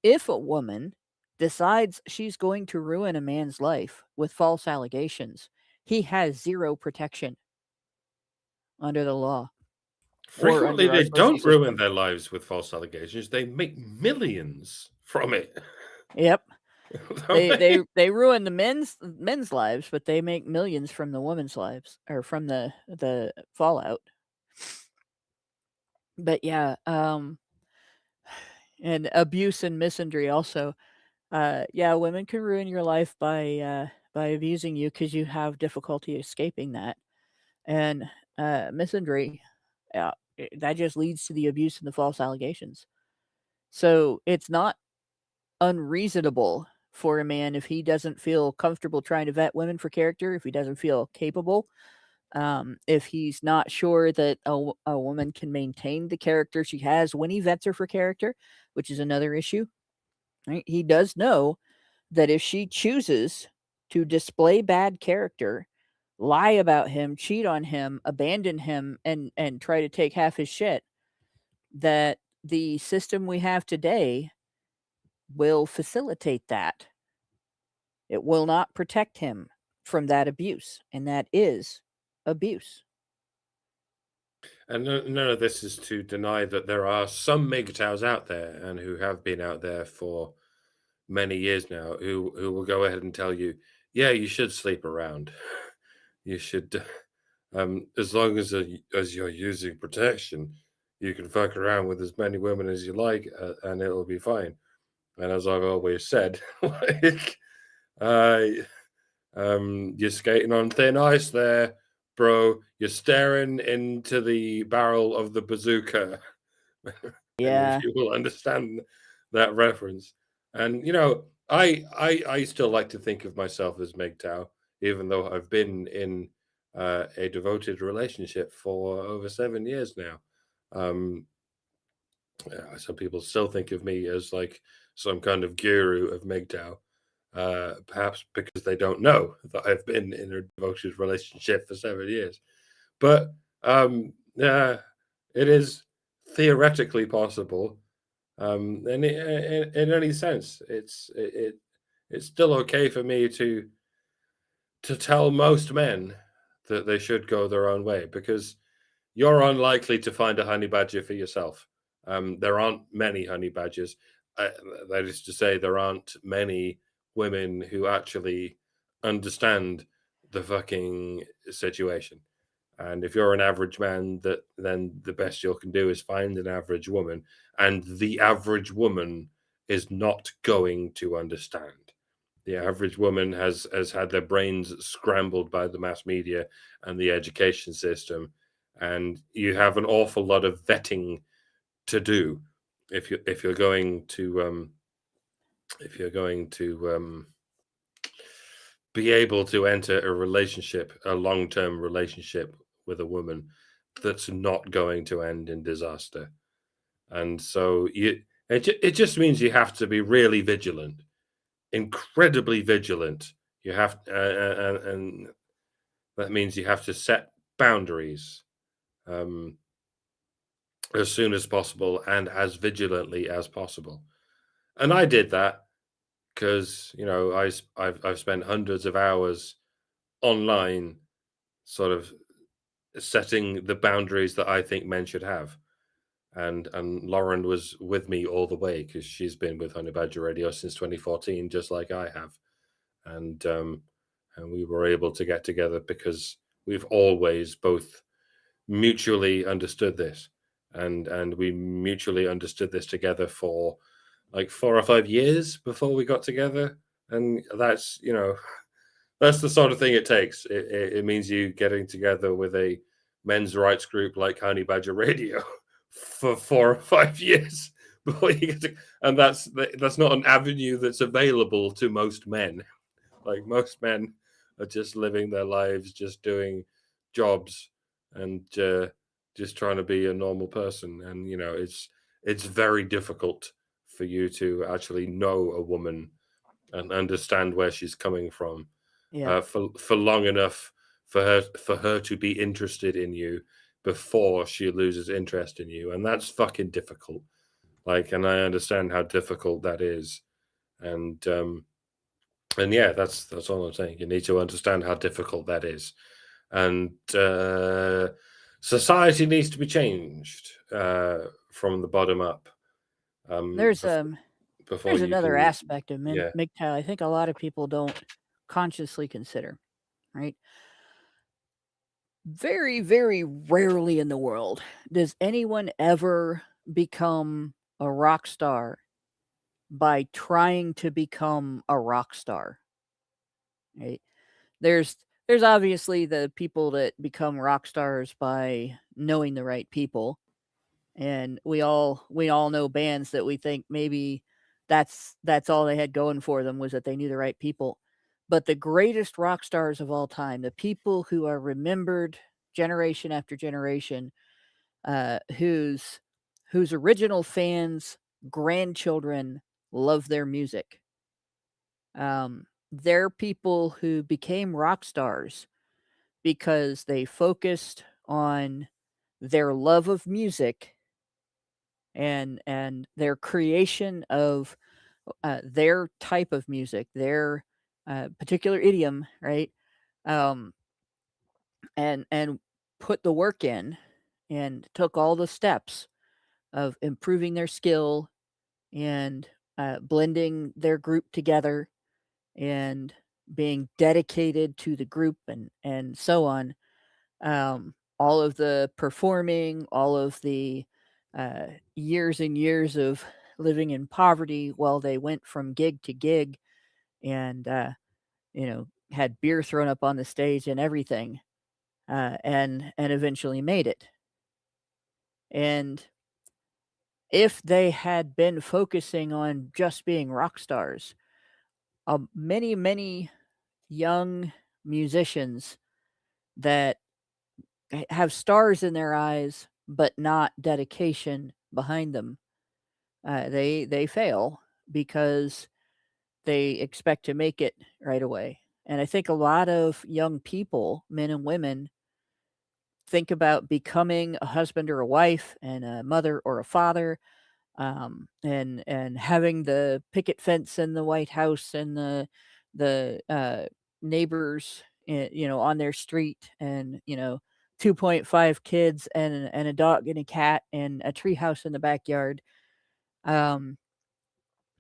if a woman decides she's going to ruin a man's life with false allegations, he has zero protection under the law. Frequently, they don't ruin their lives with false allegations. They make millions from it. Yep. They ruin the men's lives, but they make millions from the women's lives, or from the fallout. But yeah, and abuse and misandry also. Yeah, women can ruin your life by abusing you because you have difficulty escaping that. And misandry, that just leads to the abuse and the false allegations. So it's not unreasonable for a man, if he doesn't feel comfortable trying to vet women for character, if he doesn't feel capable, if he's not sure that a woman can maintain the character she has when he vets her for character, which is another issue. Right? He does know that if she chooses to display bad character, lie about him, cheat on him, abandon him, and try to take half his shit, that the system we have today will facilitate that. It will not protect him from that abuse, and that is abuse. And none of this is to deny that there are some MGTOWs out there, and who have been out there for many years now, who will go ahead and tell you, yeah, you should sleep around. You should, as long as you're using protection, you can fuck around with as many women as you like, and it'll be fine. And as I've always said, like, you're skating on thin ice there, bro. You're staring into the barrel of the bazooka. Yeah. If you will understand that reference. And, you know, I still like to think of myself as MGTOW, even though I've been in a devoted relationship for over 7 years now. Some people still think of me as like some kind of guru of MGTOW, perhaps because they don't know that I've been in a devoted relationship for 7 years. But it is theoretically possible. And in any sense, it's still okay for me to tell most men that they should go their own way, because you're unlikely to find a honey badger for yourself. There aren't many honey badgers. that is to say, there aren't many women who actually understand the fucking situation. And if you're an average man, then the best you can do is find an average woman, and the average woman is not going to understand. The average woman has had their brains scrambled by the mass media and the education system, and you have an awful lot of vetting to do if you're going to be able to enter a long-term relationship with a woman that's not going to end in disaster. And so it just means you have to be really vigilant, incredibly vigilant. You have and that means you have to set boundaries as soon as possible and as vigilantly as possible. And I did that because, you know, I've spent hundreds of hours online sort of setting the boundaries that I think men should have. And Lauren was with me all the way because she's been with Honey Badger Radio since 2014, just like I have. And we were able to get together because we've always both mutually understood this. And we mutually understood this together for like 4 or 5 years before we got together. And that's, you know, that's the sort of thing it takes. It means you getting together with a men's rights group like Honey Badger Radio for 4 or 5 years before you get to, and that's not an avenue that's available to most men. Like, most men are just living their lives, just doing jobs and just trying to be a normal person. And, you know, it's very difficult for you to actually know a woman and understand where she's coming from for long enough for her to be interested in you before she loses interest in you. And that's fucking difficult. Like, and I understand how difficult that is. And yeah, that's all I'm saying. You need to understand how difficult that is. And society needs to be changed from the bottom up. There's another aspect of MGTOW I think a lot of people don't consciously consider, right? Very, very rarely in the world does anyone ever become a rock star by trying to become a rock star, right? There's obviously the people that become rock stars by knowing the right people. And we all know bands that we think maybe that's all they had going for them was that they knew the right people. But the greatest rock stars of all time, the people who are remembered generation after generation, whose original fans, grandchildren love their music. They're people who became rock stars because they focused on their love of music and their creation of their type of music, their particular idiom, right? And put the work in and took all the steps of improving their skill and blending their group together and being dedicated to the group and so on. All of the performing, all of the years and years of living in poverty while they went from gig to gig and, had beer thrown up on the stage and everything, and eventually made it. And if they had been focusing on just being rock stars, many, many young musicians that have stars in their eyes but not dedication behind them, they fail because they expect to make it right away. And I think a lot of young people, men and women, think about becoming a husband or a wife and a mother or a father, and having the picket fence in the White House and the neighbors, on their street, and 2.5 kids and a dog and a cat and a tree house in the backyard.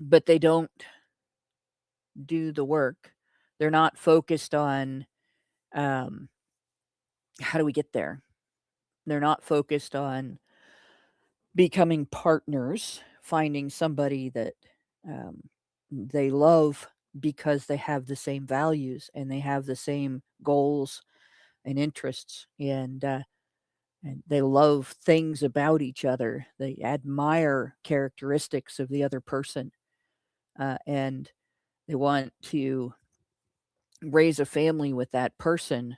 but they don't do the work. They're not focused on how do we get there. They're not focused on becoming partners, finding somebody that they love because they have the same values and they have the same goals and interests, and they love things about each other. They admire characteristics of the other person, and they want to raise a family with that person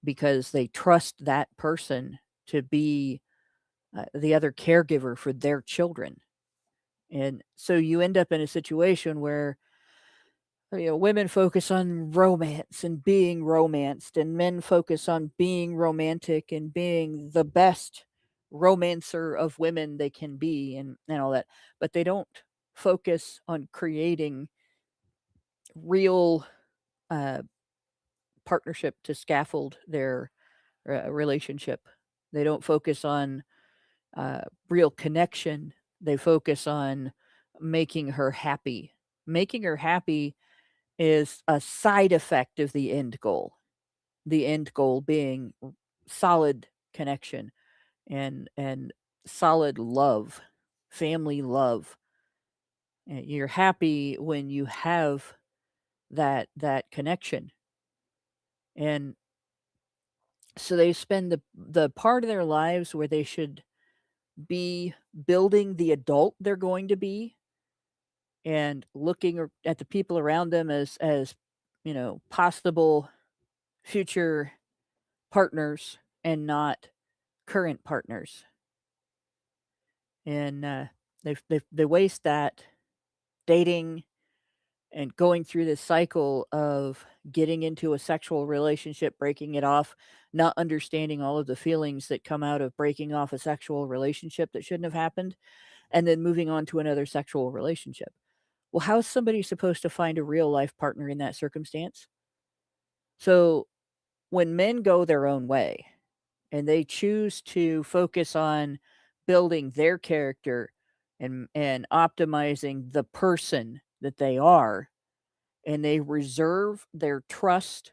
because they trust that person to be the other caregiver for their children. And so you end up in a situation where women focus on romance and being romanced, and men focus on being romantic and being the best romancer of women they can be, and all that. But they don't focus on creating real partnership to scaffold their relationship. They don't focus on real connection. They focus on making her happy. Making her happy is a side effect of the end goal. The end goal being solid connection and solid love, family love. And you're happy when you have that connection. And so they spend the part of their lives where they should be building the adult they're going to be and looking at the people around them as possible future partners and not current partners. And they waste that dating and going through this cycle of getting into a sexual relationship, breaking it off, not understanding all of the feelings that come out of breaking off a sexual relationship that shouldn't have happened, and then moving on to another sexual relationship. Well, how is somebody supposed to find a real life partner in that circumstance? So when men go their own way and they choose to focus on building their character and optimizing the person that they are, and they reserve their trust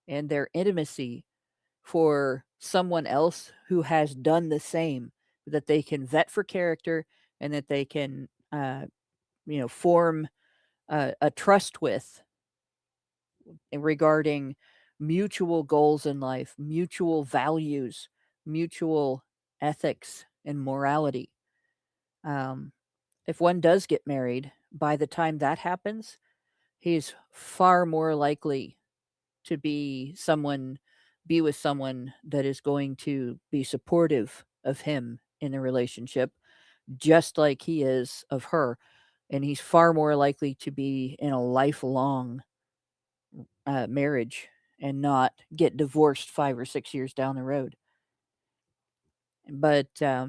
and their intimacy for someone else who has done the same, that they can vet for character and that they can form a trust with regarding mutual goals in life, mutual values, mutual ethics and morality. If one does get married, by the time that happens, he's far more likely to be with someone that is going to be supportive of him in a relationship, just like he is of her. And he's far more likely to be in a lifelong marriage and not get divorced 5 or 6 years down the road. But I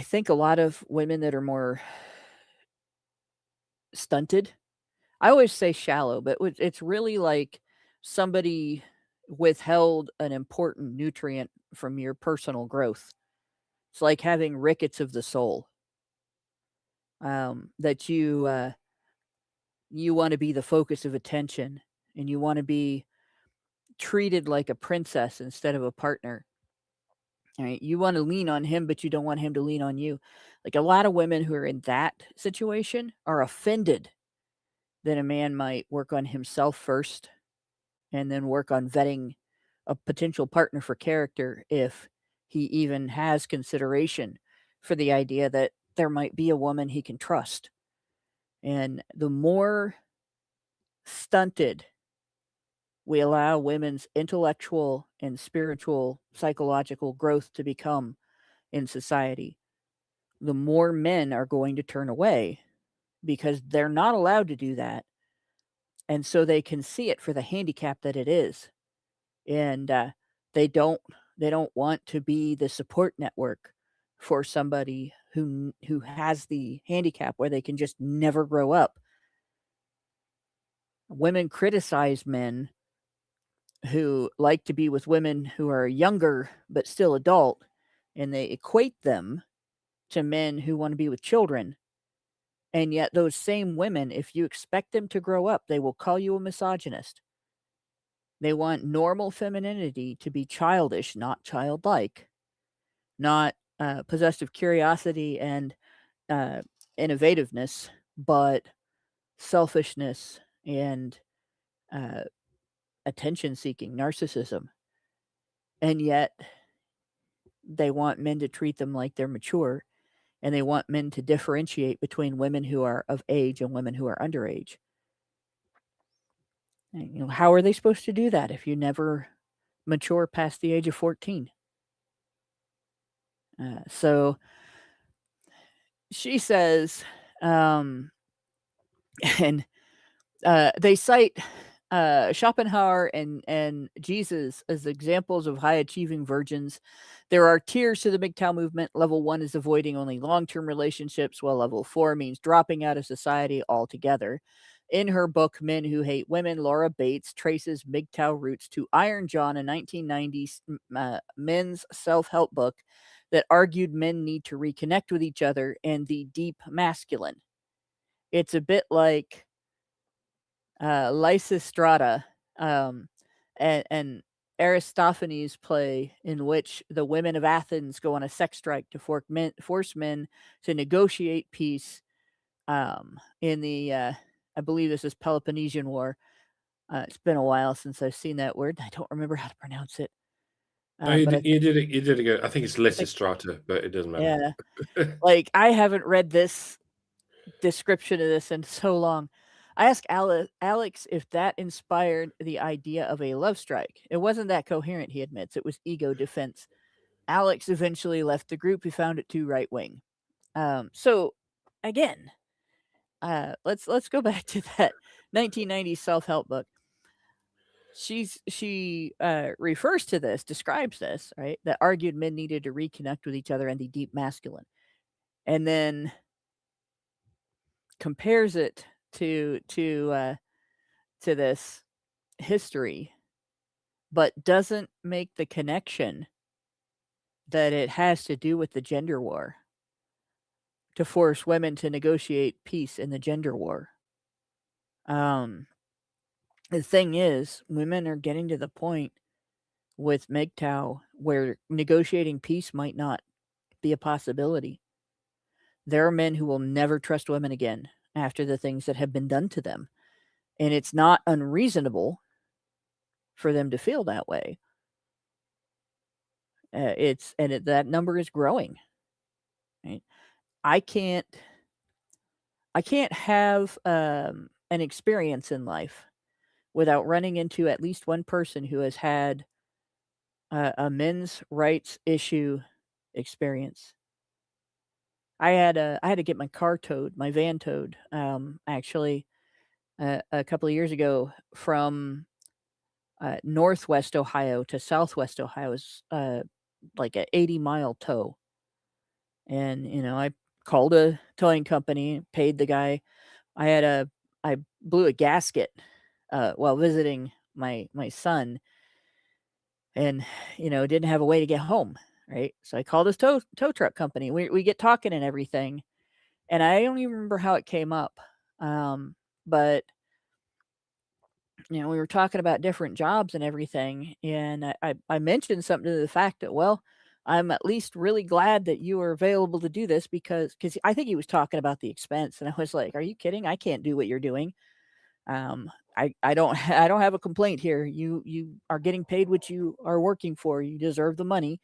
think a lot of women that are more stunted, I always say shallow, but it's really like somebody withheld an important nutrient from your personal growth. It's like having rickets of the soul. That you want to be the focus of attention, and you want to be treated like a princess instead of a partner. All right, you want to lean on him, but you don't want him to lean on you. Like a lot of women who are in that situation are offended that a man might work on himself first and then work on vetting a potential partner for character if he even has consideration for the idea that there might be a woman he can trust. And the more stunted we allow women's intellectual and spiritual, psychological growth to become in society, the more men are going to turn away because they're not allowed to do that. And so they can see it for the handicap that it is. And they don't want to be the support network for somebody who has the handicap where they can just never grow up. Women criticize men who like to be with women who are younger but still adult, and they equate them to men who want to be with children. And yet those same women, if you expect them to grow up, they will call you a misogynist. They want normal femininity to be childish, not childlike, not possessive curiosity and innovativeness, but selfishness and attention-seeking narcissism. And yet they want men to treat them like they're mature, and they want men to differentiate between women who are of age and women who are underage. And, how are they supposed to do that if you never mature past the age of 14? So she says, and they cite Schopenhauer and Jesus as examples of high-achieving virgins. There are tiers to the MGTOW movement. Level 1 is avoiding only long-term relationships, while level 4 means dropping out of society altogether. In her book, Men Who Hate Women, Laura Bates traces MGTOW roots to Iron John, a 1990s men's self-help book that argued men need to reconnect with each other and the deep masculine. It's a bit like Lysistrata and Aristophanes' play, in which the women of Athens go on a sex strike to force men to negotiate peace in the, I believe this is Peloponnesian War. It's been a while since I've seen that word. I don't remember how to pronounce it. You But did it. You did it good. I think it's Lysistrata, but it doesn't matter. yeah, like I haven't read this description of this in so long. I asked Alex if that inspired the idea of a love strike. It wasn't that coherent, he admits. It was ego defense. Alex eventually left the group. He found it too right wing. So again, let's go back to that 1990s self-help book. She refers to this, describes this, right? That argued men needed to reconnect with each other and the deep masculine, and then compares it to this history, but doesn't make the connection that it has to do with the gender war to force women to negotiate peace in the gender war. The thing is, women are getting to the point with MGTOW where negotiating peace might not be a possibility. There are men who will never trust women again after the things that have been done to them. And it's not unreasonable for them to feel that way. That number is growing. Right? I can't have an experience in life without running into at least one person who has had a men's rights issue experience. I had to get my car towed, my van towed, actually, a couple of years ago from Northwest Ohio to Southwest Ohio. It was like a 80-mile tow. And, I called a towing company, paid the guy. I blew a gasket while visiting my son, and, didn't have a way to get home, right? So I called this tow truck company. We get talking and everything, and I don't even remember how it came up. But we were talking about different jobs and everything, and I mentioned something to the fact that, well, I'm at least really glad that you are available to do this because I think he was talking about the expense, and I was like, "Are you kidding? I can't do what you're doing. I don't have a complaint here. You are getting paid what you are working for. You deserve the money.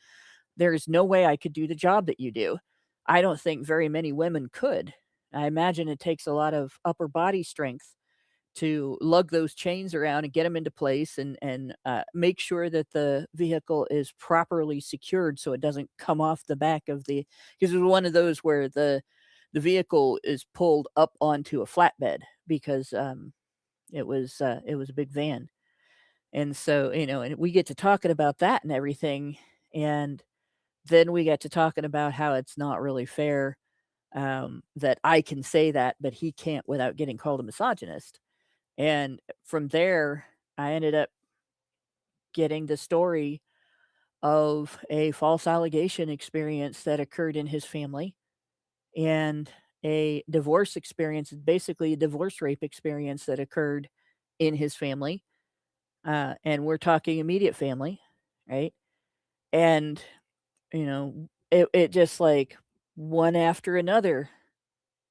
There is no way I could do the job that you do. I don't think very many women could. I imagine it takes a lot of upper body strength to lug those chains around and get them into place and make sure that the vehicle is properly secured so it doesn't come off the back of the, because it was one of those where the vehicle is pulled up onto a flatbed because it was a big van. And so, and we get to talking about that and everything. And then we get to talking about how it's not really fair that I can say that, but he can't without getting called a misogynist. And from there, I ended up getting the story of a false allegation experience that occurred in his family. And a divorce experience, basically a divorce rape experience that occurred in his family. And we're talking immediate family, right? And, you know, it just like one after another,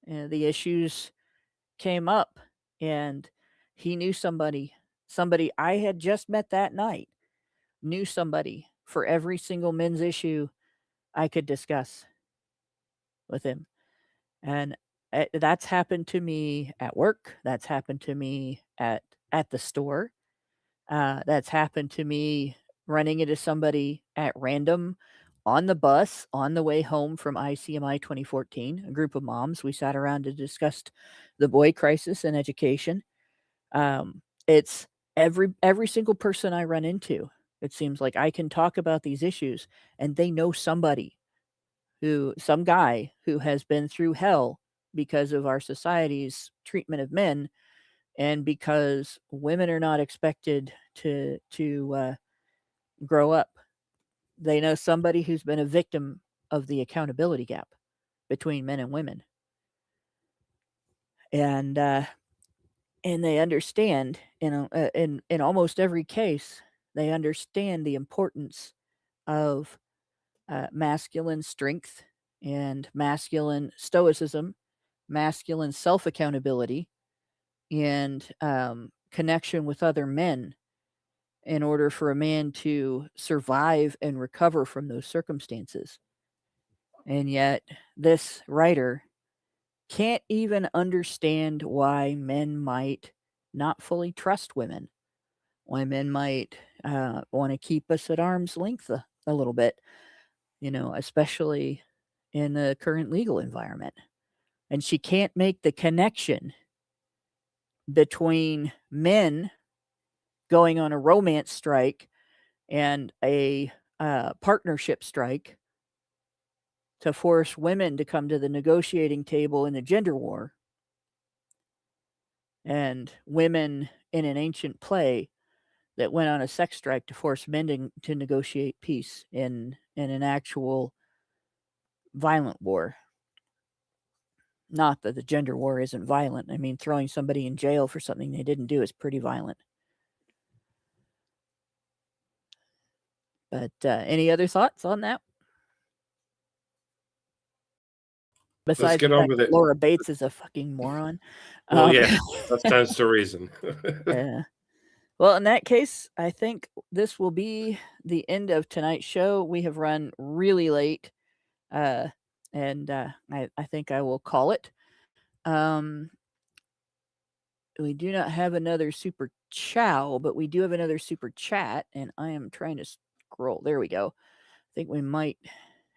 the issues came up, and he knew somebody I had just met that night, knew somebody for every single men's issue I could discuss with him. And that's happened to me at work. That's happened to me at the store. That's happened to me running into somebody at random on the bus on the way home from ICMI 2014. A group of moms, we sat around and discussed the boy crisis in education. It's every single person I run into. It seems like I can talk about these issues, and they know somebody, some guy who has been through hell because of our society's treatment of men, and because women are not expected to grow up. They know somebody who's been a victim of the accountability gap between men and women, and they understand, in almost every case, they understand the importance of masculine strength and masculine stoicism, masculine self-accountability, and connection with other men in order for a man to survive and recover from those circumstances. And yet, this writer can't even understand why men might not fully trust women, why men might want to keep us at arm's length a little bit, especially in the current legal environment. And she can't make the connection between men going on a romance strike and a partnership strike to force women to come to the negotiating table in a gender war, and women in an ancient play that went on a sex strike to force men to negotiate peace in an actual violent war. Not that the gender war isn't violent. I mean, throwing somebody in jail for something they didn't do is pretty violent. But any other thoughts on that? Besides get on with it. Laura Bates is a fucking moron. Well, yeah, that stands to reason. Yeah. Well, in that case, I think this will be the end of tonight's show. We have run really late, and I think I will call it. We do not have another super chow, but we do have another super chat, and I am trying to scroll. There we go. I think we might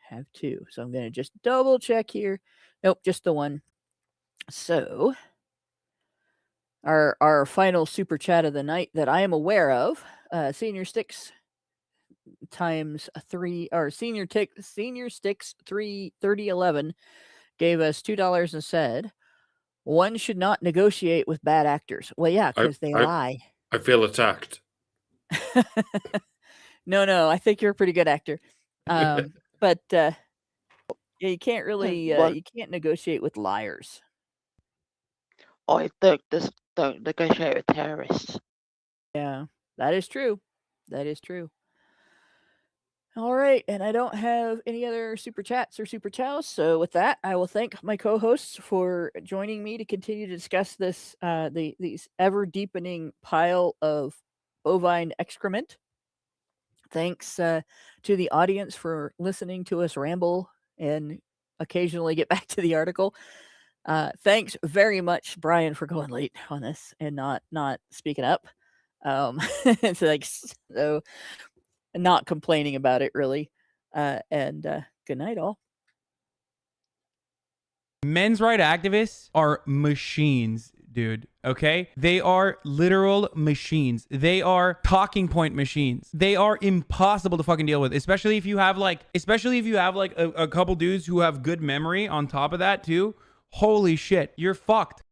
have two, so I'm going to just double check here. Nope, just the one. So our final super chat of the night that I am aware of, Senior Sticks times 3, or Senior Sticks 3011 gave us $2 and said, "One should not negotiate with bad actors." Well, yeah, because they lie. I feel attacked. No, I think you're a pretty good actor. But you can't really you can't negotiate with liars. I don't negotiate with terrorists. Yeah, that is true. That is true. All right, and I don't have any other super chats or super chows. So with that, I will thank my co-hosts for joining me to continue to discuss this these ever deepening pile of bovine excrement. Thanks to the audience for listening to us ramble and occasionally get back to the article. Thanks very much, Brian, for going late on this and not speaking up. It's like, so not complaining about it really. And good night, all. Men's rights activists are machines, dude. Okay? They are literal machines. They are talking point machines. They are impossible to fucking deal with, especially if you have like a couple dudes who have good memory on top of that too. Holy shit, you're fucked.